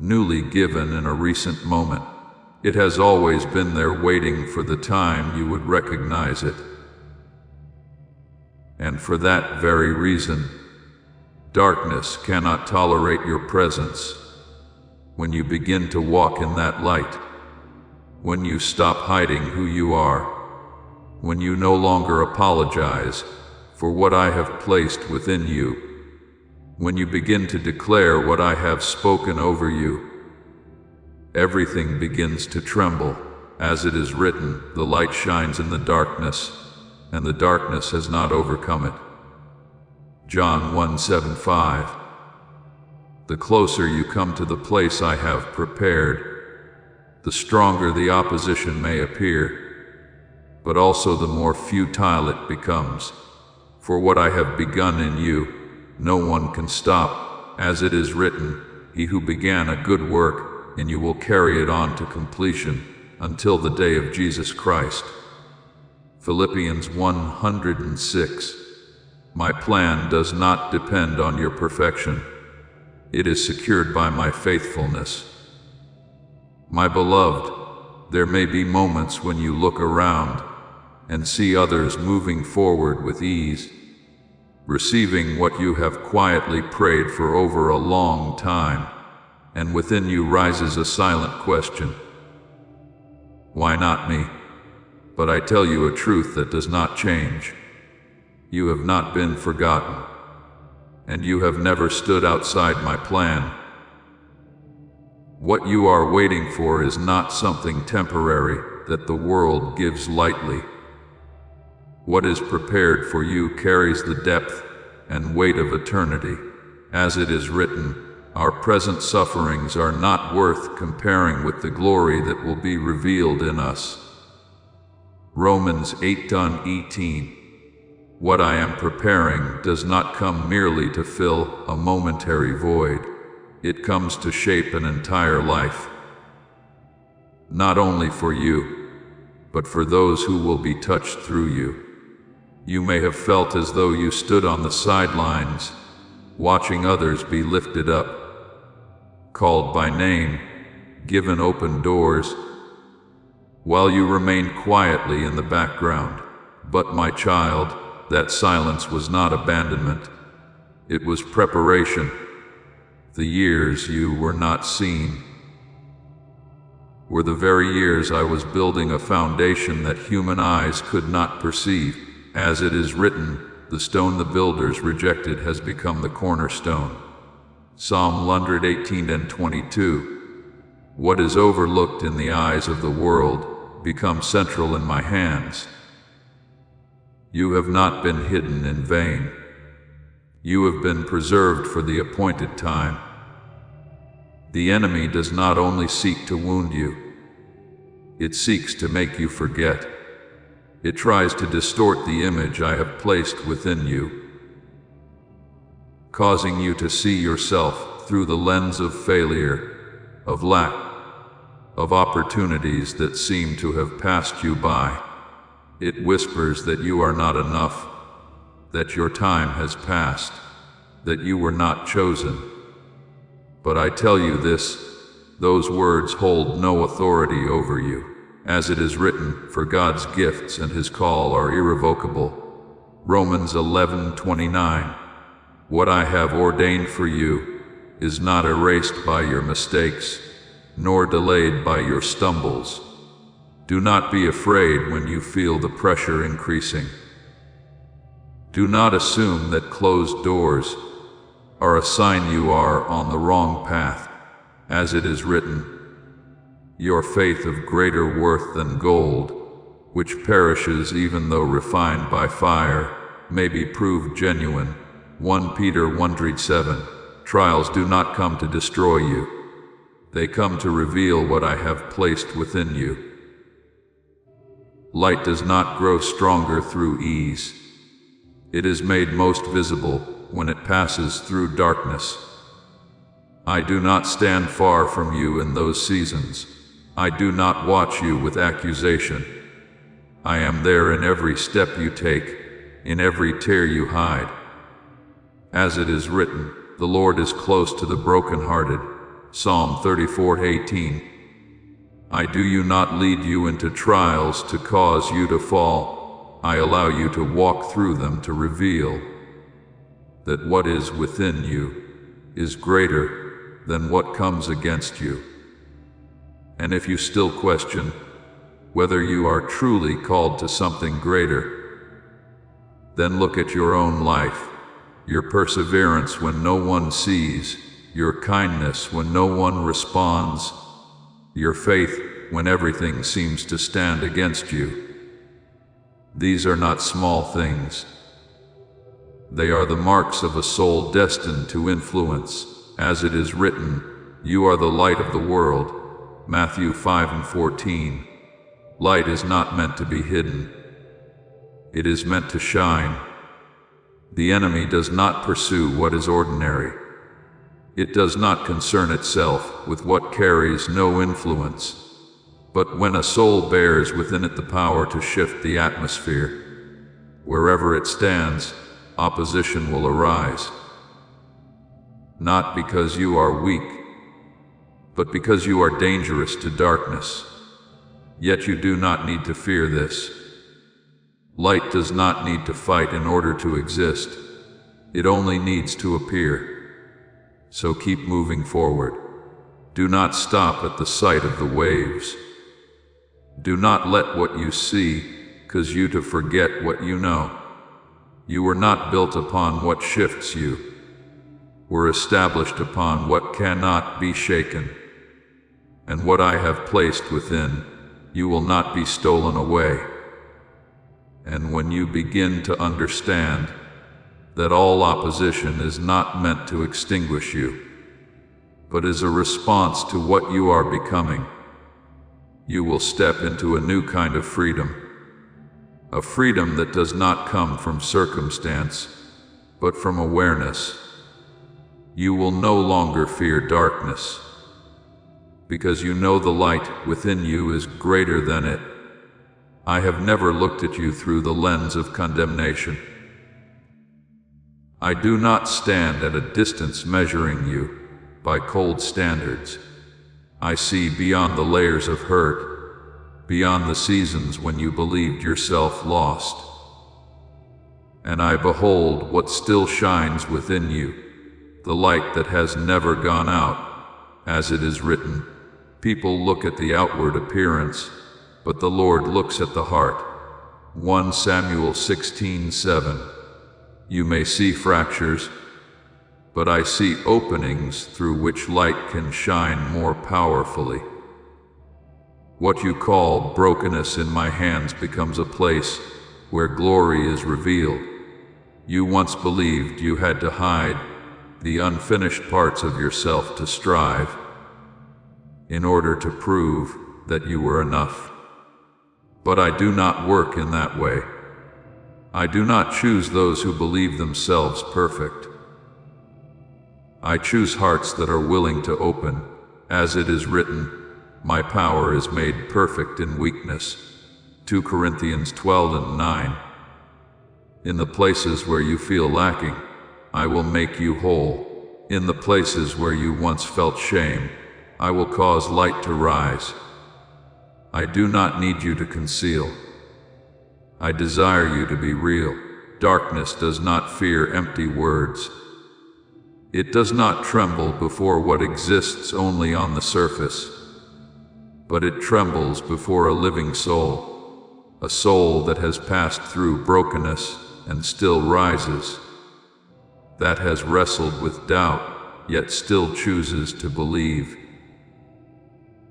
newly given in a recent moment. It has always been there waiting for the time you would recognize it. And for that very reason, darkness cannot tolerate your presence. When you begin to walk in that light, when you stop hiding who you are, when you no longer apologize for what I have placed within you, when you begin to declare what I have spoken over you, everything begins to tremble. As it is written, the light shines in the darkness, and the darkness has not overcome it. John 1:7-5. The closer you come to the place I have prepared, the stronger the opposition may appear, but also the more futile it becomes. For what I have begun in you, no one can stop. As it is written, he who began a good work, and you will carry it on to completion until the day of Jesus Christ. Philippians 1:6. My plan does not depend on your perfection. It is secured by my faithfulness. My beloved, there may be moments when you look around and see others moving forward with ease, receiving what you have quietly prayed for over a long time, and within you rises a silent question. Why not me? But I tell you a truth that does not change. You have not been forgotten, and you have never stood outside my plan. What you are waiting for is not something temporary that the world gives lightly. What is prepared for you carries the depth and weight of eternity. As it is written, our present sufferings are not worth comparing with the glory that will be revealed in us. Romans 8:18. What I am preparing does not come merely to fill a momentary void. It comes to shape an entire life. Not only for you, but for those who will be touched through you. You may have felt as though you stood on the sidelines, watching others be lifted up, called by name, given open doors, while you remained quietly in the background. But my child, that silence was not abandonment. It was preparation. The years you were not seen were the very years I was building a foundation that human eyes could not perceive. As it is written, the stone the builders rejected has become the cornerstone. Psalm 118:22. What is overlooked in the eyes of the world becomes central in my hands. You have not been hidden in vain. You have been preserved for the appointed time. The enemy does not only seek to wound you, it seeks to make you forget. It tries to distort the image I have placed within you, causing you to see yourself through the lens of failure, of lack, of opportunities that seem to have passed you by. It whispers that you are not enough, that your time has passed, that you were not chosen. But I tell you this, those words hold no authority over you. As it is written, for God's gifts and his call are irrevocable. Romans 11:29. What I have ordained for you is not erased by your mistakes, nor delayed by your stumbles. Do not be afraid when you feel the pressure increasing. Do not assume that closed doors are a sign you are on the wrong path. As it is written, your faith of greater worth than gold, which perishes even though refined by fire, may be proved genuine. 1 Peter 1:7. Trials do not come to destroy you. They come to reveal what I have placed within you. Light does not grow stronger through ease. It is made most visible when it passes through darkness. I do not stand far from you in those seasons. I do not watch you with accusation. I am there in every step you take, in every tear you hide. As it is written, the Lord is close to the brokenhearted. Psalm 34:18. I do you not lead you into trials to cause you to fall. I allow you to walk through them to reveal that what is within you is greater than what comes against you. And if you still question whether you are truly called to something greater, then look at your own life, your perseverance when no one sees, your kindness when no one responds, your faith when everything seems to stand against you. These are not small things. They are the marks of a soul destined to influence. As it is written, you are the light of the world. Matthew 5:14. Light is not meant to be hidden. It is meant to shine. The enemy does not pursue what is ordinary. It does not concern itself with what carries no influence. But when a soul bears within it the power to shift the atmosphere, wherever it stands, opposition will arise. Not because you are weak, but because you are dangerous to darkness. Yet you do not need to fear this. Light does not need to fight in order to exist. It only needs to appear. So keep moving forward. Do not stop at the sight of the waves. Do not let what you see cause you to forget what you know. You were not built upon what shifts you. Were established upon what cannot be shaken. And what I have placed within, you will not be stolen away. And when you begin to understand that all opposition is not meant to extinguish you, but is a response to what you are becoming, you will step into a new kind of freedom. A freedom that does not come from circumstance, but from awareness. You will no longer fear darkness, because you know the light within you is greater than it. I have never looked at you through the lens of condemnation. I do not stand at a distance measuring you by cold standards. I see beyond the layers of hurt, beyond the seasons when you believed yourself lost. And I behold what still shines within you, the light that has never gone out. As it is written, people look at the outward appearance, but the Lord looks at the heart. 1 Samuel 16:7. You may see fractures, but I see openings through which light can shine more powerfully. What you call brokenness in my hands becomes a place where glory is revealed. You once believed you had to hide the unfinished parts of yourself to strive in order to prove that you were enough. But I do not work in that way. I do not choose those who believe themselves perfect. I choose hearts that are willing to open, as it is written, "My power is made perfect in weakness." 2 Corinthians 12:9. In the places where you feel lacking, I will make you whole. In the places where you once felt shame, I will cause light to rise. I do not need you to conceal. I desire you to be real. Darkness does not fear empty words. It does not tremble before what exists only on the surface, but it trembles before a living soul, a soul that has passed through brokenness and still rises, that has wrestled with doubt, yet still chooses to believe,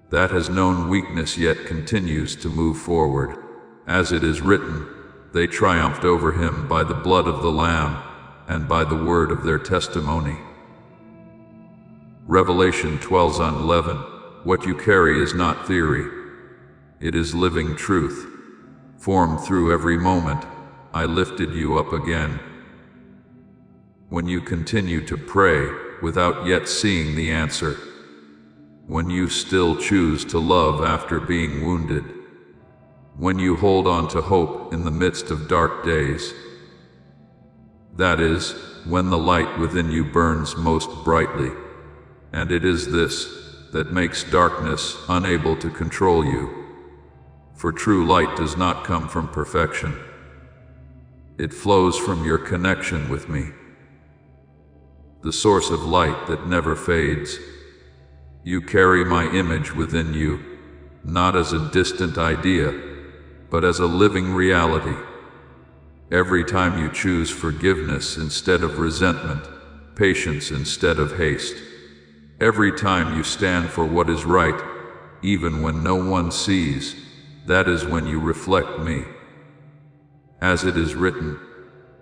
that has known weakness yet continues to move forward. As it is written, they triumphed over him by the blood of the Lamb and by the word of their testimony. Revelation 12:11. What you carry is not theory. It is living truth. Formed through every moment, I lifted you up again. When you continue to pray without yet seeing the answer, when you still choose to love after being wounded, when you hold on to hope in the midst of dark days, that is, when the light within you burns most brightly, and it is this that makes darkness unable to control you. For true light does not come from perfection. It flows from your connection with me, the source of light that never fades. You carry my image within you, not as a distant idea, but as a living reality. Every time you choose forgiveness instead of resentment, patience instead of haste, every time you stand for what is right, even when no one sees, that is when you reflect me. As it is written,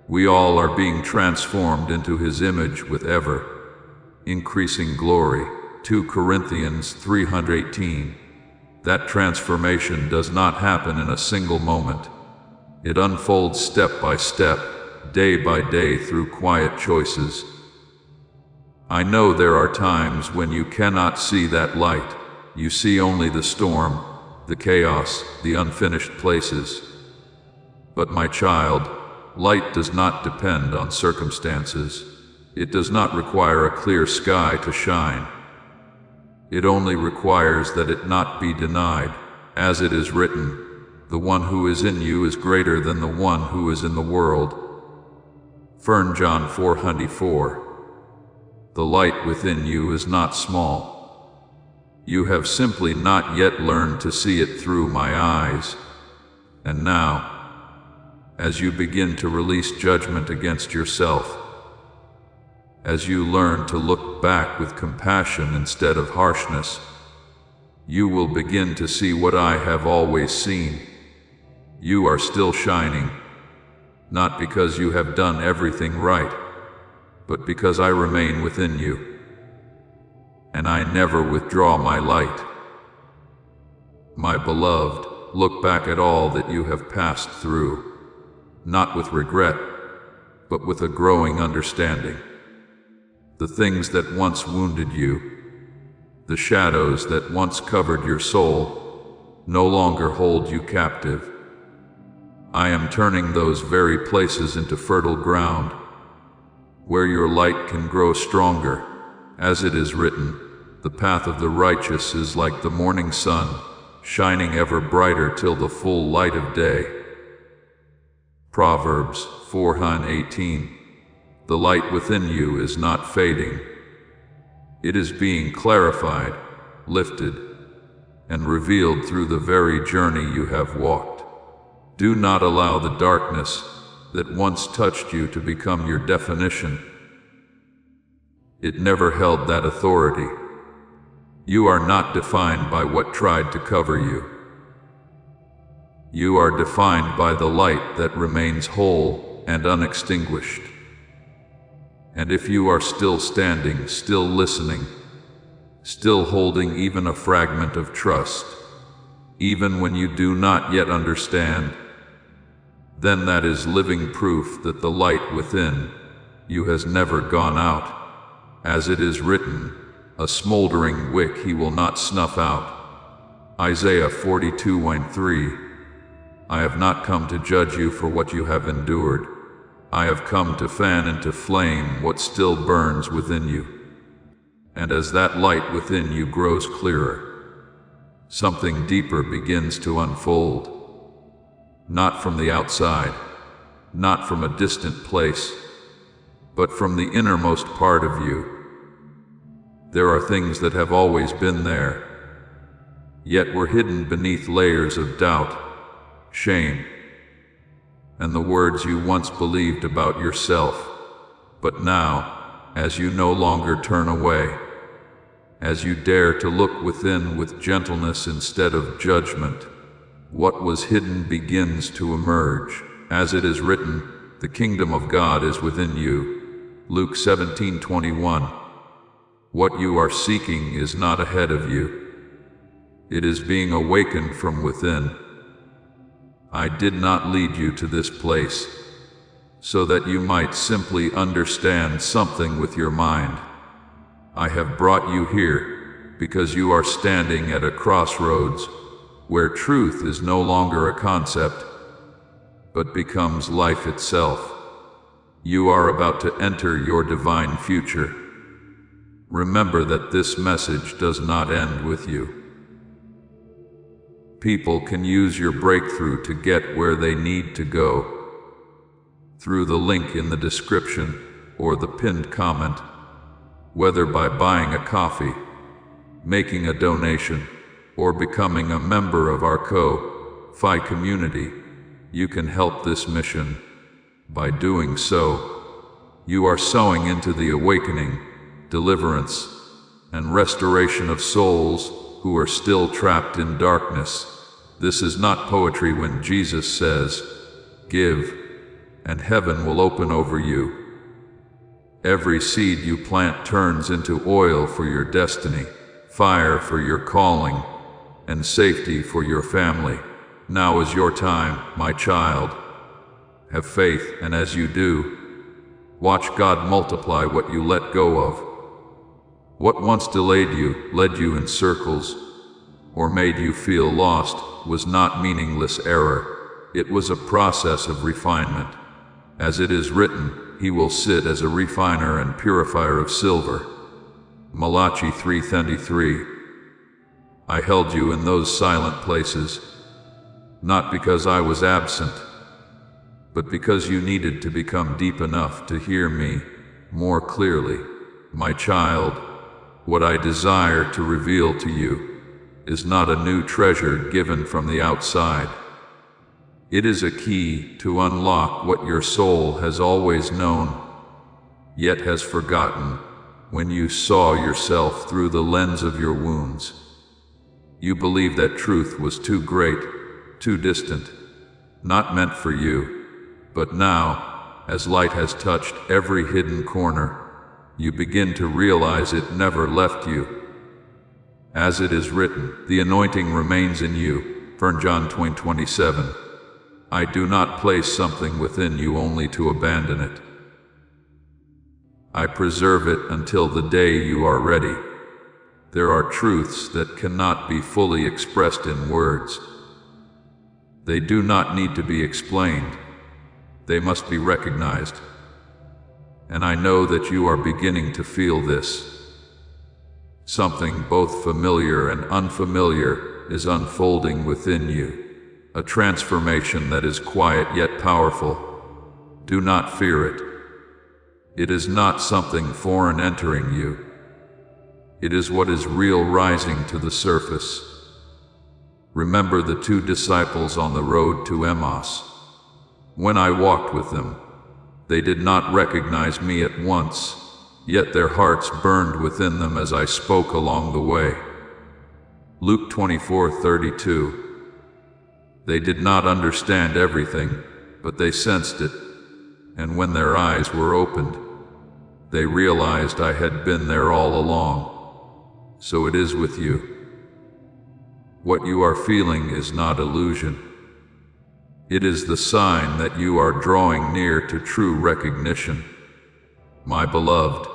we all are being transformed into his image with ever increasing glory. 2 Corinthians 3:18. That transformation does not happen in a single moment. It unfolds step by step, day by day through quiet choices. I know there are times when you cannot see that light. You see only the storm, the chaos, the unfinished places. But my child, light does not depend on circumstances. It does not require a clear sky to shine. It only requires that it not be denied. As it is written, the one who is in you is greater than the one who is in the world. 1 John 4:4. The light within you is not small. You have simply not yet learned to see it through my eyes. And now, as you begin to release judgment against yourself, as you learn to look back with compassion instead of harshness, you will begin to see what I have always seen. You are still shining, not because you have done everything right, but because I remain within you, and I never withdraw my light. My beloved, look back at all that you have passed through, not with regret, but with a growing understanding. The things that once wounded you, the shadows that once covered your soul, no longer hold you captive. I am turning those very places into fertile ground, where your light can grow stronger. As it is written, the path of the righteous is like the morning sun, shining ever brighter till the full light of day. Proverbs 4:18. The light within you is not fading. It is being clarified, lifted, and revealed through the very journey you have walked. Do not allow the darkness that once touched you to become your definition. It never held that authority. You are not defined by what tried to cover you. You are defined by the light that remains whole and unextinguished. And if you are still standing, still listening, still holding even a fragment of trust, even when you do not yet understand, then that is living proof that the light within you has never gone out. As it is written, a smoldering wick he will not snuff out. Isaiah 42:3. I have not come to judge you for what you have endured. I have come to fan into flame what still burns within you. And as that light within you grows clearer, something deeper begins to unfold. Not from the outside, not from a distant place, but from the innermost part of you. There are things that have always been there, yet were hidden beneath layers of doubt, shame, and the words you once believed about yourself. But now, as you no longer turn away, as you dare to look within with gentleness instead of judgment, what was hidden begins to emerge. As it is written, the kingdom of God is within you. Luke 17:21. What you are seeking is not ahead of you. It is being awakened from within. I did not lead you to this place so that you might simply understand something with your mind. I have brought you here because you are standing at a crossroads where truth is no longer a concept, but becomes life itself. You are about to enter your divine future. Remember that this message does not end with you. People can use your breakthrough to get where they need to go through the link in the description or the pinned comment. Whether by buying a coffee, making a donation, or becoming a member of our Ko-Fi community, you can help this mission. By doing so, you are sowing into the awakening, deliverance, and restoration of souls who are still trapped in darkness. This is not poetry when Jesus says, "Give, and heaven will open over you." Every seed you plant turns into oil for your destiny, fire for your calling, and safety for your family. Now is your time, my child. Have faith, and as you do, watch God multiply what you let go of. What once delayed you, led you in circles, or made you feel lost was not meaningless error. It was a process of refinement. As it is written, he will sit as a refiner and purifier of silver. Malachi 3:23. I held you in those silent places, not because I was absent, but because you needed to become deep enough to hear me more clearly. My child, what I desire to reveal to you is not a new treasure given from the outside. It is a key to unlock what your soul has always known, yet has forgotten when you saw yourself through the lens of your wounds. You believed that truth was too great, too distant, not meant for you. But now, as light has touched every hidden corner, you begin to realize it never left you. As it is written, the anointing remains in you. 1 John 20:27. I do not place something within you only to abandon it. I preserve it until the day you are ready. There are truths that cannot be fully expressed in words. They do not need to be explained. They must be recognized. And I know that you are beginning to feel this. Something both familiar and unfamiliar is unfolding within you. A transformation that is quiet yet powerful. Do not fear it. It is not something foreign entering you. It is what is real rising to the surface. Remember the two disciples on the road to Emmaus. When I walked with them, they did not recognize me at once, yet their hearts burned within them as I spoke along the way. Luke 24:32. They did not understand everything, but they sensed it, and when their eyes were opened, they realized I had been there all along. So it is with you. What you are feeling is not illusion. It is the sign that you are drawing near to true recognition. My beloved,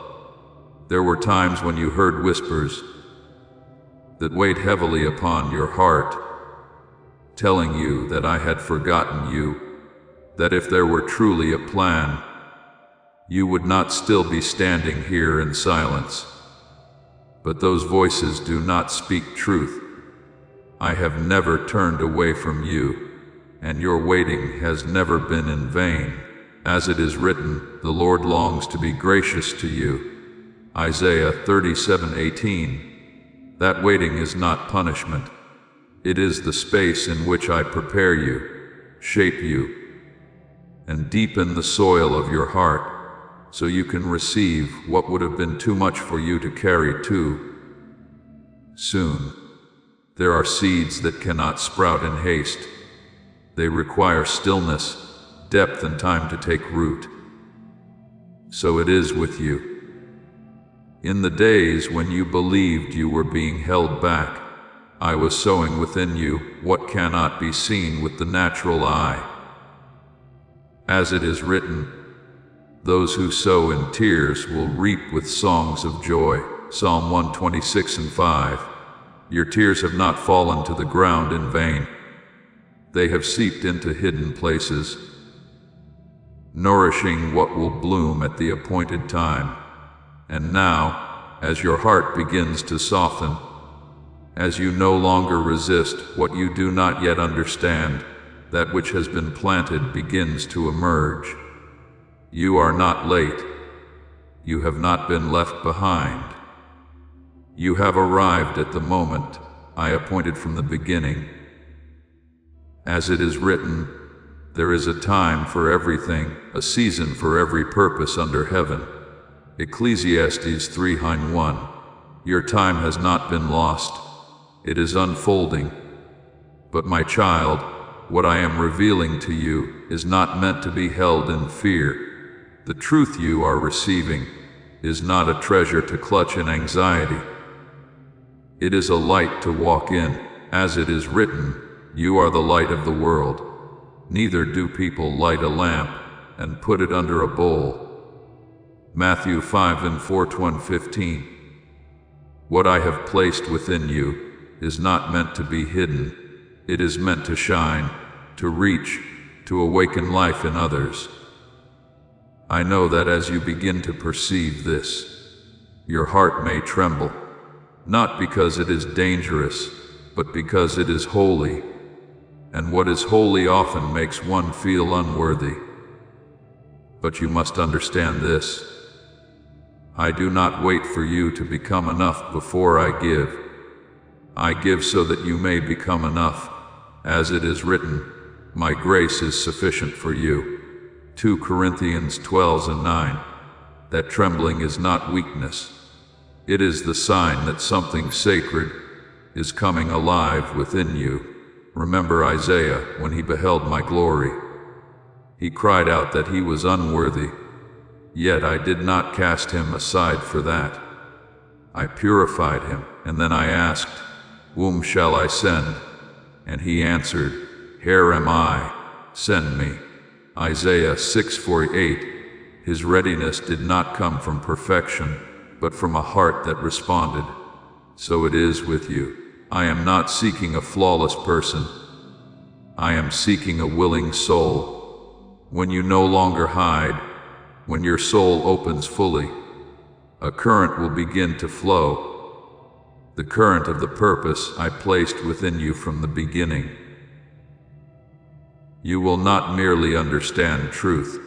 there were times when you heard whispers that weighed heavily upon your heart, telling you that I had forgotten you, that if there were truly a plan, you would not still be standing here in silence. But those voices do not speak truth. I have never turned away from you, and your waiting has never been in vain. As it is written, the Lord longs to be gracious to you. Isaiah 37:18. That waiting is not punishment. It is the space in which I prepare you, shape you, and deepen the soil of your heart, so you can receive what would have been too much for you to carry too soon. There are seeds that cannot sprout in haste. They require stillness, depth, and time to take root. So it is with you. In the days when you believed you were being held back, I was sowing within you what cannot be seen with the natural eye. As it is written, those who sow in tears will reap with songs of joy. Psalm 126:5. Your tears have not fallen to the ground in vain. They have seeped into hidden places, nourishing what will bloom at the appointed time. And now, as your heart begins to soften, as you no longer resist what you do not yet understand, that which has been planted begins to emerge. You are not late. You have not been left behind. You have arrived at the moment I appointed from the beginning. As it is written, there is a time for everything, a season for every purpose under heaven. Ecclesiastes 3:1. Your time has not been lost. It is unfolding. But my child, what I am revealing to you is not meant to be held in fear. The truth you are receiving is not a treasure to clutch in anxiety. It is a light to walk in. As it is written, you are the light of the world. Neither do people light a lamp and put it under a bowl. Matthew 5:4-15. What I have placed within you is not meant to be hidden. It is meant to shine, to reach, to awaken life in others. I know that as you begin to perceive this, your heart may tremble, not because it is dangerous, but because it is holy, and what is holy often makes one feel unworthy. But you must understand this. I do not wait for you to become enough before I give. I give so that you may become enough. As it is written, my grace is sufficient for you. 2 Corinthians 12:9. That trembling is not weakness. It is the sign that something sacred is coming alive within you. Remember Isaiah when he beheld my glory. He cried out that he was unworthy, yet I did not cast him aside for that. I purified him, and then I asked, whom shall I send? And he answered, here am I, send me. Isaiah 6:48. His readiness did not come from perfection, but from a heart that responded. So it is with you. I am not seeking a flawless person. I am seeking a willing soul. When you no longer hide, when your soul opens fully, a current will begin to flow. The current of the purpose I placed within you from the beginning. You will not merely understand truth.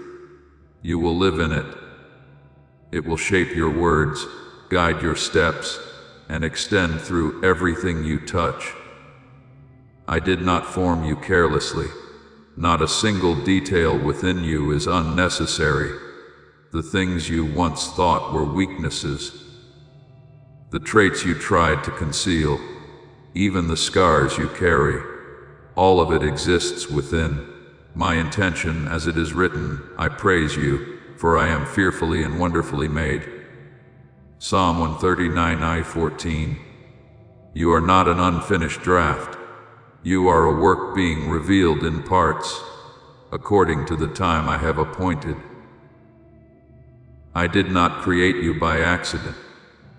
You will live in it. It will shape your words, guide your steps, and extend through everything you touch. I did not form you carelessly. Not a single detail within you is unnecessary. the things you once thought were weaknesses, the traits you tried to conceal, even the scars you carry, all of it exists within. My intention, as it is written, I praise you, for I am fearfully and wonderfully made. Psalm 139:14. You are not an unfinished draft. You are a work being revealed in parts, according to the time I have appointed. I did not create you by accident.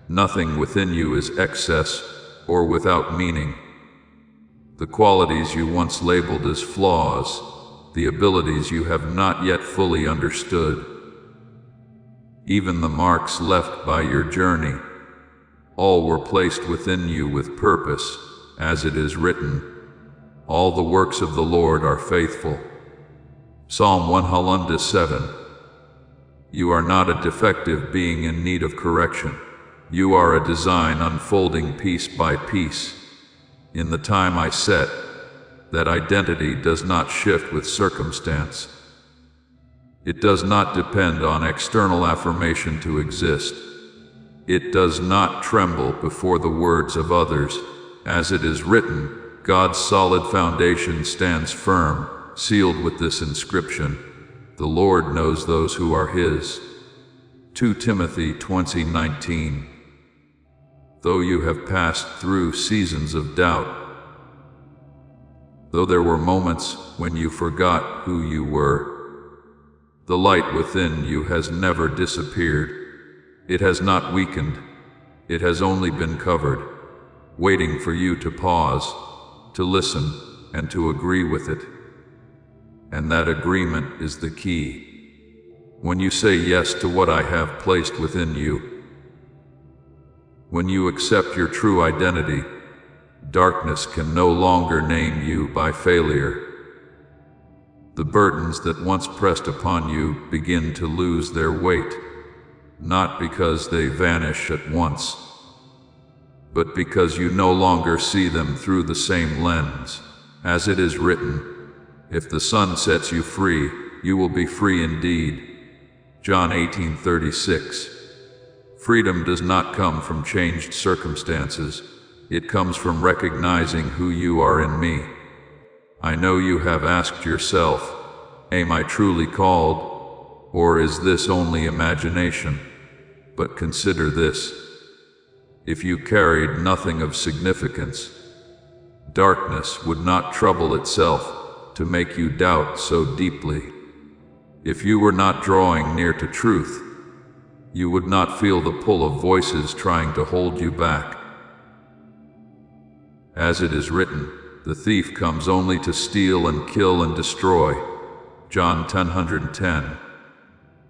Nothing within you is excess or without meaning. The qualities you once labeled as flaws, the abilities you have not yet fully understood, even the marks left by your journey, all were placed within you with purpose, as it is written, all the works of the Lord are faithful. Psalm 107. You are not a defective being in need of correction. You are a design unfolding piece by piece. In the time I set, that identity does not shift with circumstance. It does not depend on external affirmation to exist. It does not tremble before the words of others. As it is written, God's solid foundation stands firm, sealed with this inscription, the Lord knows those who are His. 2 Timothy 20:19. Though you have passed through seasons of doubt, though there were moments when you forgot who you were, the light within you has never disappeared. It has not weakened. It has only been covered, waiting for you to pause, to listen, and to agree with it. And that agreement is the key. When you say yes to what I have placed within you, when you accept your true identity, darkness can no longer name you by failure. The burdens that once pressed upon you begin to lose their weight, not because they vanish at once, but because you no longer see them through the same lens. As it is written, if the Son sets you free, you will be free indeed. John 18:36. Freedom does not come from changed circumstances. It comes from recognizing who you are in me. I know you have asked yourself, am I truly called, or is this only imagination? But consider this. If you carried nothing of significance, darkness would not trouble itself to make you doubt so deeply. If you were not drawing near to truth, you would not feel the pull of voices trying to hold you back. As it is written, the thief comes only to steal and kill and destroy. John 10:110.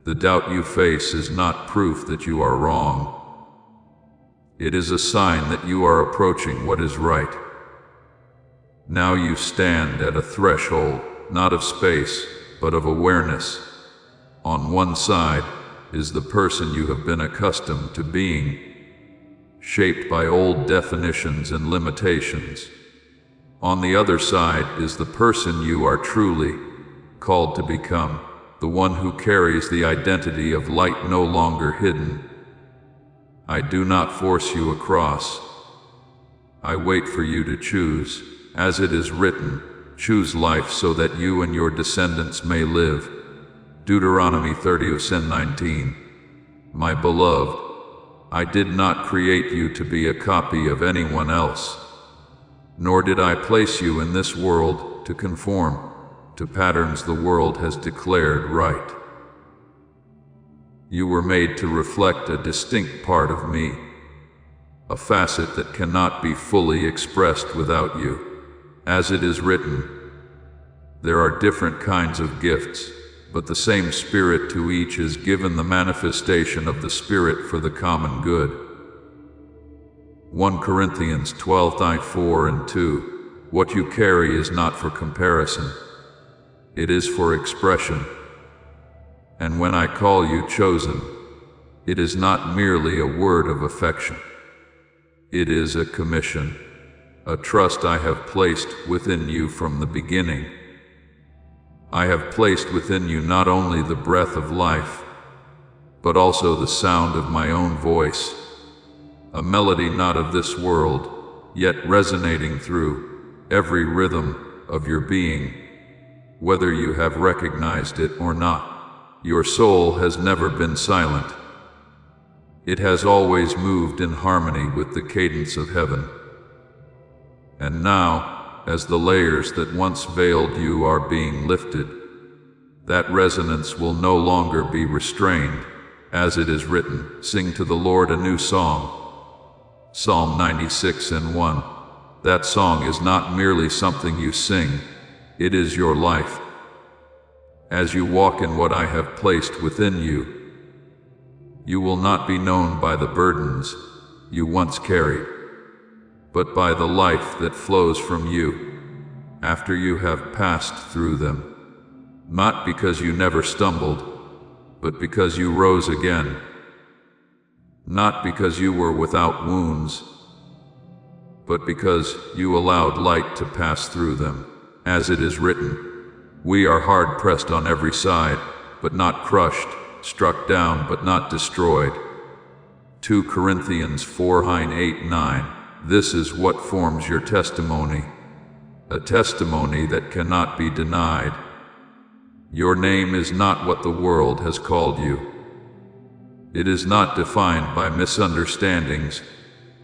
The doubt you face is not proof that you are wrong. It is a sign that you are approaching what is right. Now you stand at a threshold, not of space, but of awareness. On one side is the person you have been accustomed to being, shaped by old definitions and limitations. On the other side is the person you are truly called to become, the one who carries the identity of light no longer hidden. I do not force you across. I wait for you to choose. As it is written, choose life so that you and your descendants may live. Deuteronomy 30:19. My beloved, I did not create you to be a copy of anyone else, nor did I place you in this world to conform to patterns the world has declared right. You were made to reflect a distinct part of me, a facet that cannot be fully expressed without you. As it is written, there are different kinds of gifts, but the same Spirit to each is given the manifestation of the Spirit for the common good. 1 Corinthians 12:4-2. What you carry is not for comparison. It is for expression. And when I call you chosen, it is not merely a word of affection. It is a commission, a trust I have placed within you from the beginning. I have placed within you not only the breath of life, but also the sound of my own voice, a melody not of this world, yet resonating through every rhythm of your being, whether you have recognized it or not. Your soul has never been silent. It has always moved in harmony with the cadence of heaven. And now, as the layers that once veiled you are being lifted, that resonance will no longer be restrained. As it is written, sing to the Lord a new song. Psalm 96:1. That song is not merely something you sing, it is your life. As you walk in what I have placed within you, you will not be known by the burdens you once carried, but by the life that flows from you after you have passed through them. Not because you never stumbled, but because you rose again. Not because you were without wounds, but because you allowed light to pass through them. As it is written, we are hard pressed on every side, but not crushed, struck down, but not destroyed. 2 Corinthians 4:8-9. This is what forms your testimony, a testimony that cannot be denied. Your name is not what the world has called you. It is not defined by misunderstandings,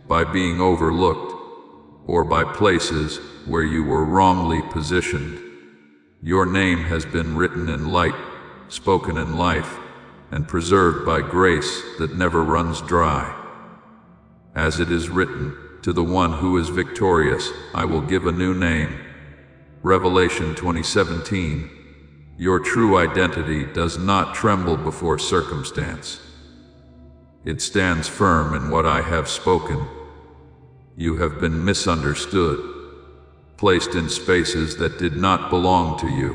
by being overlooked, or by places where you were wrongly positioned. Your name has been written in light, spoken in life, and preserved by grace that never runs dry. As it is written, to the one who is victorious, I will give a new name. Revelation 20:17. Your true identity does not tremble before circumstance. It stands firm in what I have spoken. You have been misunderstood, placed in spaces that did not belong to you.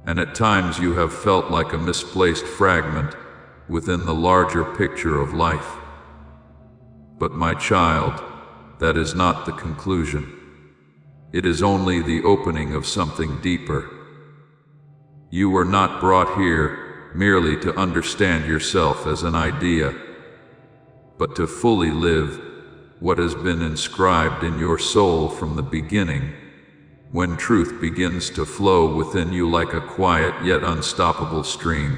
And at times you have felt like a misplaced fragment within the larger picture of life. But my child, that is not the conclusion. It is only the opening of something deeper. You were not brought here merely to understand yourself as an idea, but to fully live what has been inscribed in your soul from the beginning, when truth begins to flow within you like a quiet yet unstoppable stream.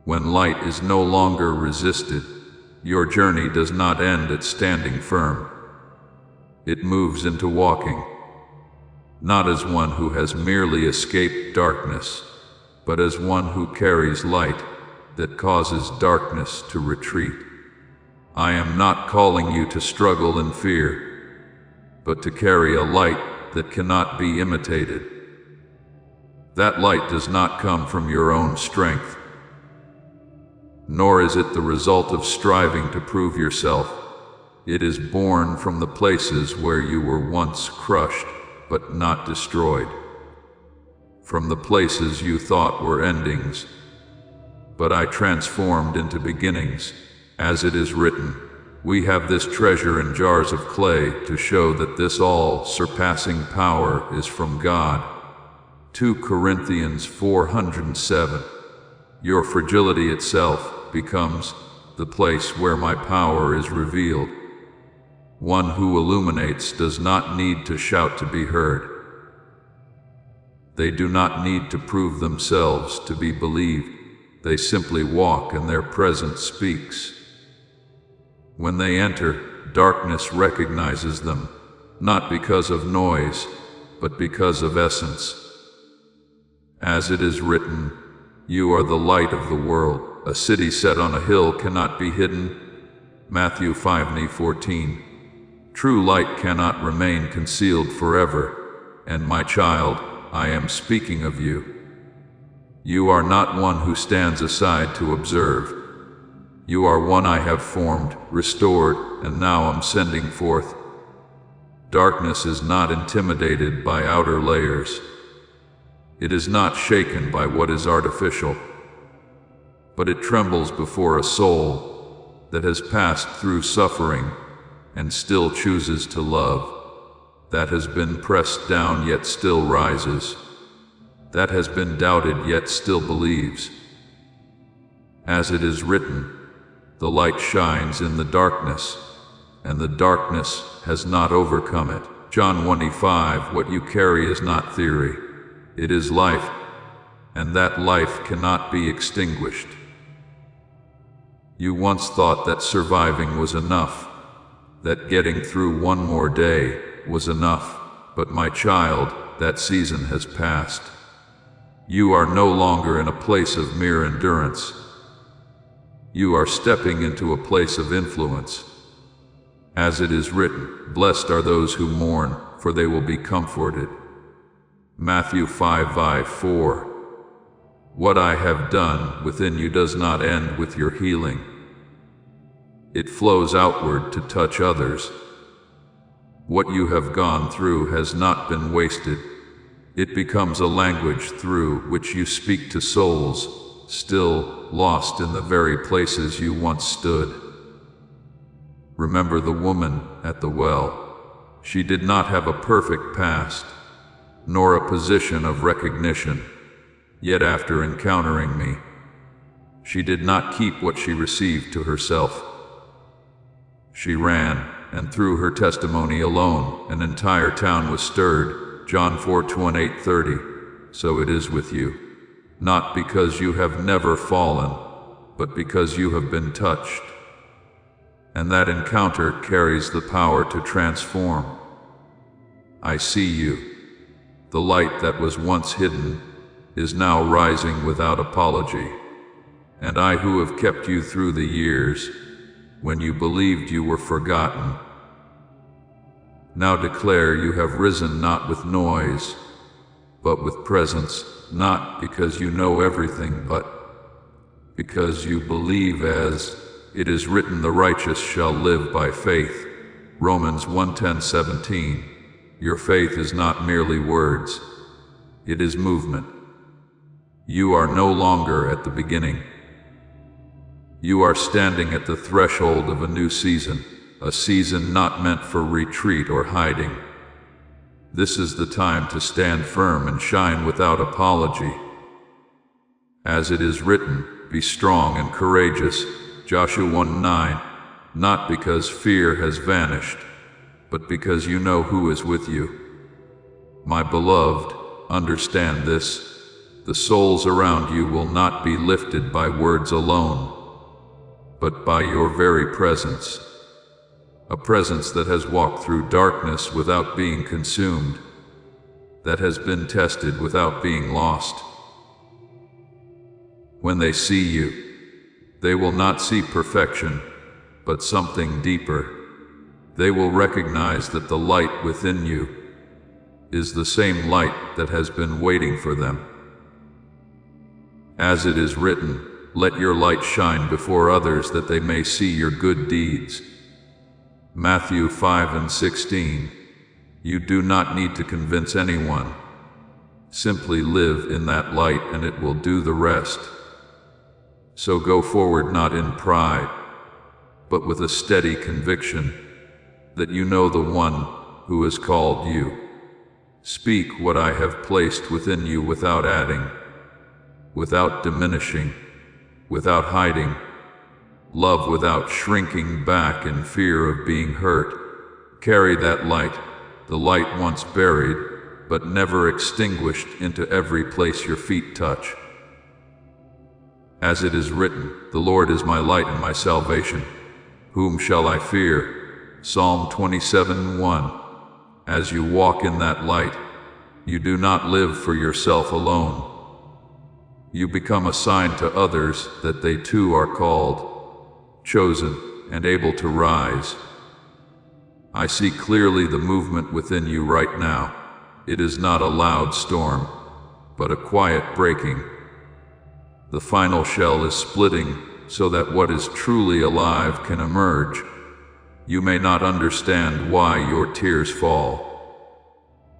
When light is no longer resisted, your journey does not end at standing firm. It moves into walking, not as one who has merely escaped darkness, but as one who carries light that causes darkness to retreat. I am not calling you to struggle in fear, but to carry a light that cannot be imitated. That light does not come from your own strength, nor is it the result of striving to prove yourself. It is born from the places where you were once crushed, but not destroyed. From the places you thought were endings, but I transformed into beginnings. As it is written, we have this treasure in jars of clay to show that this all-surpassing power is from God. 2 Corinthians 4:7. Your fragility itself becomes the place where my power is revealed. One who illuminates does not need to shout to be heard. They do not need to prove themselves to be believed. They simply walk and their presence speaks. When they enter, darkness recognizes them, not because of noise, but because of essence. As it is written, you are the light of the world. A city set on a hill cannot be hidden. Matthew 5:14. True light cannot remain concealed forever. And my child, I am speaking of you. You are not one who stands aside to observe. You are one I have formed, restored, and now am sending forth. Darkness is not intimidated by outer layers. It is not shaken by what is artificial, but it trembles before a soul that has passed through suffering and still chooses to love, that has been pressed down yet still rises, that has been doubted yet still believes. As it is written, the light shines in the darkness, and the darkness has not overcome it. John 1:5. What you carry is not theory. It is life, and that life cannot be extinguished. You once thought that surviving was enough, that getting through one more day was enough. But my child, that season has passed. You are no longer in a place of mere endurance. You are stepping into a place of influence. As it is written, blessed are those who mourn, for they will be comforted. Matthew 5:4. What I have done within you does not end with your healing. It flows outward to touch others. What you have gone through has not been wasted. It becomes a language through which you speak to souls still lost in the very places you once stood. Remember the woman at the well. She did not have a perfect past, nor a position of recognition. Yet after encountering me, she did not keep what she received to herself. She ran, and through her testimony alone, an entire town was stirred. John 4:28-30. So it is with you, not because you have never fallen, but because you have been touched. And that encounter carries the power to transform. I see you. The light that was once hidden is now rising without apology. And I who have kept you through the years, when you believed you were forgotten, now declare you have risen not with noise, but with presence, not because you know everything, but because you believe, as it is written, the righteous shall live by faith. Romans 1:10-17. Your faith is not merely words, it is movement. You are no longer at the beginning. You are standing at the threshold of a new season, a season not meant for retreat or hiding. This is the time to stand firm and shine without apology. As it is written, be strong and courageous. Joshua 1:9. Not because fear has vanished, but because you know who is with you. My beloved, understand this. The souls around you will not be lifted by words alone, but by your very presence. A presence that has walked through darkness without being consumed, that has been tested without being lost. When they see you, they will not see perfection, but something deeper. They will recognize that the light within you is the same light that has been waiting for them. As it is written, let your light shine before others that they may see your good deeds. Matthew 5:16. You do not need to convince anyone. Simply live in that light and it will do the rest. So go forward not in pride, but with a steady conviction that you know the one who has called you. Speak what I have placed within you without adding, without diminishing, without hiding. Love without shrinking back in fear of being hurt. Carry that light, the light once buried, but never extinguished, into every place your feet touch. As it is written, the Lord is my light and my salvation. Whom shall I fear? Psalm 27:1. As you walk in that light, you do not live for yourself alone. You become a sign to others that they too are called, chosen, and able to rise. I see clearly the movement within you right now. It is not a loud storm, but a quiet breaking. The final shell is splitting so that what is truly alive can emerge. You may not understand why your tears fall,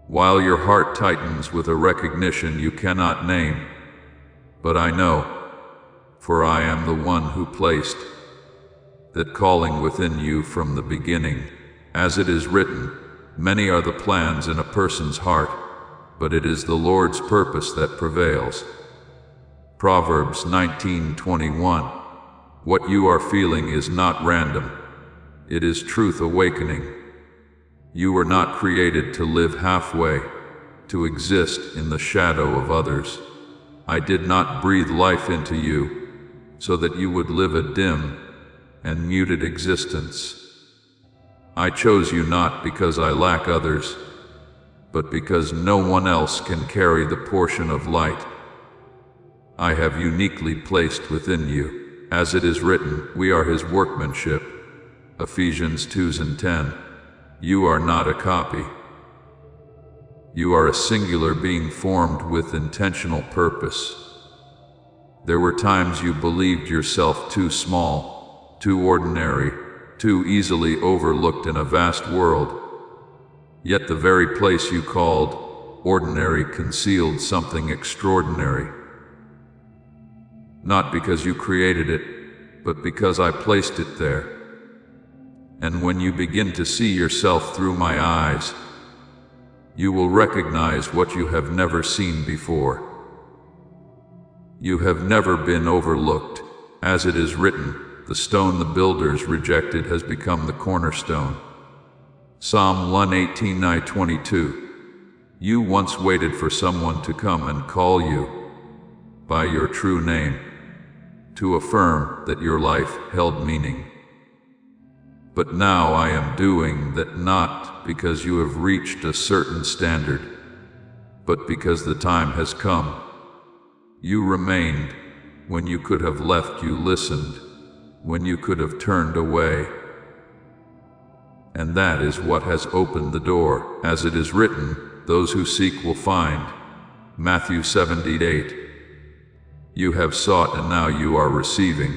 while your heart tightens with a recognition you cannot name. But I know, for I am the one who placed that calling within you from the beginning. As it is written, many are the plans in a person's heart, but it is the Lord's purpose that prevails. Proverbs 19:21. What you are feeling is not random. It is truth awakening. You were not created to live halfway, to exist in the shadow of others. I did not breathe life into you so that you would live a dim and muted existence. I chose you not because I lack others, but because no one else can carry the portion of light I have uniquely placed within you. As it is written, we are his workmanship. Ephesians 2:10. You are not a copy. You are a singular being formed with intentional purpose. There were times you believed yourself too small, too ordinary, too easily overlooked in a vast world. Yet the very place you called ordinary concealed something extraordinary. Not because you created it, but because I placed it there. And when you begin to see yourself through my eyes, you will recognize what you have never seen before. You have never been overlooked. As it is written, the stone the builders rejected has become the cornerstone. Psalm 118:22. You once waited for someone to come and call you by your true name, to affirm that your life held meaning. But now I am doing that not because you have reached a certain standard, but because the time has come. You remained when you could have left, you listened when you could have turned away. And that is what has opened the door. As it is written, those who seek will find. Matthew 7:8. You have sought and now you are receiving.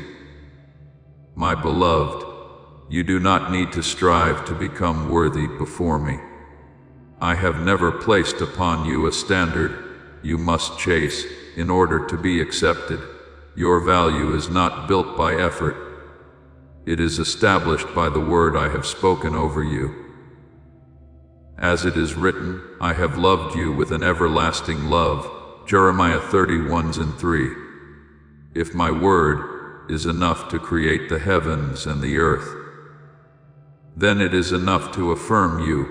My beloved, you do not need to strive to become worthy before me. I have never placed upon you a standard you must chase in order to be accepted. Your value is not built by effort. It is established by the word I have spoken over you. As it is written, I have loved you with an everlasting love. Jeremiah 31:3. If my word is enough to create the heavens and the earth, then it is enough to affirm you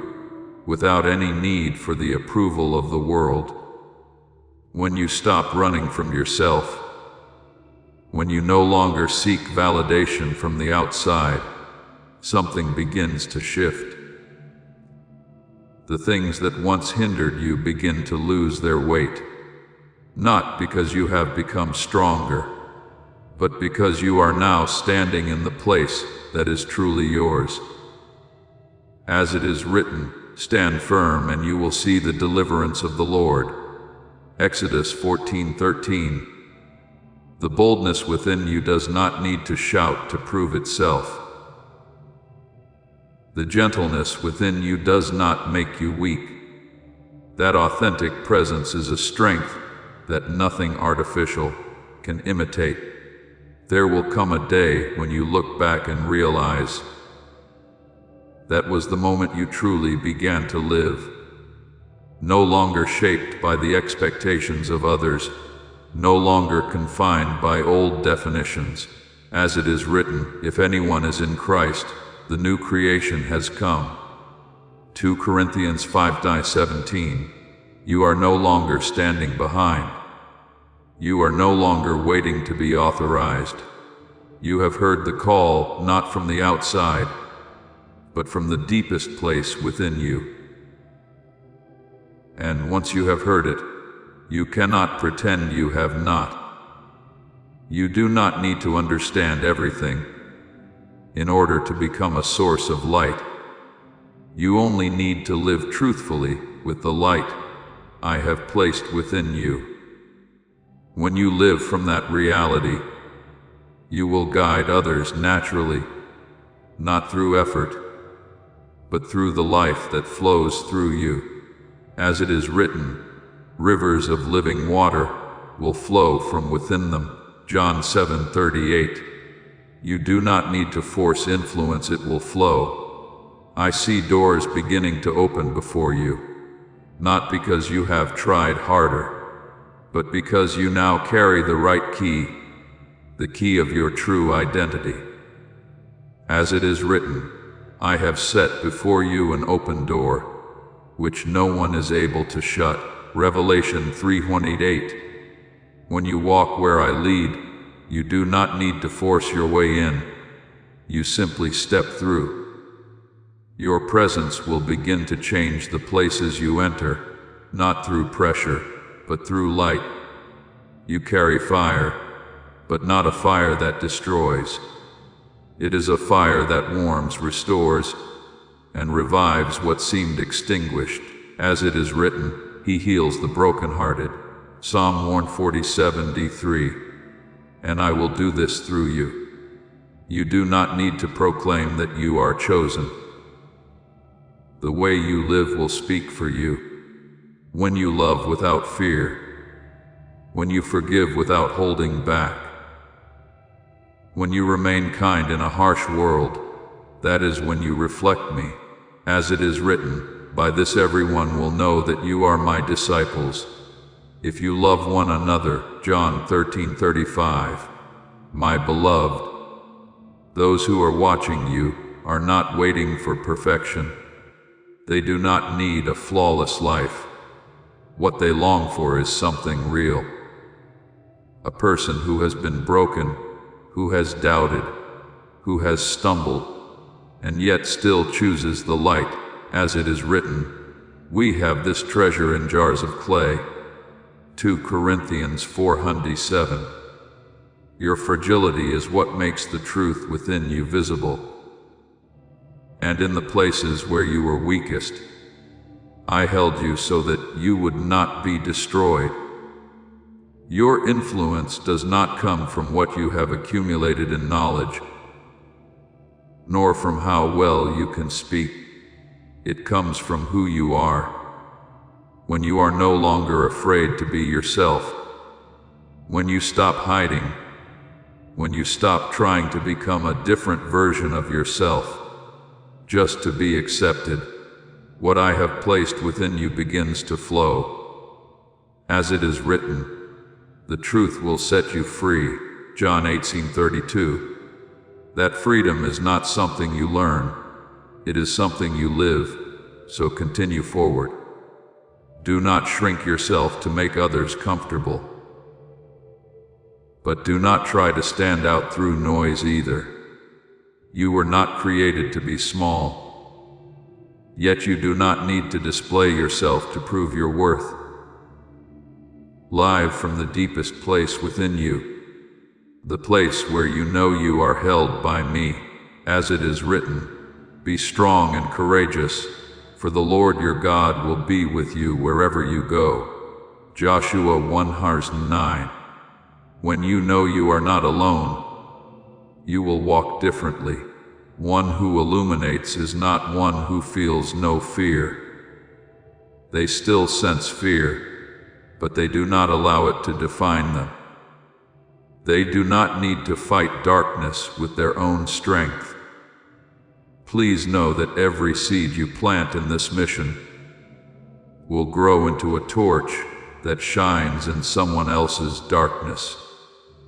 without any need for the approval of the world. When you stop running from yourself, when you no longer seek validation from the outside, something begins to shift. The things that once hindered you begin to lose their weight, not because you have become stronger, but because you are now standing in the place that is truly yours. As it is written, stand firm and you will see the deliverance of the Lord. Exodus 14:13. The boldness within you does not need to shout to prove itself. The gentleness within you does not make you weak. That authentic presence is a strength that nothing artificial can imitate. There will come a day when you look back and realize that was the moment you truly began to live. No longer shaped by the expectations of others, no longer confined by old definitions. As it is written, if anyone is in Christ, the new creation has come. 2 Corinthians 5:17. You are no longer standing behind. You are no longer waiting to be authorized. You have heard the call not from the outside, but from the deepest place within you. And once you have heard it, you cannot pretend you have not. You do not need to understand everything in order to become a source of light. You only need to live truthfully with the light I have placed within you. When you live from that reality, you will guide others naturally, not through effort, but through the life that flows through you. As it is written, rivers of living water will flow from within them. John 7:38. You do not need to force influence, it will flow. I see doors beginning to open before you, not because you have tried harder, but because you now carry the right key, the key of your true identity. As it is written, I have set before you an open door, which no one is able to shut. Revelation 3:28. When you walk where I lead, you do not need to force your way in. You simply step through. Your presence will begin to change the places you enter, not through pressure, but through light. You carry fire, but not a fire that destroys. It is a fire that warms, restores, and revives what seemed extinguished. As it is written, He heals the brokenhearted. Psalm 147:3. And I will do this through you. You do not need to proclaim that you are chosen. The way you live will speak for you. When you love without fear, when you forgive without holding back, when you remain kind in a harsh world, that is when you reflect me. As it is written, by this everyone will know that you are my disciples, if you love one another. John 13:35. My beloved, those who are watching you are not waiting for perfection. They do not need a flawless life. What they long for is something real. A person who has been broken, who has doubted, who has stumbled, and yet still chooses the light. As it is written, we have this treasure in jars of clay. 2 Corinthians 4:7. Your fragility is what makes the truth within you visible. And in the places where you were weakest, I held you so that you would not be destroyed. Your influence does not come from what you have accumulated in knowledge, nor from how well you can speak. It comes from who you are. When you are no longer afraid to be yourself, when you stop hiding, when you stop trying to become a different version of yourself, just to be accepted, what I have placed within you begins to flow. As it is written, the truth will set you free. John 18:32. That freedom is not something you learn, it is something you live, so continue forward. Do not shrink yourself to make others comfortable. But do not try to stand out through noise either. You were not created to be small. Yet you do not need to display yourself to prove your worth. Live from the deepest place within you, the place where you know you are held by me. As it is written, be strong and courageous, for the Lord your God will be with you wherever you go. Joshua 1:9. When you know you are not alone, you will walk differently. One who illuminates is not one who feels no fear. They still sense fear, but they do not allow it to define them. They do not need to fight darkness with their own strength. Please know that every seed you plant in this mission will grow into a torch that shines in someone else's darkness.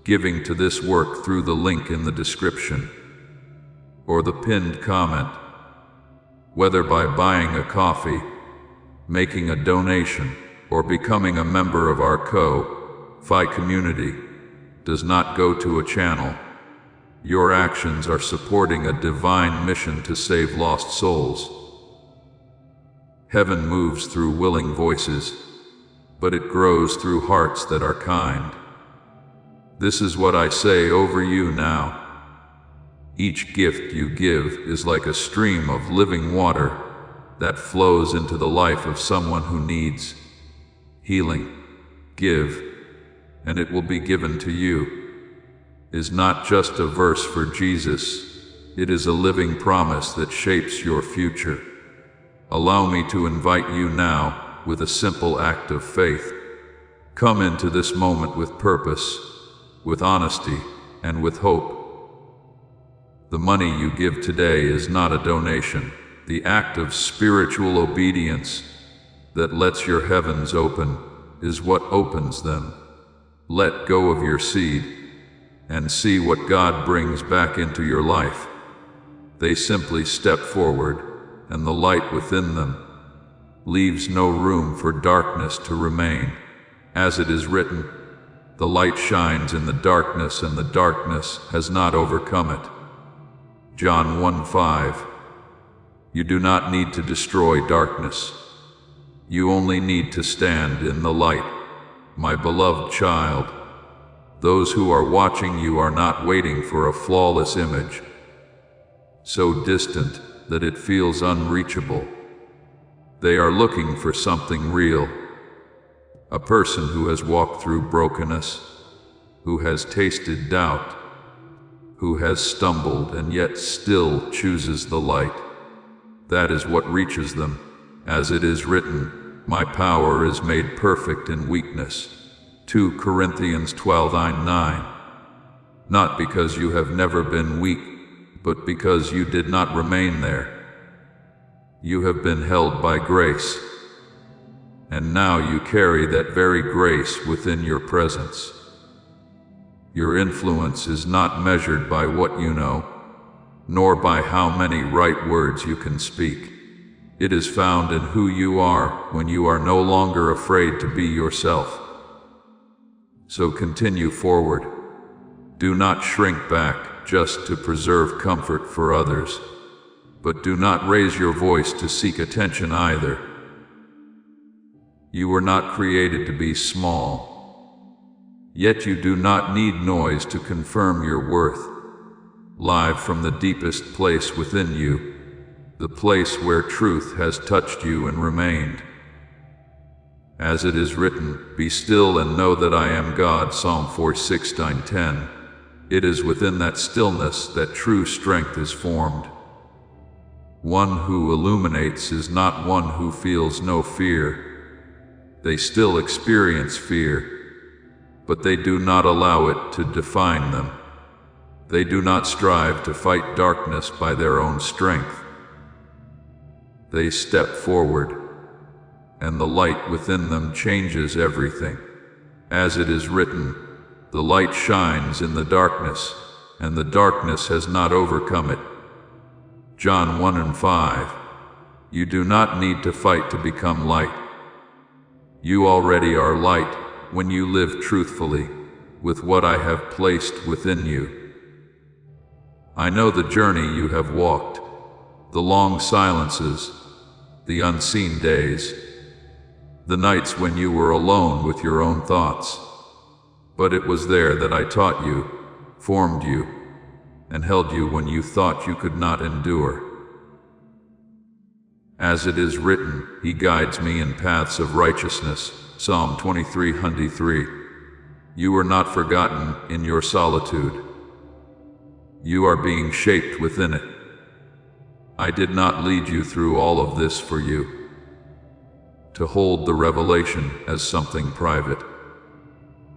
Giving to this work through the link in the description or the pinned comment, whether by buying a coffee, making a donation, or becoming a member of our Ko-Fi community, does not go to a channel. Your actions are supporting a divine mission to save lost souls. Heaven moves through willing voices, but it grows through hearts that are kind. This is what I say over you now. Each gift you give is like a stream of living water that flows into the life of someone who needs healing. Give, and it will be given to you, is not just a verse for Jesus. It is a living promise that shapes your future. Allow me to invite you now with a simple act of faith. Come into this moment with purpose, with honesty, and with hope. The money you give today is not a donation, the act of spiritual obedience that lets your heavens open is what opens them. Let go of your seed and see what God brings back into your life. They simply step forward, and the light within them leaves no room for darkness to remain. As it is written, the light shines in the darkness, and the darkness has not overcome it. John 1:5. You do not need to destroy darkness. You only need to stand in the light. My beloved child, those who are watching you are not waiting for a flawless image, so distant that it feels unreachable. They are looking for something real. A person who has walked through brokenness, who has tasted doubt, who has stumbled and yet still chooses the light. That is what reaches them. As it is written, my power is made perfect in weakness. 2 Corinthians 12:9. Not because you have never been weak, but because you did not remain there. You have been held by grace, and now you carry that very grace within your presence. Your influence is not measured by what you know, nor by how many right words you can speak. It is found in who you are when you are no longer afraid to be yourself. So continue forward. Do not shrink back just to preserve comfort for others, but do not raise your voice to seek attention either. You were not created to be small, yet you do not need noise to confirm your worth. Live from the deepest place within you, the place where truth has touched you and remained. As it is written, be still and know that I am God, Psalm 46:9-10. It is within that stillness that true strength is formed. One who illuminates is not one who feels no fear. They still experience fear, but they do not allow it to define them. They do not strive to fight darkness by their own strength. They step forward, and the light within them changes everything. As it is written, the light shines in the darkness, and the darkness has not overcome it. John 1:5. You do not need to fight to become light. You already are light when you live truthfully with what I have placed within you. I know the journey you have walked, the long silences, the unseen days, the nights when you were alone with your own thoughts. But it was there that I taught you, formed you, and held you when you thought you could not endure. As it is written, He guides me in paths of righteousness, Psalm 23:3. You were not forgotten in your solitude. You are being shaped within it. I did not lead you through all of this for you to hold the revelation as something private.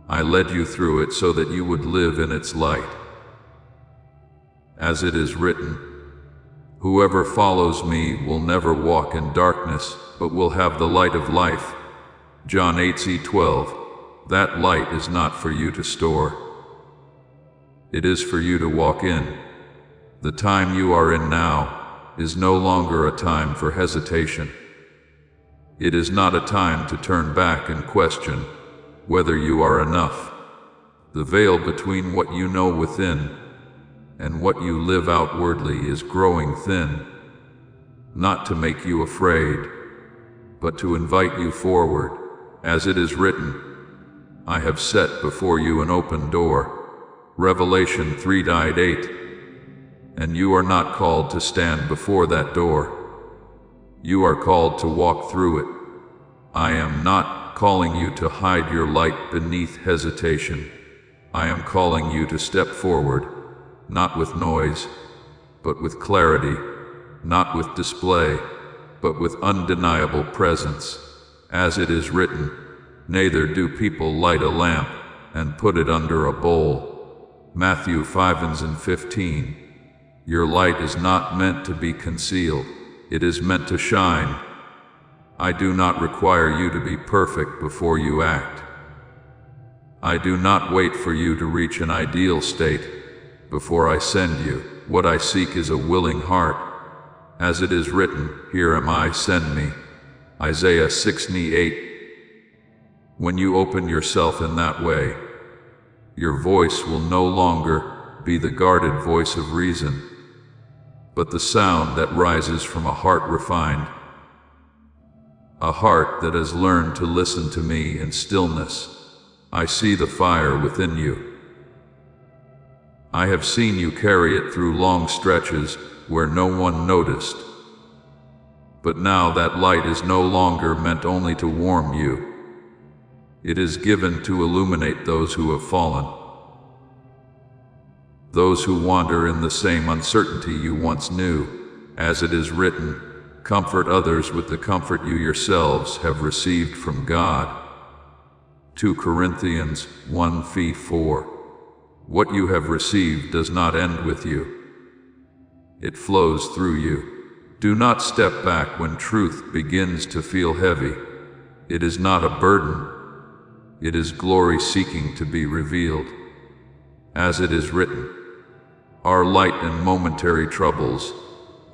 I led you through it so that you would live in its light. As it is written, whoever follows me will never walk in darkness, but will have the light of life. John 8:12. That light is not for you to store. It is for you to walk in. The time you are in now is no longer a time for hesitation. It is not a time to turn back and question whether you are enough. The veil between what you know within and what you live outwardly is growing thin, not to make you afraid, but to invite you forward. As it is written, I have set before you an open door. Revelation 3:8. And you are not called to stand before that door. You are called to walk through it. I am not calling you to hide your light beneath hesitation. I am calling you to step forward, not with noise, but with clarity, not with display, but with undeniable presence. As it is written, neither do people light a lamp and put it under a bowl. Matthew 5:15. Your light is not meant to be concealed. It is meant to shine. I do not require you to be perfect before you act. I do not wait for you to reach an ideal state before I send you. What I seek is a willing heart. As it is written, "Here am I, send me." Isaiah 68. When you open yourself in that way, your voice will no longer be the guarded voice of reason, but the sound that rises from a heart refined, a heart that has learned to listen to me in stillness. I see the fire within you. I have seen you carry it through long stretches where no one noticed. But now that light is no longer meant only to warm you. It is given to illuminate those who have fallen, those who wander in the same uncertainty you once knew. As it is written, "Comfort others with the comfort you yourselves have received from God." 2 Corinthians 1:4. What you have received does not end with you. It flows through you. Do not step back when truth begins to feel heavy. It is not a burden. It is glory seeking to be revealed. As it is written, our light and momentary troubles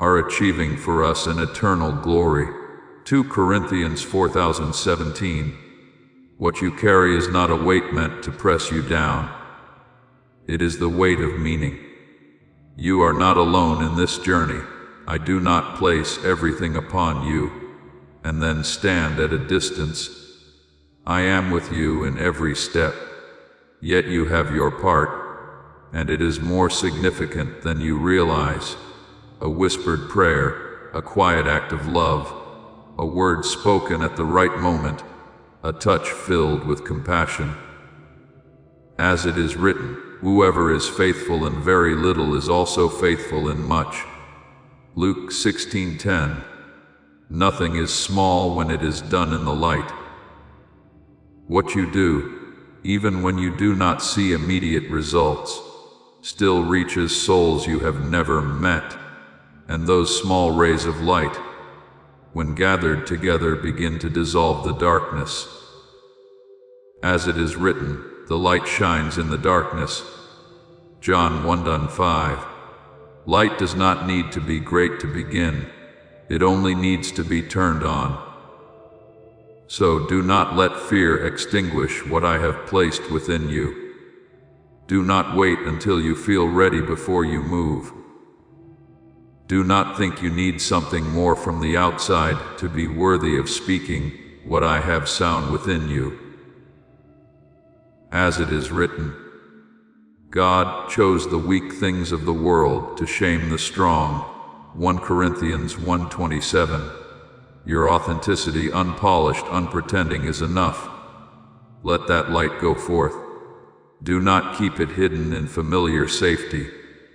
are achieving for us an eternal glory. 2 Corinthians 4:17. What you carry is not a weight meant to press you down. It is the weight of meaning. You are not alone in this journey. I do not place everything upon you and then stand at a distance. I am with you in every step. Yet you have your part, and it is more significant than you realize. A whispered prayer, a quiet act of love, a word spoken at the right moment, a touch filled with compassion. As it is written, whoever is faithful in very little is also faithful in much. Luke 16:10. Nothing is small when it is done in the light. What you do, even when you do not see immediate results, still reaches souls you have never met. And those small rays of light, when gathered together, begin to dissolve the darkness. As it is written, the light shines in the darkness. John 1:5. Light does not need to be great to begin. It only needs to be turned on. So do not let fear extinguish what I have placed within you. Do not wait until you feel ready before you move. Do not think you need something more from the outside to be worthy of speaking what I have sown within you. As it is written, God chose the weak things of the world to shame the strong. 1 Corinthians 1:27. Your authenticity, unpolished, unpretending, is enough. Let that light go forth. Do not keep it hidden in familiar safety.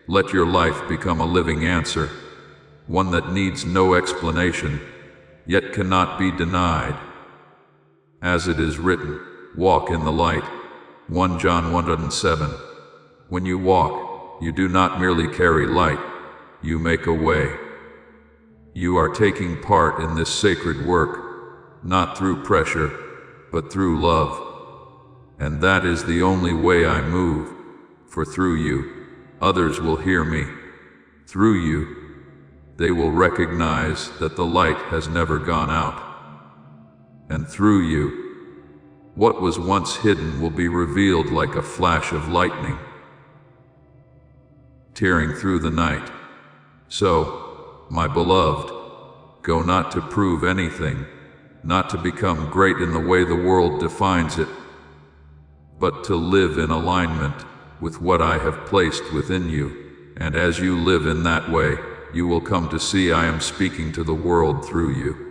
Let your life become a living answer, one that needs no explanation, yet cannot be denied. As it is written, walk in the light. 1 John 1:7. When you walk, you do not merely carry light, you make a way. You are taking part in this sacred work, not through pressure, but through love. And that is the only way I move, for through you, others will hear me. Through you, they will recognize that the light has never gone out. And through you, what was once hidden will be revealed like a flash of lightning, tearing through the night. So, my beloved, go not to prove anything, not to become great in the way the world defines it, but to live in alignment with what I have placed within you. And as you live in that way, you will come to see I am speaking to the world through you.